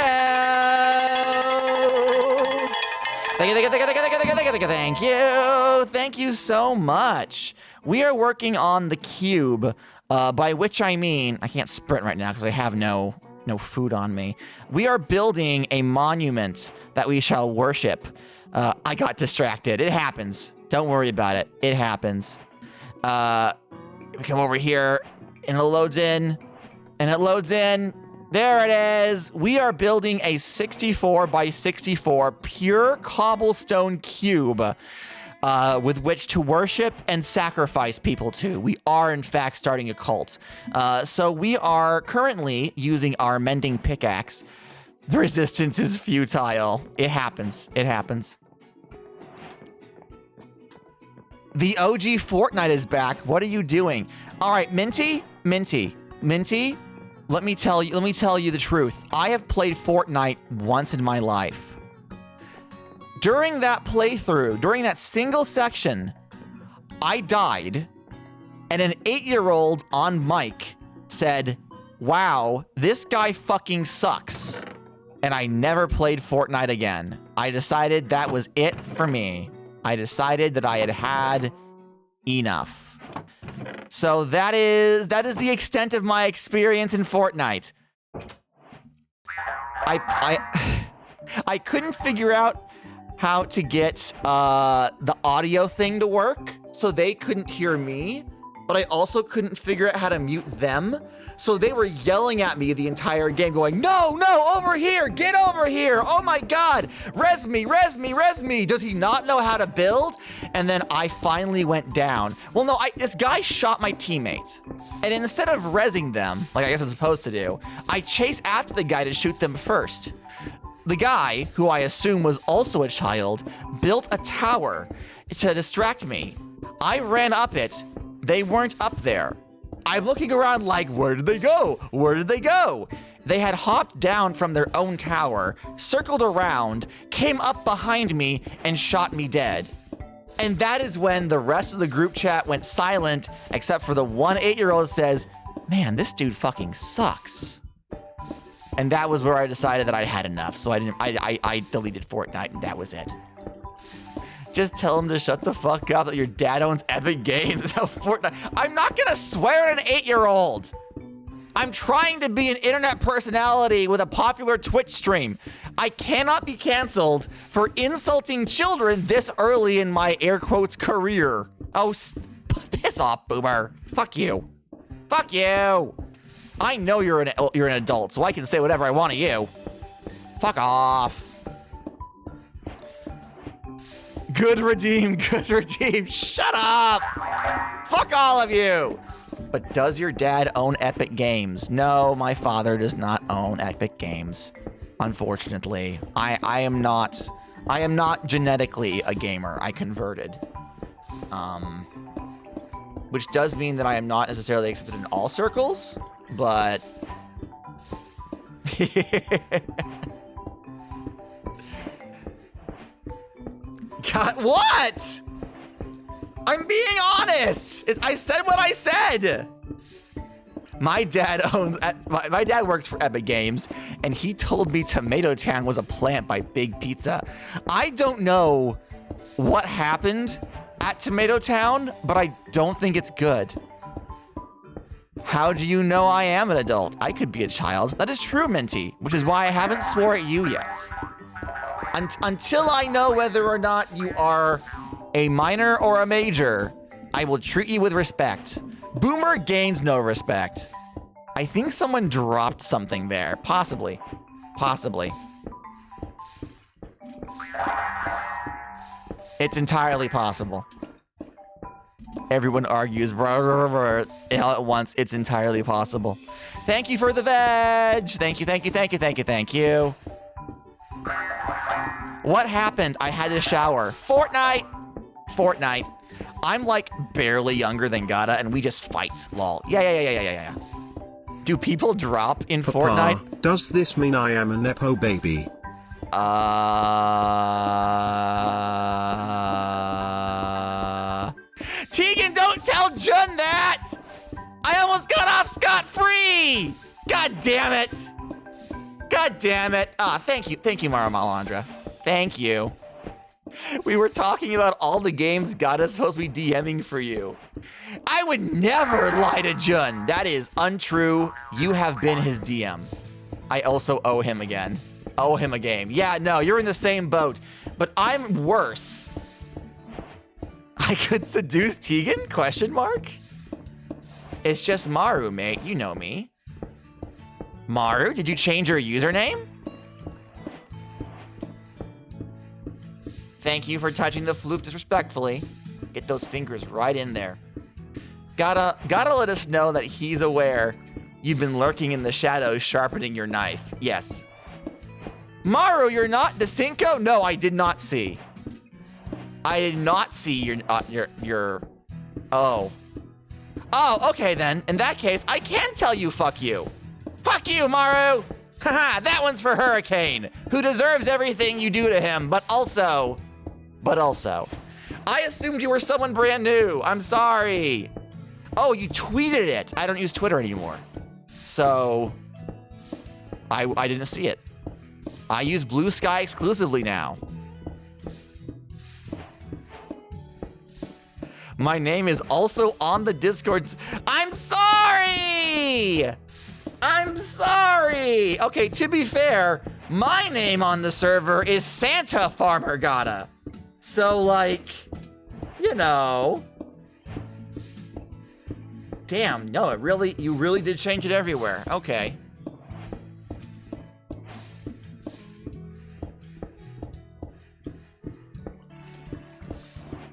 Thank you. Thank you so much. We are working on the cube, by which I mean, I can't sprint right now because I have no food on me. We are building a monument that we shall worship. I got distracted. It happens. Don't worry about it. It happens. We come over here, and it loads in, and it loads in. There it is. We are building a 64 by 64 pure cobblestone cube with which to worship and sacrifice people to. We are, in fact, starting a cult. So we are currently using our mending pickaxe. The resistance is futile. It happens. It happens. The OG Fortnite is back. What are you doing? All right, Minty. Let me tell you the truth. I have played Fortnite once in my life. During that playthrough, during that single section, I died, and an 8-year-old on mic said, "Wow, this guy fucking sucks." And I never played Fortnite again. I decided that was it for me. I decided that I had had enough. So that is the extent of my experience in Fortnite. I couldn't figure out how to get the audio thing to work, so they couldn't hear me, but I also couldn't figure out how to mute them. So they were yelling at me the entire game, going, "No, over here, get over here. Oh my God, res me. Does he not know how to build?" And then I finally went down. Well, no, this guy shot my teammate. And instead of resing them, like I guess I'm supposed to do, I chase after the guy to shoot them first. The guy, who I assume was also a child, built a tower to distract me. I ran up it. They weren't up there. I'm looking around like, where did they go? They had hopped down from their own tower, circled around, came up behind me, and shot me dead. And that is when the rest of the group chat went silent, except for the one 8-year-old says, "Man, this dude fucking sucks." And that was where I decided that I had enough. So I deleted Fortnite, and that was it. Just tell him to shut the fuck up that your dad owns Epic Games. Fortnite. I'm not gonna swear at an 8-year-old. I'm trying to be an internet personality with a popular Twitch stream. I cannot be canceled for insulting children this early in my air quotes career. Oh, piss off, boomer. Fuck you. Fuck you. I know you're an adult, so I can say whatever I want to you. Fuck off. Good redeem, good redeem. Shut up. Fuck all of you. But does your dad own Epic Games? No, my father does not own Epic Games. Unfortunately, I am not genetically a gamer. I converted. Which does mean that I am not necessarily accepted in all circles, but God, what? I'm being honest. I said what I said. My dad works for Epic Games, and he told me Tomato Town was a plant by Big Pizza. I don't know what happened at Tomato Town, but I don't think it's good. How do you know I am an adult? I could be a child. That is true, Minty, which is why I haven't swore at you yet. Until I know whether or not you are a minor or a major, I will treat you with respect. Boomer gains no respect. I think someone dropped something there. Possibly. Possibly. It's entirely possible. Everyone argues all at once. It's entirely possible. Thank you for the veg. Thank you, thank you, thank you, thank you, thank you. What happened? I had to shower. Fortnite. I'm like barely younger than Gata, and we just fight. Lol. Yeah. Do people drop in Papa, Fortnite? Does this mean I am a Nepo baby? Tegan, don't tell Jun that! I almost got off scot-free! God damn it! God damn it! Thank you, Mara Malandra. Thank you. We were talking about all the games Gata's supposed to be DMing for you. I would never lie to Jun. That is untrue. You have been his DM. I also owe him again. Owe him a game. Yeah, no, you're in the same boat. But I'm worse. I could seduce Tegan? Question mark? It's just Maru, mate. You know me. Maru, did you change your username? Thank you for touching the floof disrespectfully. Get those fingers right in there. Gotta let us know that he's aware you've been lurking in the shadows sharpening your knife. Yes. Maru, you're not DeCinco? No, I did not see. I did not see your oh. Oh, okay then. In that case, I can tell you fuck you. Fuck you, Maru! Haha, that one's for Hurricane, who deserves everything you do to him, but also, I assumed you were someone brand new. I'm sorry. Oh, you tweeted it. I don't use Twitter anymore. So, I didn't see it. I use Blue Sky exclusively now. My name is also on the Discord. I'm sorry! I'm sorry! Okay, to be fair, my name on the server is Santa Farmer Gata. So, like, you know. Damn, no, you really did change it everywhere. Okay.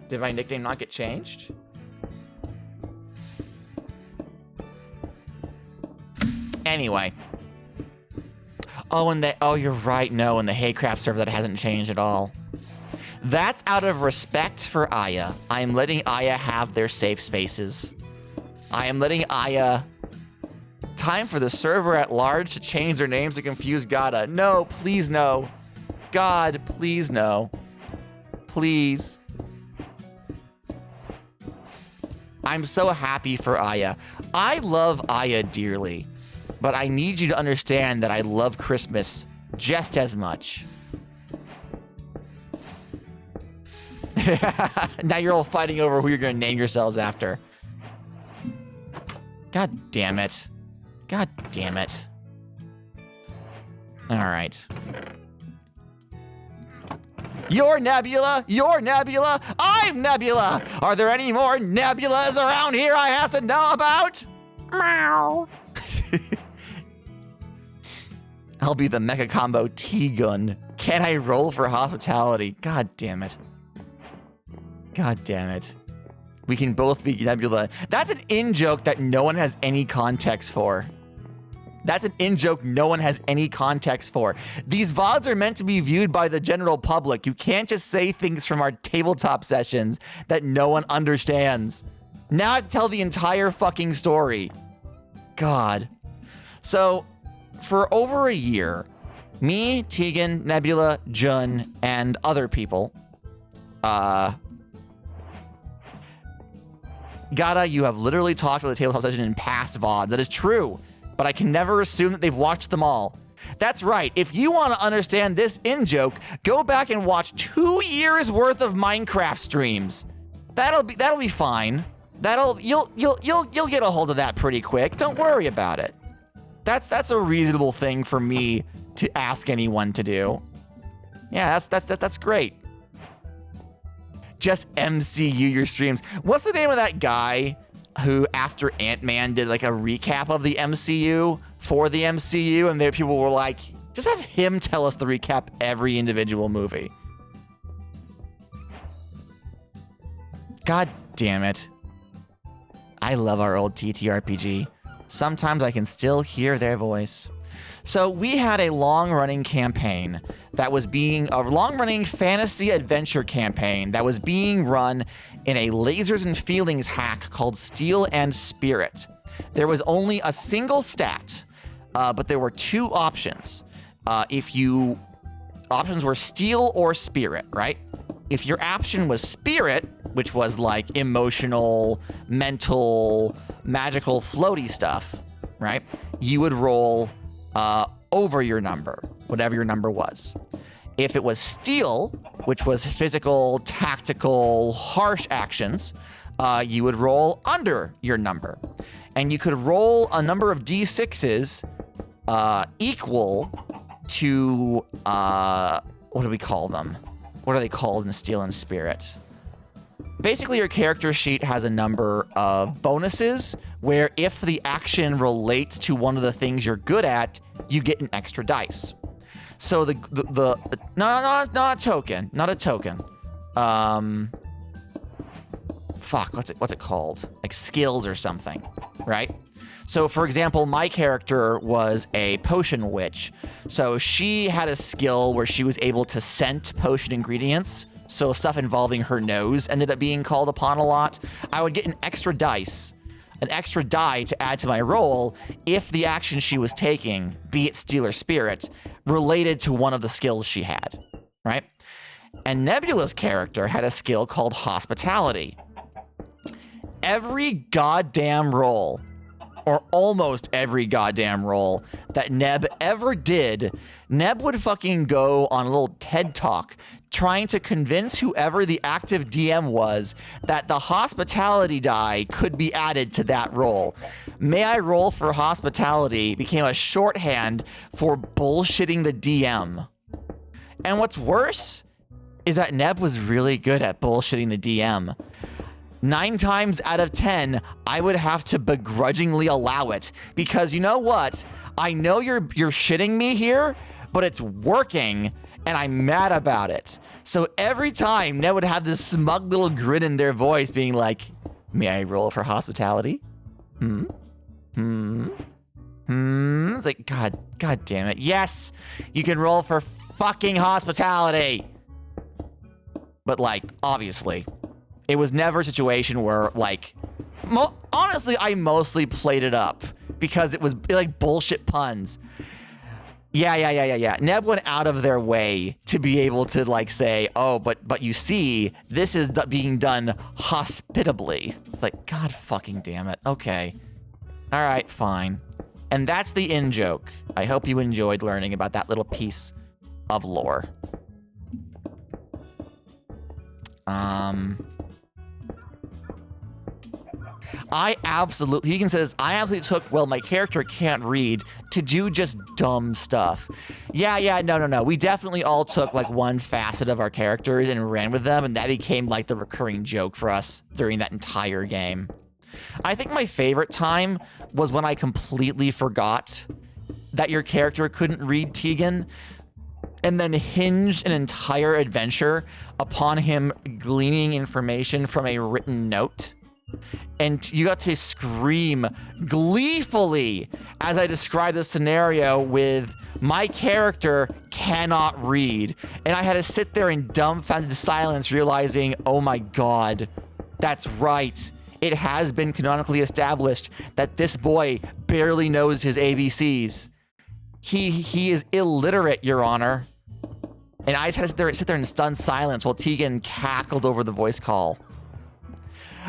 Did my nickname not get changed? Anyway. Oh, you're right. No, in the Haycraft server that hasn't changed at all. That's out of respect for Aya. I am letting Aya have their safe spaces. I am letting Aya... Time for the server at large to change their names to confuse Gata. No, please no. God, please no. Please. I'm so happy for Aya. I love Aya dearly, but I need you to understand that I love Christmas just as much. Now you're all fighting over who you're going to name yourselves after. God damn it. God damn it. All right. You're Nebula. You're Nebula. I'm Nebula. Are there any more Nebulas around here I have to know about? Meow. I'll be the Mecha Combo T-Gun. Can I roll for hospitality? God damn it. God damn it. We can both be Nebula. That's an in-joke that no one has any context for. That's an in-joke no one has any context for. These VODs are meant to be viewed by the general public. You can't just say things from our tabletop sessions that no one understands. Now I have to tell the entire fucking story. God. So, for over a year, me, Tegan, Nebula, Jun, and other people, Gata, you have literally talked about the tabletop session in past VODs. That is true, but I can never assume that they've watched them all. That's right. If you want to understand this in-joke, go back and watch 2 years worth of Minecraft streams. That'll be fine. You'll get a hold of that pretty quick. Don't worry about it. That's a reasonable thing for me to ask anyone to do. Yeah, that's great. Just MCU your streams. What's the name of that guy who, after Ant-Man, did like a recap of the MCU for the MCU, and there people were like, just have him tell us the recap every individual movie. God damn it. I love our old TTRPG. Sometimes I can still hear their voice. So we had a long-running campaign that was a long-running fantasy adventure campaign that was being run in a lasers and feelings hack called Steel and Spirit. There was only a single stat, but there were 2 options. Options were Steel or Spirit, right? If your option was Spirit, which was like emotional, mental, magical, floaty stuff, right? You would roll over your number, whatever your number was. If it was Steel, which was physical, tactical, harsh actions, you would roll under your number. And you could roll a number of D6s equal to, what do we call them? What are they called in Steel and Spirit? Basically, your character sheet has a number of bonuses where if the action relates to one of the things you're good at, you get an extra dice. So not a token. Fuck, what's it called? Like skills or something, right? So for example, my character was a potion witch. So she had a skill where she was able to scent potion ingredients. So stuff involving her nose ended up being called upon a lot. I would get an extra die to add to my roll if the action she was taking, be it Steel or Spirit, related to one of the skills she had, right? And Nebula's character had a skill called Hospitality. Every goddamn roll, or almost every goddamn roll that Neb ever did, Neb would fucking go on a little TED Talk trying to convince whoever the active DM was that the hospitality die could be added to that roll. May I roll for hospitality became a shorthand for bullshitting the DM. And what's worse is that Neb was really good at bullshitting the DM. 9 times out of 10, I would have to begrudgingly allow it because you know what? I know you're shitting me here, but it's working and I'm mad about it. So every time Neb would have this smug little grin in their voice being like, may I roll for hospitality? It's like, God damn it. Yes, you can roll for fucking hospitality. But like, obviously, it was never a situation where like, honestly, I mostly played it up because it was like bullshit puns. Yeah. Neb went out of their way to be able to like say, oh, but you see, this is being done hospitably. It's like, God fucking damn it. Okay. All right, fine. And that's the in-joke. I hope you enjoyed learning about that little piece of lore. Tegan says, I absolutely took, well, my character can't read, to do just dumb stuff. Yeah, no. We definitely all took like one facet of our characters and ran with them, and that became like the recurring joke for us during that entire game. I think my favorite time was when I completely forgot that your character couldn't read Tegan, and then hinged an entire adventure upon him gleaning information from a written note. And you got to scream gleefully as I described the scenario with, my character cannot read. And I had to sit there in dumbfounded silence, realizing, oh my God, that's right. It has been canonically established that this boy barely knows his ABCs. He is illiterate, Your Honor. And I just had to sit there in stunned silence while Tegan cackled over the voice call.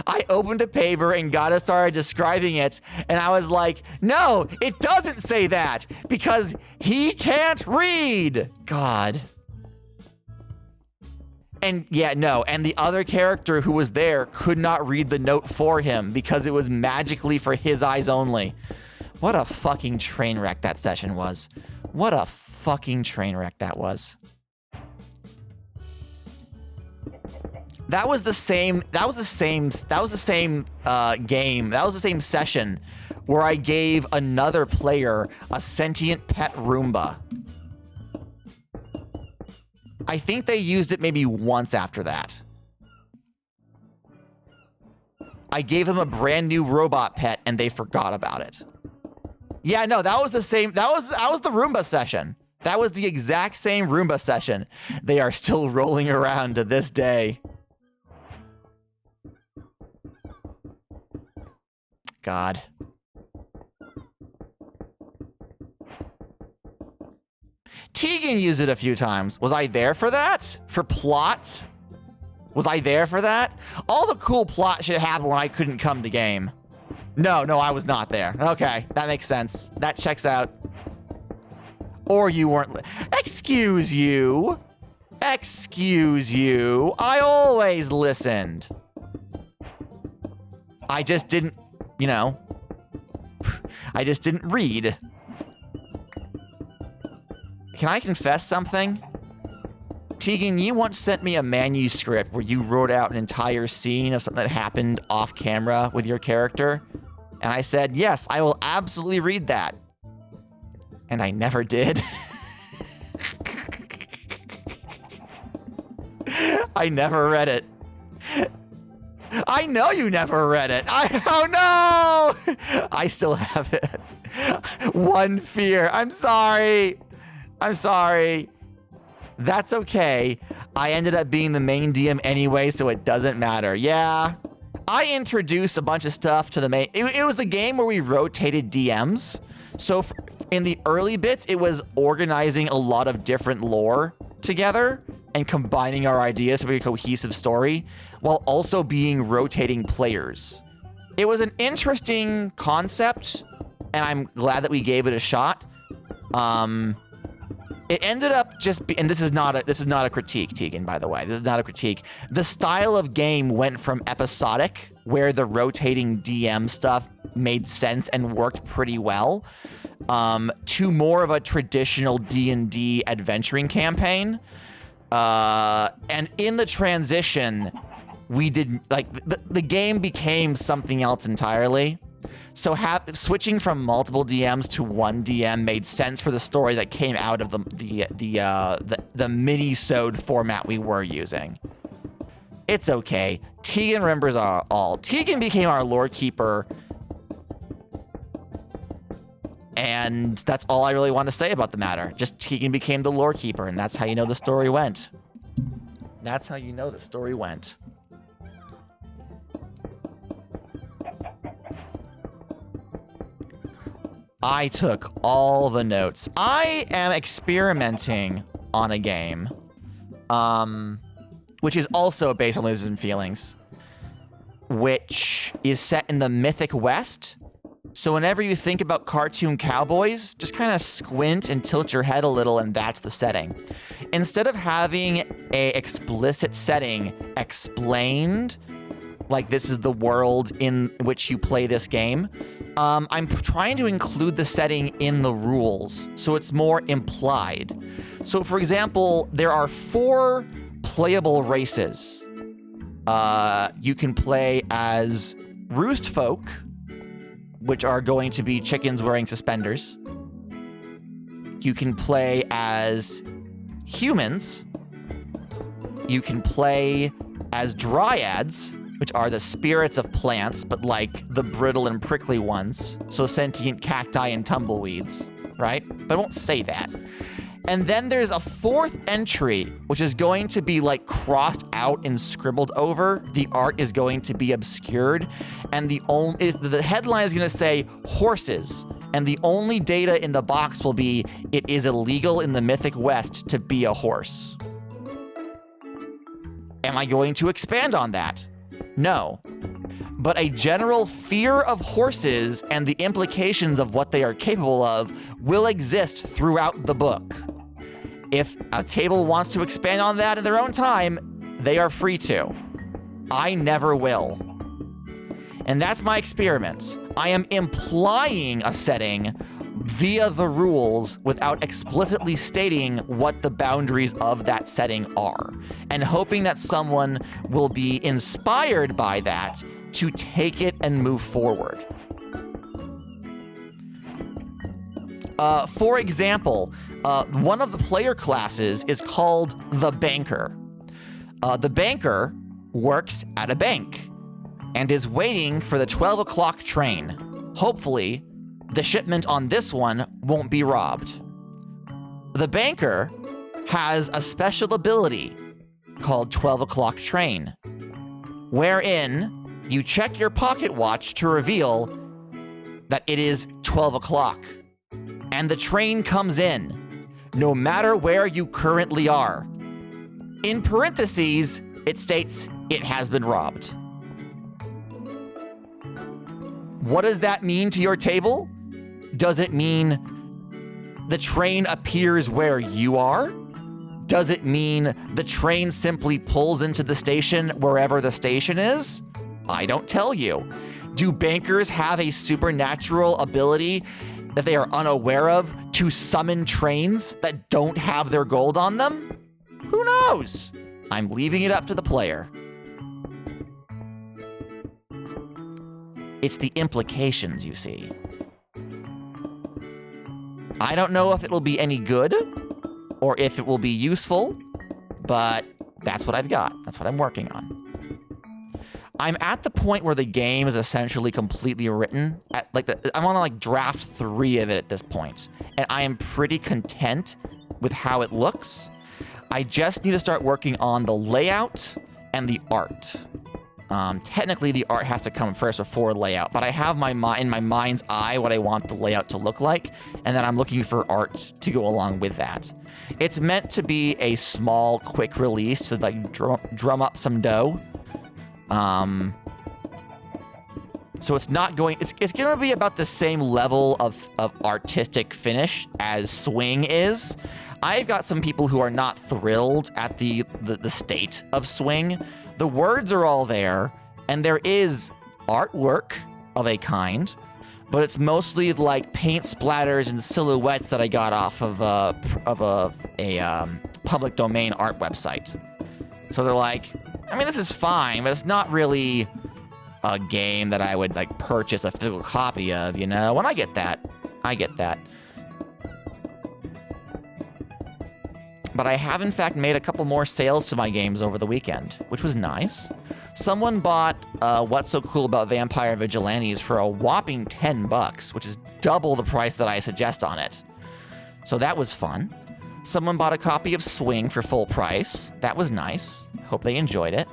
I opened a paper and Gata started describing it, and I was like, no, it doesn't say that, because he can't read. God. And yeah, no, and the other character who was there could not read the note for him because it was magically for his eyes only. What a fucking train wreck that session was. What a fucking train wreck that was. That was the same game. That was the same session where I gave another player a sentient pet Roomba. I think they used it maybe once after that. I gave them a brand new robot pet and they forgot about it. Yeah, no, that was the same. That was the Roomba session. That was the exact same Roomba session. They are still rolling around to this day. God. Tegan used it a few times. Was I there for that? For plot? Was I there for that? All the cool plot shit happened when I couldn't come to game. No, I was not there. Okay, that makes sense. That checks out. Or you weren't. Excuse you. Excuse you. I always listened. I just didn't, you know. I just didn't read. Can I confess something? Tegan, you once sent me a manuscript where you wrote out an entire scene of something that happened off camera with your character. And I said, yes, I will absolutely read that. And I never did. I never read it. I know you never read it. Oh no! I still have it. One fear. I'm sorry. I'm sorry. That's okay. I ended up being the main DM anyway, so it doesn't matter. Yeah. I introduced a bunch of stuff to the main. It was the game where we rotated DMs. So in the early bits, it was organizing a lot of different lore together and combining our ideas to make a cohesive story while also being rotating players. It was an interesting concept, and I'm glad that we gave it a shot. It ended up just and this is not a critique, Tegan, by the way. This is not a critique. The style of game went from episodic, where the rotating DM stuff made sense and worked pretty well, to more of a traditional D&D adventuring campaign. And in the transition, we did the game became something else entirely. So switching from multiple DMs to one DM made sense for the story that came out of the mini-sode format we were using. It's okay. Tegan remembers all. Tegan became our lore keeper, and that's all I really want to say about the matter. Just Tegan became the lore keeper, and that's how you know the story went. That's how you know the story went. I took all the notes. I am experimenting on a game, which is also based on Lizards and Feelings, which is set in the Mythic West, So whenever you think about cartoon cowboys, just kind of squint and tilt your head a little, and that's the setting. Instead of having a explicit setting explained, like this is the world in which you play this game, I'm trying to include the setting in the rules, so it's more implied. So for example, there are 4 playable races. You can play as roost folk, which are going to be chickens wearing suspenders. You can play as humans. You can play as dryads, which are the spirits of plants, but like the brittle and prickly ones. So sentient cacti and tumbleweeds, right? But I won't say that. And then there's a 4th entry, which is going to be like crossed out and scribbled over. The art is going to be obscured. And the headline is going to say horses. And the only data in the box will be, it is illegal in the Mythic West to be a horse. Am I going to expand on that? No. But a general fear of horses and the implications of what they are capable of will exist throughout the book. If a table wants to expand on that in their own time, they are free to. I never will. And that's my experiment. I am implying a setting via the rules without explicitly stating what the boundaries of that setting are, and hoping that someone will be inspired by that to take it and move forward. For example, one of the player classes is called the Banker. The Banker works at a bank and is waiting for the 12 o'clock train. Hopefully, the shipment on this one won't be robbed. The Banker has a special ability called 12 o'clock train, wherein you check your pocket watch to reveal that it is 12 o'clock. And the train comes in, no matter where you currently are. In parentheses, it states it has been robbed. What does that mean to your table? Does it mean the train appears where you are? Does it mean the train simply pulls into the station wherever the station is? I don't tell you. Do bankers have a supernatural ability that they are unaware of to summon trains that don't have their gold on them? Who knows? I'm leaving it up to the player. It's the implications, you see. I don't know if it'll be any good or if it will be useful, but that's what I've got. That's what I'm working on. I'm at the point where the game is essentially completely written. I'm on like draft 3 of it at this point, and I am pretty content with how it looks. I just need to start working on the layout and the art. Technically, the art has to come first before layout, but I have in my mind's eye what I want the layout to look like, and then I'm looking for art to go along with that. It's meant to be a small, quick release to like drum up some dough. So it's not going, it's going to be about the same level of artistic finish as Swing is. I've got some people who are not thrilled at the state of Swing. The words are all there, and there is artwork of a kind, but it's mostly like paint splatters and silhouettes that I got off of a public domain art website. So they're like, I mean, this is fine, but it's not really a game that I would like purchase a physical copy of, you know? And I get that. I get that. But I have, in fact, made a couple more sales to my games over the weekend, which was nice. Someone bought What's So Cool About Vampire Vigilantes for a whopping $10, which is double the price that I suggest on it. So that was fun. Someone bought a copy of Swing for full price. That was nice. Hope they enjoyed it.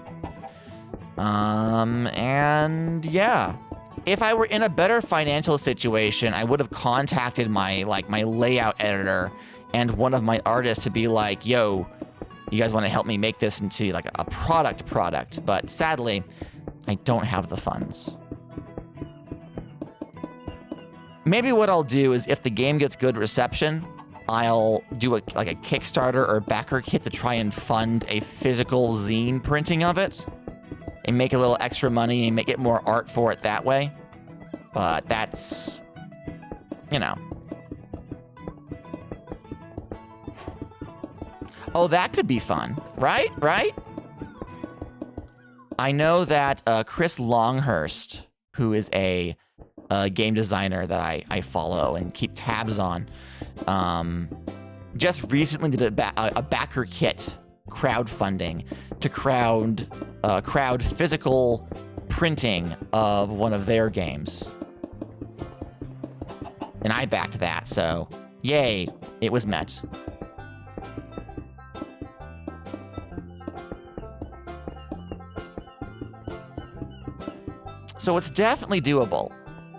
And yeah. If I were in a better financial situation, I would have contacted my layout editor and one of my artists to be like, yo, you guys want to help me make this into like a product, but sadly, I don't have the funds. maybe what I'll do is if the game gets good reception, I'll do a Kickstarter or backer kit to try and fund a physical zine printing of it and make a little extra money and get more art for it that way. But that's, you know. Oh, that could be fun, right? Right? I know that Chris Longhurst, who is a game designer that I follow and keep tabs on, just recently did a backer kit crowdfunding to crowd physical printing of one of their games. And I backed that, so yay, it was met. So it's definitely doable.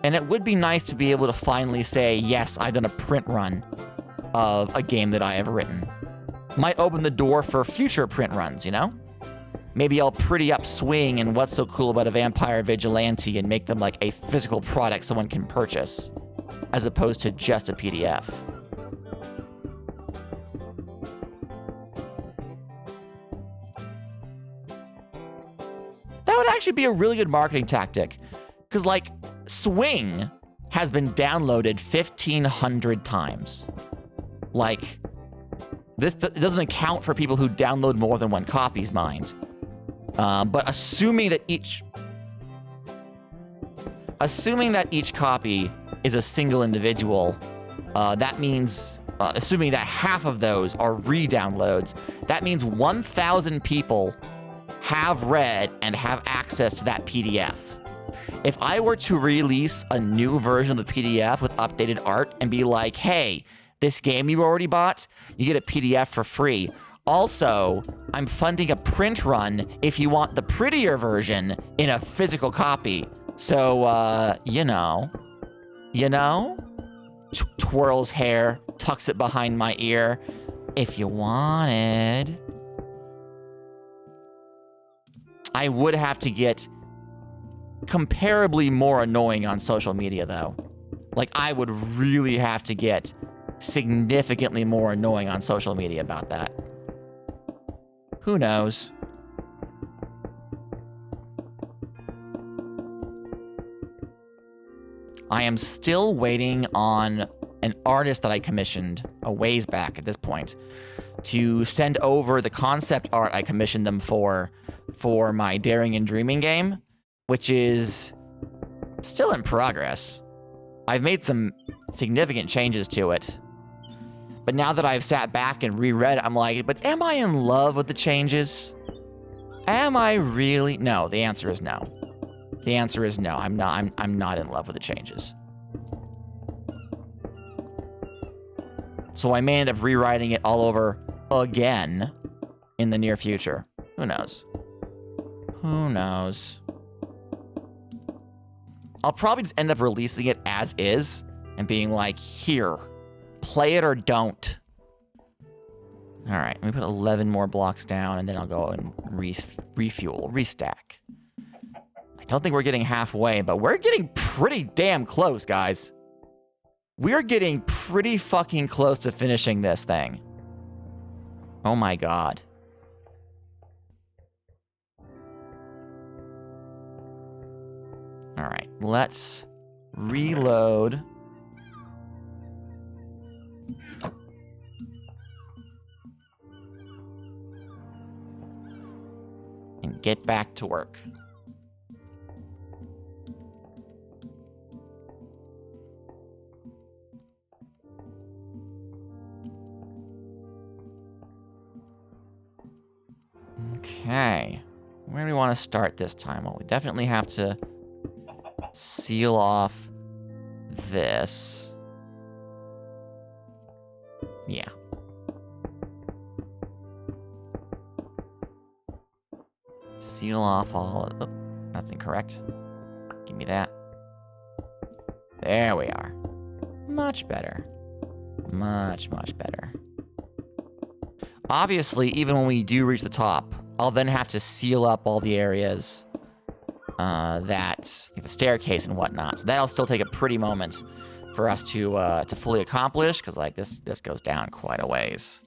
And it would be nice to be able to finally say, yes, I've done a print run of a game that I have written. Might open the door for future print runs, you know? Maybe I'll pretty up Swing and What's So Cool About a Vampire Vigilante and make them like a physical product someone can purchase, as opposed to just a PDF. That would actually be a really good marketing tactic. Because, like, Swing has been downloaded 1,500 times. Like, this doesn't account for people who download more than one copy's mind. But assuming that each copy is a single individual, that means, assuming that half of those are re-downloads, that means 1,000 people have read and have access to that PDF. If I were to release a new version of the PDF with updated art and be like, hey, this game you already bought, you get a PDF for free. Also, I'm funding a print run if you want the prettier version in a physical copy. So, you know, twirls hair, tucks it behind my ear. If you wanted. I would have to get comparably more annoying on social media, though. Like, I would really have to get significantly more annoying on social media about that. Who knows? I am still waiting on an artist that I commissioned a ways back at this point to send over the concept art I commissioned them for my Daring and Dreaming game, which is still in progress. I've made some significant changes to it. But now that I've sat back and reread it, I'm like, but am I in love with the changes? Am I really? No, the answer is no. The answer is no. I'm not in love with the changes. So I may end up rewriting it all over again in the near future. Who knows? Who knows? I'll probably just end up releasing it as is and being like, here, play it or don't. All right, let me put 11 more blocks down and then I'll go and refuel, restack. I don't think we're getting halfway, but we're getting pretty damn close, guys. We're getting pretty fucking close to finishing this thing. Oh my god. All right, let's reload. And get back to work. Okay, where do we want to start this time? Well, we definitely have to seal off this. Yeah. Seal off all of... Oh, that's incorrect. Give me that. There we are. Much better. Much, much better. Obviously, even when we do reach the top, I'll then have to seal up all the areas like the staircase and whatnot. So that'll still take a pretty moment. for us to fully accomplish, because like this goes down quite a ways.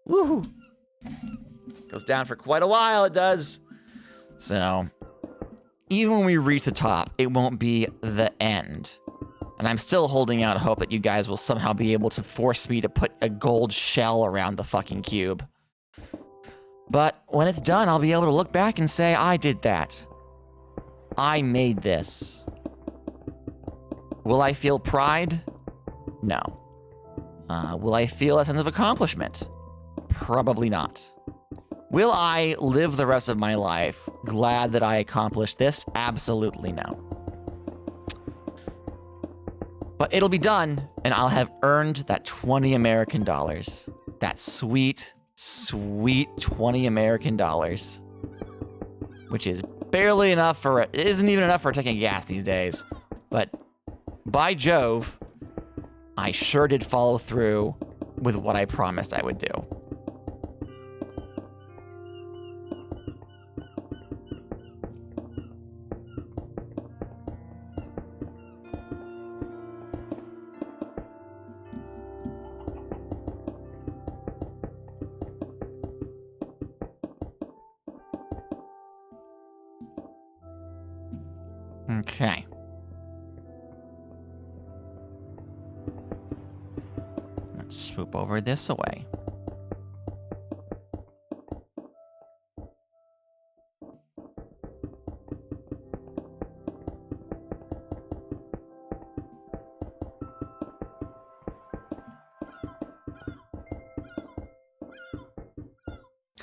Woohoo! Goes down for quite a while, it does. So, even when we reach the top, it won't be the end. And I'm still holding out hope that you guys will somehow be able to force me to put a gold shell around the fucking cube. But when it's done, I'll be able to look back and say, I did that. I made this. Will I feel pride? No. Will I feel a sense of accomplishment? Probably not. Will I live the rest of my life glad that I accomplished this? Absolutely no. But it'll be done, and I'll have earned that 20 American dollars. That sweet, sweet 20 American dollars. Which is barely enough for it. It isn't even enough for taking gas these days. But by Jove, I sure did follow through with what I promised I would do. Okay. Let's swoop over this away.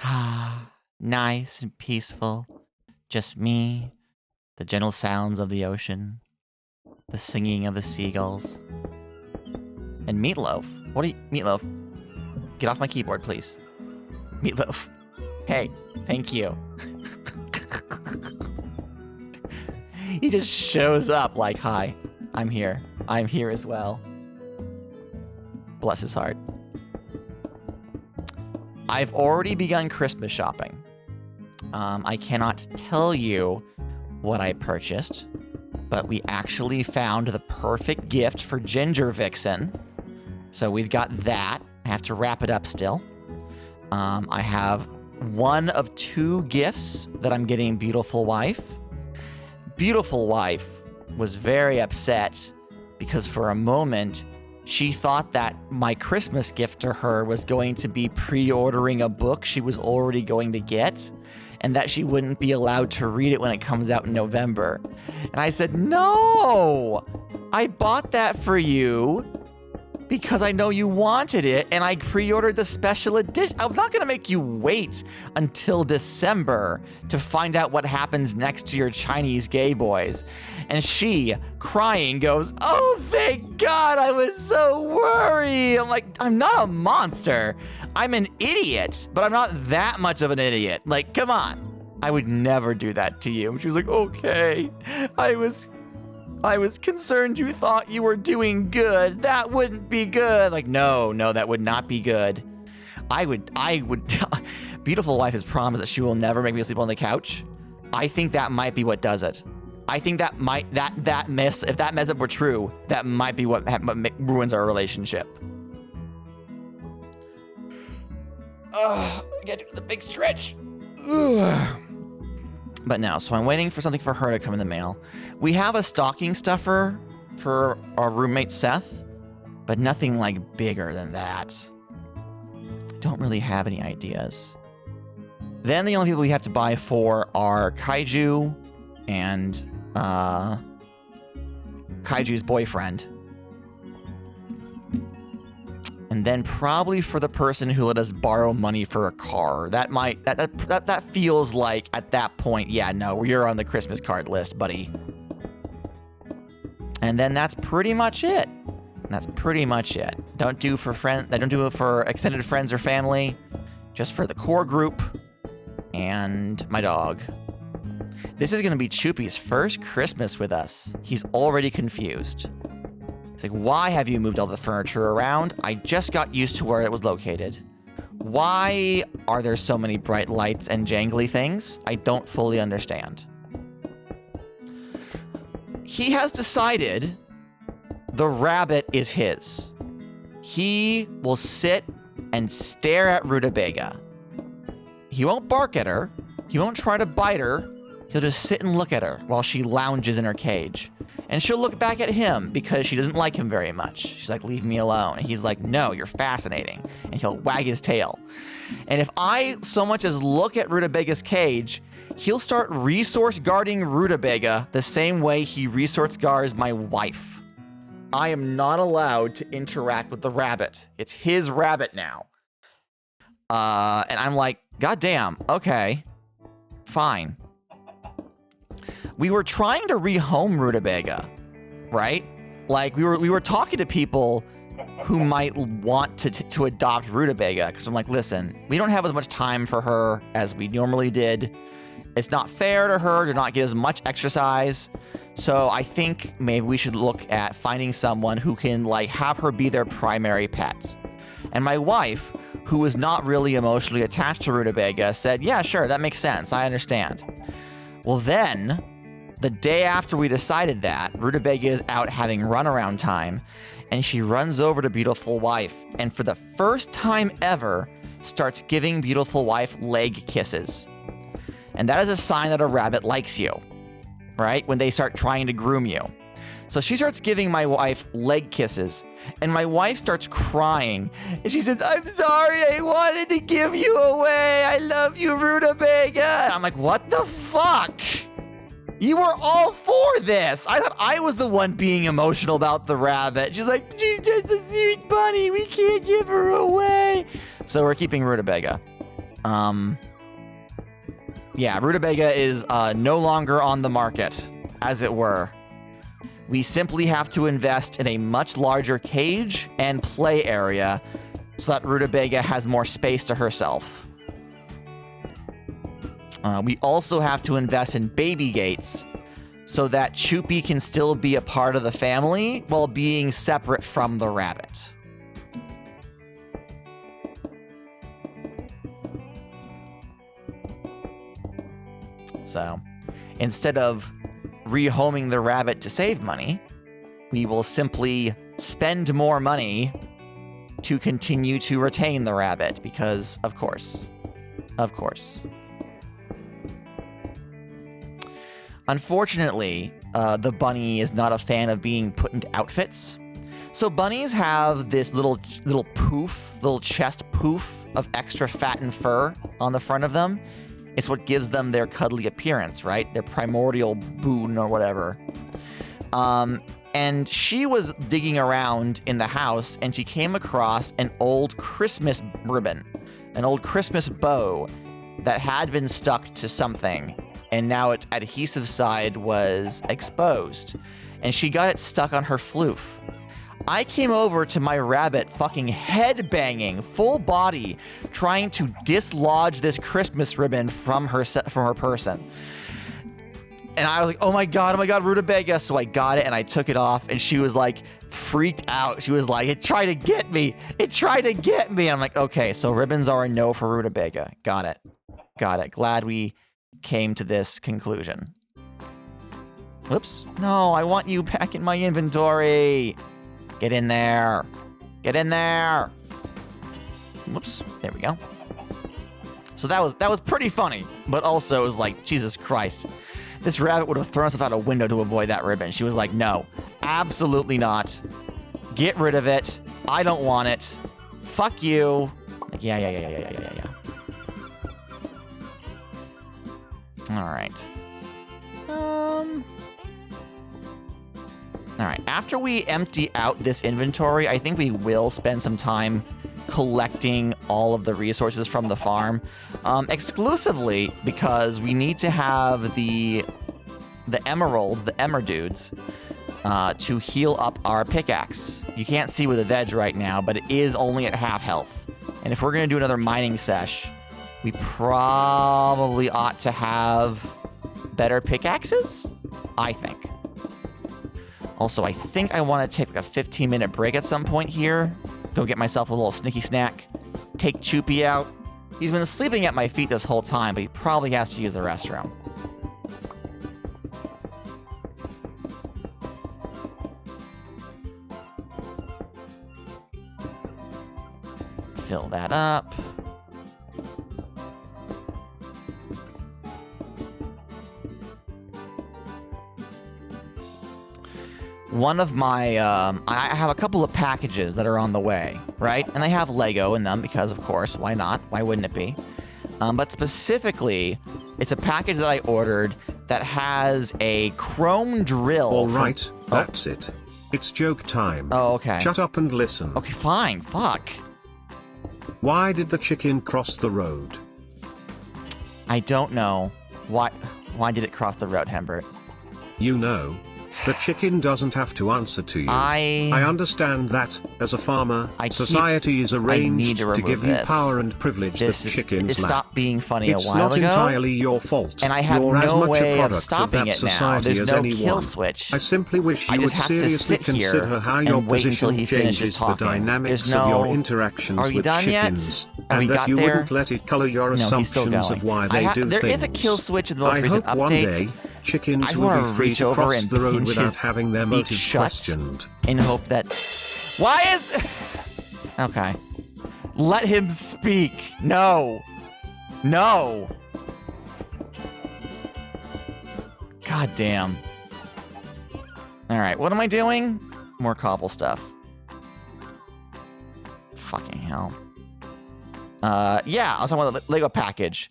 Ah, nice and peaceful. Just me. The gentle sounds of the ocean, the singing of the seagulls, and Meatloaf. What are you, Meatloaf? Get off my keyboard, please. Meatloaf. Hey, thank you. He just shows up like, hi, I'm here. I'm here as well. Bless his heart. I've already begun Christmas shopping. I cannot tell you what I purchased, but we actually found the perfect gift for Ginger Vixen. So we've got that. I have to wrap it up still. I have one of two gifts that I'm getting Beautiful Wife. Beautiful Wife was very upset because for a moment she thought that my Christmas gift to her was going to be pre-ordering a book she was already going to get, and that she wouldn't be allowed to read it when it comes out in November. And I said, no, I bought that for you because I know you wanted it, and I pre-ordered the special edition. I'm not gonna make you wait until December to find out what happens next to your Chinese gay boys. And she, crying, goes, oh, thank God, I was so worried. I'm like, I'm not a monster. I'm an idiot, but I'm not that much of an idiot. Like, come on. I would never do that to you. And she was like, okay, I was concerned you thought you were doing good. That wouldn't be good. Like, no, that would not be good. I would, Beautiful Wife has promised that she will never make me sleep on the couch. I think that might be what does it. I think that might, that mess, if that mess up were true, that might be what ruins our relationship. I gotta do the big stretch. Ugh. But no, so I'm waiting for something for her to come in the mail. We have a stocking stuffer for our roommate Seth, but nothing like bigger than that. Don't really have any ideas. Then the only people we have to buy for are Kaiju and Kaiju's boyfriend. And then probably for the person who let us borrow money for a car. That feels like at that point, yeah, no, you're on the Christmas card list, buddy. And then that's pretty much it. Don't do it for extended friends or family. Just for the core group and my dog. This is gonna be Choopy's first Christmas with us. He's already confused. It's like, why have you moved all the furniture around? I just got used to where it was located. Why are there so many bright lights and jangly things? I don't fully understand. He has decided the rabbit is his. He will sit and stare at Rutabaga. He won't bark at her. He won't try to bite her. He'll just sit and look at her while she lounges in her cage. And she'll look back at him because she doesn't like him very much. She's like, leave me alone. And he's like, no, you're fascinating. And he'll wag his tail. And if I so much as look at Rutabaga's cage, he'll start resource guarding Rutabaga the same way he resource guards my wife. I am not allowed to interact with the rabbit. It's his rabbit now. And I'm like, goddamn, okay, fine. We were trying to rehome Rutabaga, right? Like we were talking to people who might want to adopt Rutabaga, because I'm like, listen, we don't have as much time for her as we normally did. It's not fair to her to not get as much exercise. So I think maybe we should look at finding someone who can like have her be their primary pet. And my wife, who was not really emotionally attached to Rutabaga, said, yeah, sure, that makes sense. I understand. Well, then the day after we decided that, Rutabaga is out having runaround time, and she runs over to Beautiful Wife, and for the first time ever, starts giving Beautiful Wife leg kisses. And that is a sign that a rabbit likes you, right? When they start trying to groom you. So she starts giving my wife leg kisses, and my wife starts crying, and she says, I'm sorry, I wanted to give you away. I love you, Rutabaga. And I'm like, what the fuck? You were all for this. I thought I was the one being emotional about the rabbit. She's like, she's just a sweet bunny. We can't give her away. So we're keeping Rutabaga. Yeah, Rutabaga is no longer on the market, as it were. We simply have to invest in a much larger cage and play area so that Rutabaga has more space to herself. We also have to invest in baby gates so that Choopy can still be a part of the family while being separate from the rabbit. So, instead of rehoming the rabbit to save money, we will simply spend more money to continue to retain the rabbit because, of course. Unfortunately, the bunny is not a fan of being put into outfits. So bunnies have this little chest poof of extra fat and fur on the front of them. It's what gives them their cuddly appearance, right? Their primordial boon or whatever. And she was digging around in the house and she came across an old Christmas ribbon, an old Christmas bow that had been stuck to something. And now its adhesive side was exposed. And she got it stuck on her floof. I came over to my rabbit fucking head-banging, full body, trying to dislodge this Christmas ribbon from her person. And I was like, oh my god, Rutabaga. So I got it and I took it off and she was like freaked out. She was like, it tried to get me. And I'm like, okay, so ribbons are a no for Rutabaga. Got it. Glad we came to this conclusion. Whoops. No, I want you back in my inventory. Get in there. Whoops. There we go. So that was pretty funny, but also it was like, Jesus Christ. This rabbit would have thrown herself out a window to avoid that ribbon. She was like, no, absolutely not. Get rid of it. I don't want it. Fuck you. Like, yeah. All right. All right. After we empty out this inventory, I think we will spend some time collecting all of the resources from the farm, exclusively because we need to have the emeralds, the emerdudes, to heal up our pickaxe. You can't see with the veg right now, but it is only at half health. And if we're gonna do another mining sesh, we probably ought to have better pickaxes, I think. Also, I think I want to take like a 15-minute break at some point here. Go get myself a little sneaky snack. Take Choopy out. He's been sleeping at my feet this whole time, but he probably has to use the restroom. Fill that up. One of my, I have a couple of packages that are on the way, right? And they have Lego in them because, of course, why not? Why wouldn't it be? But specifically, it's a package that I ordered that has a chrome drill. All right, that's it. It's joke time. Oh, okay. Shut up and listen. Okay, fine. Fuck. Why did the chicken cross the road? I don't know. Why did it cross the road, Hembert? You know, the chicken doesn't have to answer to you. I understand that, as a farmer, society is arranged to give you power and privilege that chickens lack. Stopped being funny a while ago. It's not entirely your fault. And I have You're no as much way a of product stopping of that it now. society There's as no anyone. kill switch. I simply wish I you would just have to seriously sit here consider how your and wait until position he finishes changes the talking. dynamics There's of your no- interactions Are we with done yet? chickens, Have we and that got you there? wouldn't let it color your No, he's still assumptions going. of why they do there things. is a kill switch in the most I recent hope one updates. day chickens I will wanna be free reach to over cross and the road pinch without his having their beak motives shut. questioned. In hope that... Why is... Okay. Let him speak. No. No. God damn. Alright, what am I doing? More cobble stuff. Fucking hell. Yeah, I was talking about the Lego package.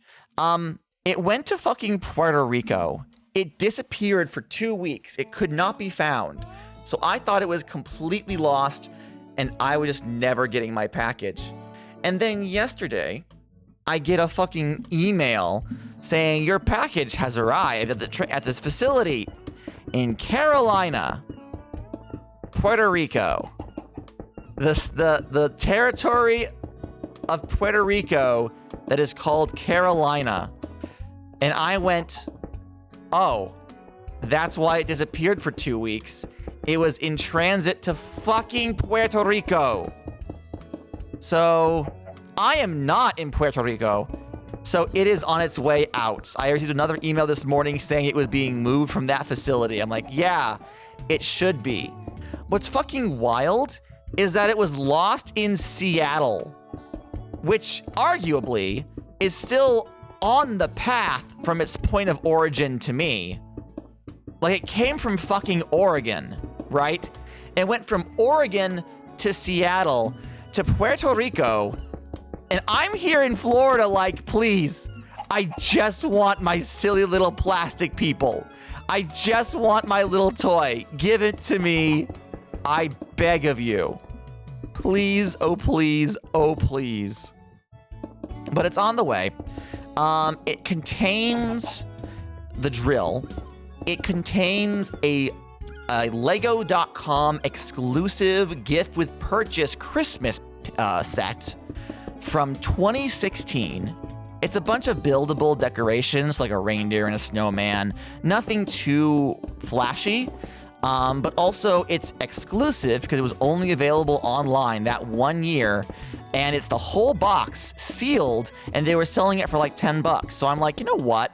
It went to fucking Puerto Rico. It disappeared for 2 weeks. It could not be found. So I thought it was completely lost, and I was just never getting my package. And then yesterday, I get a fucking email saying your package has arrived at this facility in Carolina, Puerto Rico. The territory of Puerto Rico that is called Carolina. And I went, oh, that's why it disappeared for 2 weeks. It was in transit to fucking Puerto Rico. So I am not in Puerto Rico. So it is on its way out. I received another email this morning saying it was being moved from that facility. I'm like, yeah, it should be. What's fucking wild is that it was lost in Seattle, which arguably is still on the path from its point of origin to me. Like, it came from fucking Oregon, right? It went from Oregon to Seattle to Puerto Rico, and I'm here in Florida like, please, I just want my silly little plastic people. I just want my little toy. Give it to me. I beg of you. Please, oh please, oh please. But it's on the way. It contains the drill. It contains a Lego.com exclusive gift with purchase Christmas set from 2016. It's a bunch of buildable decorations like a reindeer and a snowman. Nothing too flashy. But also it's exclusive because it was only available online that 1 year, and it's the whole box sealed, and they were selling it for like $10. So I'm like, you know what?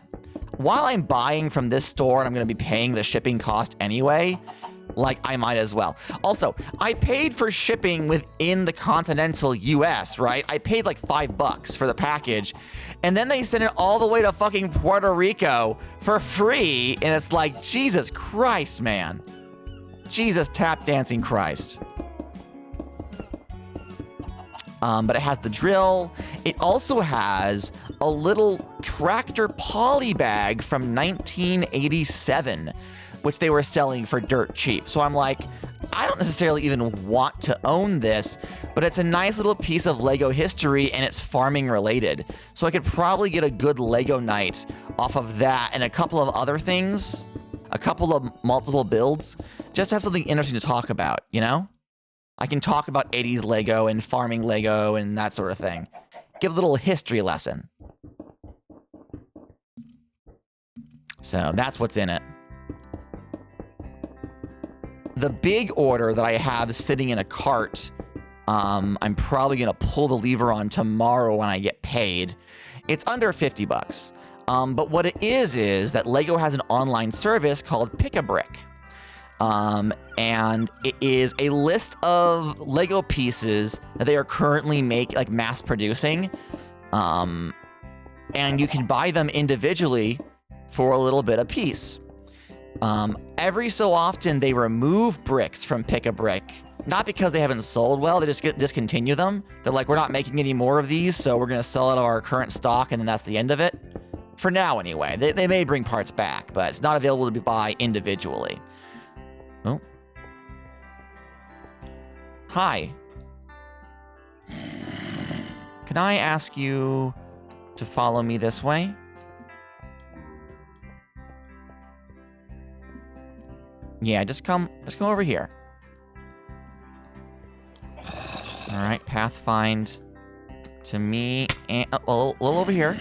While I'm buying from this store and I'm going to be paying the shipping cost anyway, like, I might as well. Also, I paid for shipping within the continental US, right? I paid like $5 for the package, and then they sent it all the way to fucking Puerto Rico for free, and it's like, Jesus Christ, man. Jesus tap dancing Christ. But it has the drill. It also has a little tractor poly bag from 1987, which they were selling for dirt cheap. So I'm like, I don't necessarily even want to own this, but it's a nice little piece of Lego history, and it's farming related. So I could probably get a good Lego night off of that and a couple of other things, a couple of multiple builds, just to have something interesting to talk about, you know? I can talk about 80s Lego and farming Lego and that sort of thing. Give a little history lesson. So that's what's in it. The big order that I have sitting in a cart, I'm probably going to pull the lever on tomorrow when I get paid. It's under $50. But what it is that Lego has an online service called Pick-a-Brick. And it is a list of Lego pieces that they are currently mass producing. And you can buy them individually for a little bit a piece. Every so often, they remove bricks from Pick-a-Brick, not because they haven't sold well, they just discontinue them. They're like, we're not making any more of these, so we're going to sell out of our current stock, and then that's the end of it. For now, anyway. They may bring parts back, but it's not available to buy individually. Oh. Hi. Can I ask you to follow me this way? Yeah, just come over here. All right, pathfind to me and a little over here.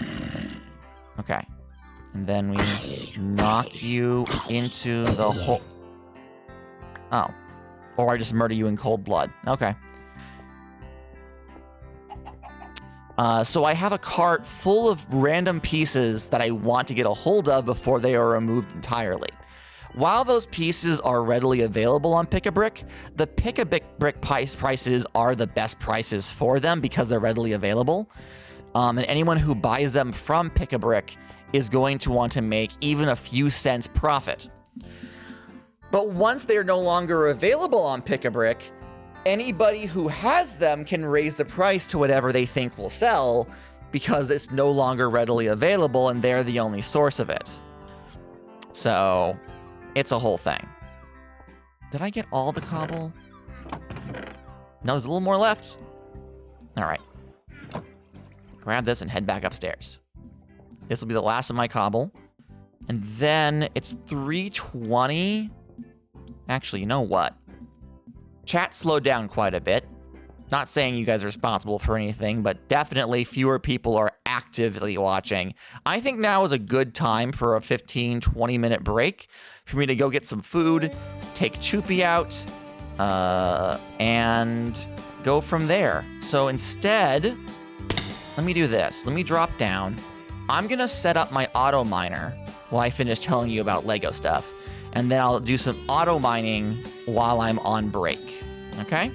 Okay, and then we knock you into the hole. Oh, or I just murder you in cold blood. Okay. So I have a cart full of random pieces that I want to get a hold of before they are removed entirely. While those pieces are readily available on Pick-a-Brick, the Pick-a-Brick prices are the best prices for them because they're readily available. And anyone who buys them from Pick-a-Brick is going to want to make even a few cents profit. But once they're no longer available on Pick-a-Brick, anybody who has them can raise the price to whatever they think will sell because it's no longer readily available and they're the only source of it. So it's a whole thing. Did I get all the cobble? No, there's a little more left. All right. Grab this and head back upstairs. This will be the last of my cobble. And then it's 3:20. Actually, you know what? Chat slowed down quite a bit. Not saying you guys are responsible for anything, but definitely fewer people are actively watching. I think now is a good time for a 15-20 minute break for me to go get some food, take Choopy out, and go from there. So instead, let me do this. Let me drop down. I'm gonna set up my auto miner while I finish telling you about Lego stuff. And then I'll do some auto mining while I'm on break. Okay?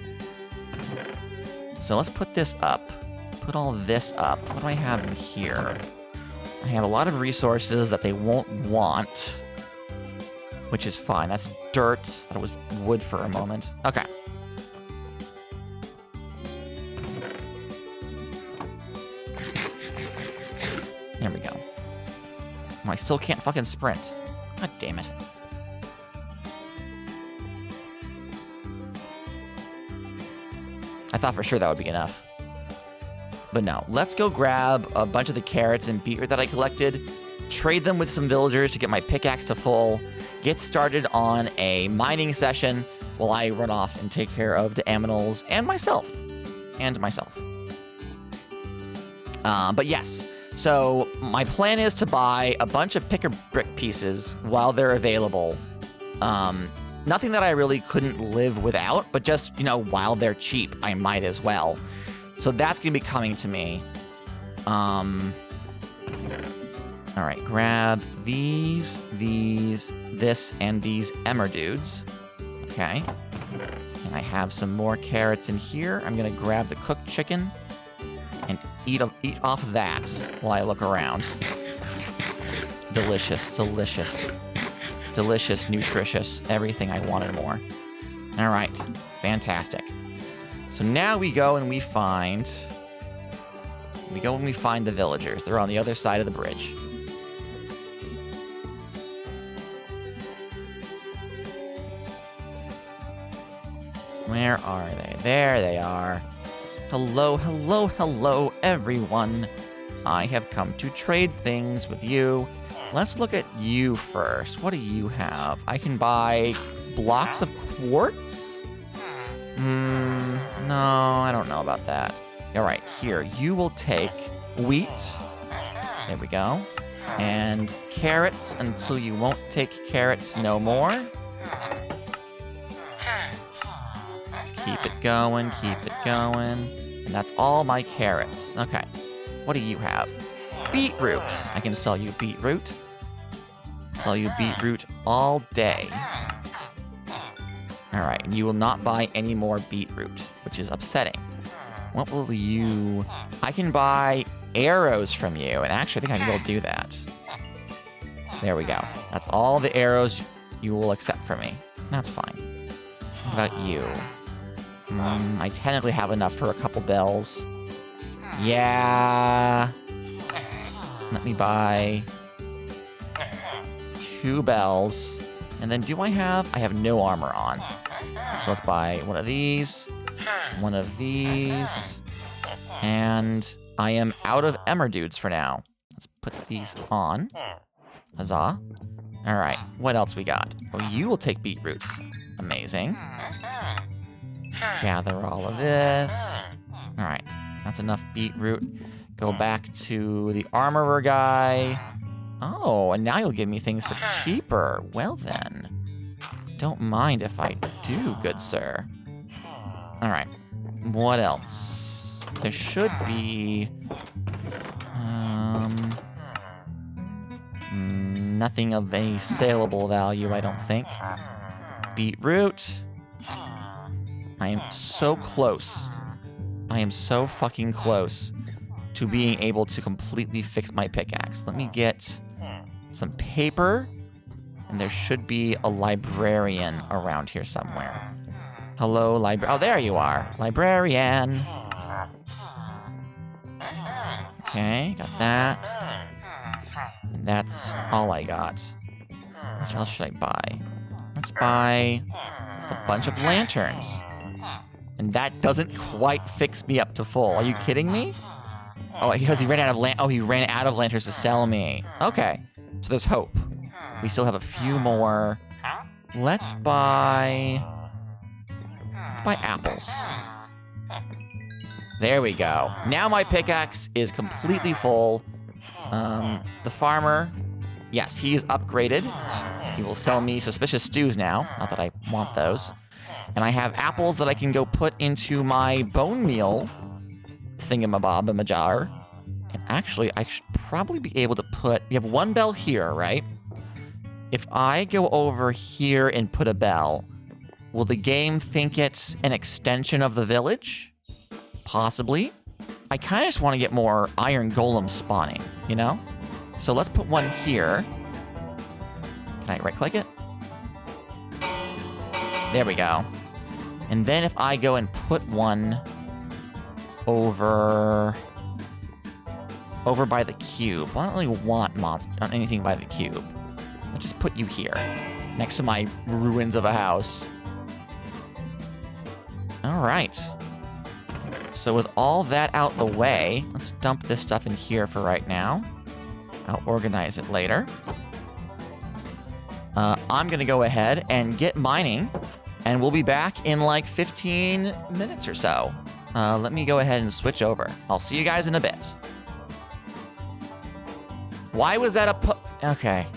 So let's put this up. Put all this up. What do I have in here? I have a lot of resources that they won't want, which is fine. That's dirt. That was wood for a moment. Okay. There we go. Oh, I still can't fucking sprint. God damn it. I thought for sure that would be enough. But no, let's go grab a bunch of the carrots and beetroot that I collected, trade them with some villagers to get my pickaxe to full, get started on a mining session while I run off and take care of the aminals and myself. But yes, so my plan is to buy a bunch of Pick-a-Brick pieces while they're available. Nothing that I really couldn't live without, but just, while they're cheap, I might as well. So that's going to be coming to me. All right, grab these, this, and these emmer dudes. Okay. And I have some more carrots in here. I'm going to grab the cooked chicken and eat off of that while I look around. Delicious, delicious. Delicious, nutritious, everything I wanted more. All right, fantastic. So now we go and we find the villagers. They're on the other side of the bridge. Where are they? There they are. Hello, hello, hello, everyone. I have come to trade things with you. Let's look at you first. What do you have? I can buy blocks of quartz? No, I don't know about that. All right, here. You will take wheat. There we go. And carrots until you won't take carrots no more. Keep it going, keep it going. And that's all my carrots. Okay. What do you have? Beetroot. I can sell you beetroot. Sell you beetroot all day. All right, and you will not buy any more beetroot, which is upsetting. What will you... I can buy arrows from you, and actually I think I can go do that. There we go. That's all the arrows you will accept from me. That's fine. What about you? I technically have enough for a couple bells. Yeah. Let me buy 2 bells. And then do I have... I have no armor on. So let's buy one of these. One of these. And I am out of Emerdudes for now. Let's put these on. Huzzah. Alright, what else we got? Oh, you will take beetroots. Amazing. Gather all of this. Alright, that's enough beetroot. Go back to the armorer guy. Oh, and now you'll give me things for cheaper. Well then. Don't mind if I do, good sir. Alright, what else? There should be... nothing of any saleable value, I don't think. Beetroot. I am so close. I am so fucking close to being able to completely fix my pickaxe. Let me get some paper. And there should be a librarian around here somewhere. Hello, oh, there you are. Librarian. Okay, got that. And that's all I got. What else should I buy? Let's buy a bunch of lanterns. And that doesn't quite fix me up to full. Are you kidding me? Oh, because he ran out of he ran out of lanterns to sell me. Okay, so there's hope. We still have a few more. Let's buy apples. There we go. Now my pickaxe is completely full. The farmer, yes, he is upgraded. He will sell me suspicious stews now. Not that I want those. And I have apples that I can go put into my bone meal thingamabob-a-majar. And actually, I should probably be able to put... You have 1 bell here, right? If I go over here and put a bell, will the game think it's an extension of the village? Possibly. I kind of just want to get more iron golems spawning, you know? So let's put 1 here. Can I right-click it? There we go. And then if I go and put 1 over by the cube. Well, I don't really want anything by the cube. Let's just put you here, next to my ruins of a house. All right. So with all that out the way, let's dump this stuff in here for right now. I'll organize it later. I'm going to go ahead and get mining, and we'll be back in like 15 minutes or so. Let me go ahead and switch over. I'll see you guys in a bit. Why was that okay.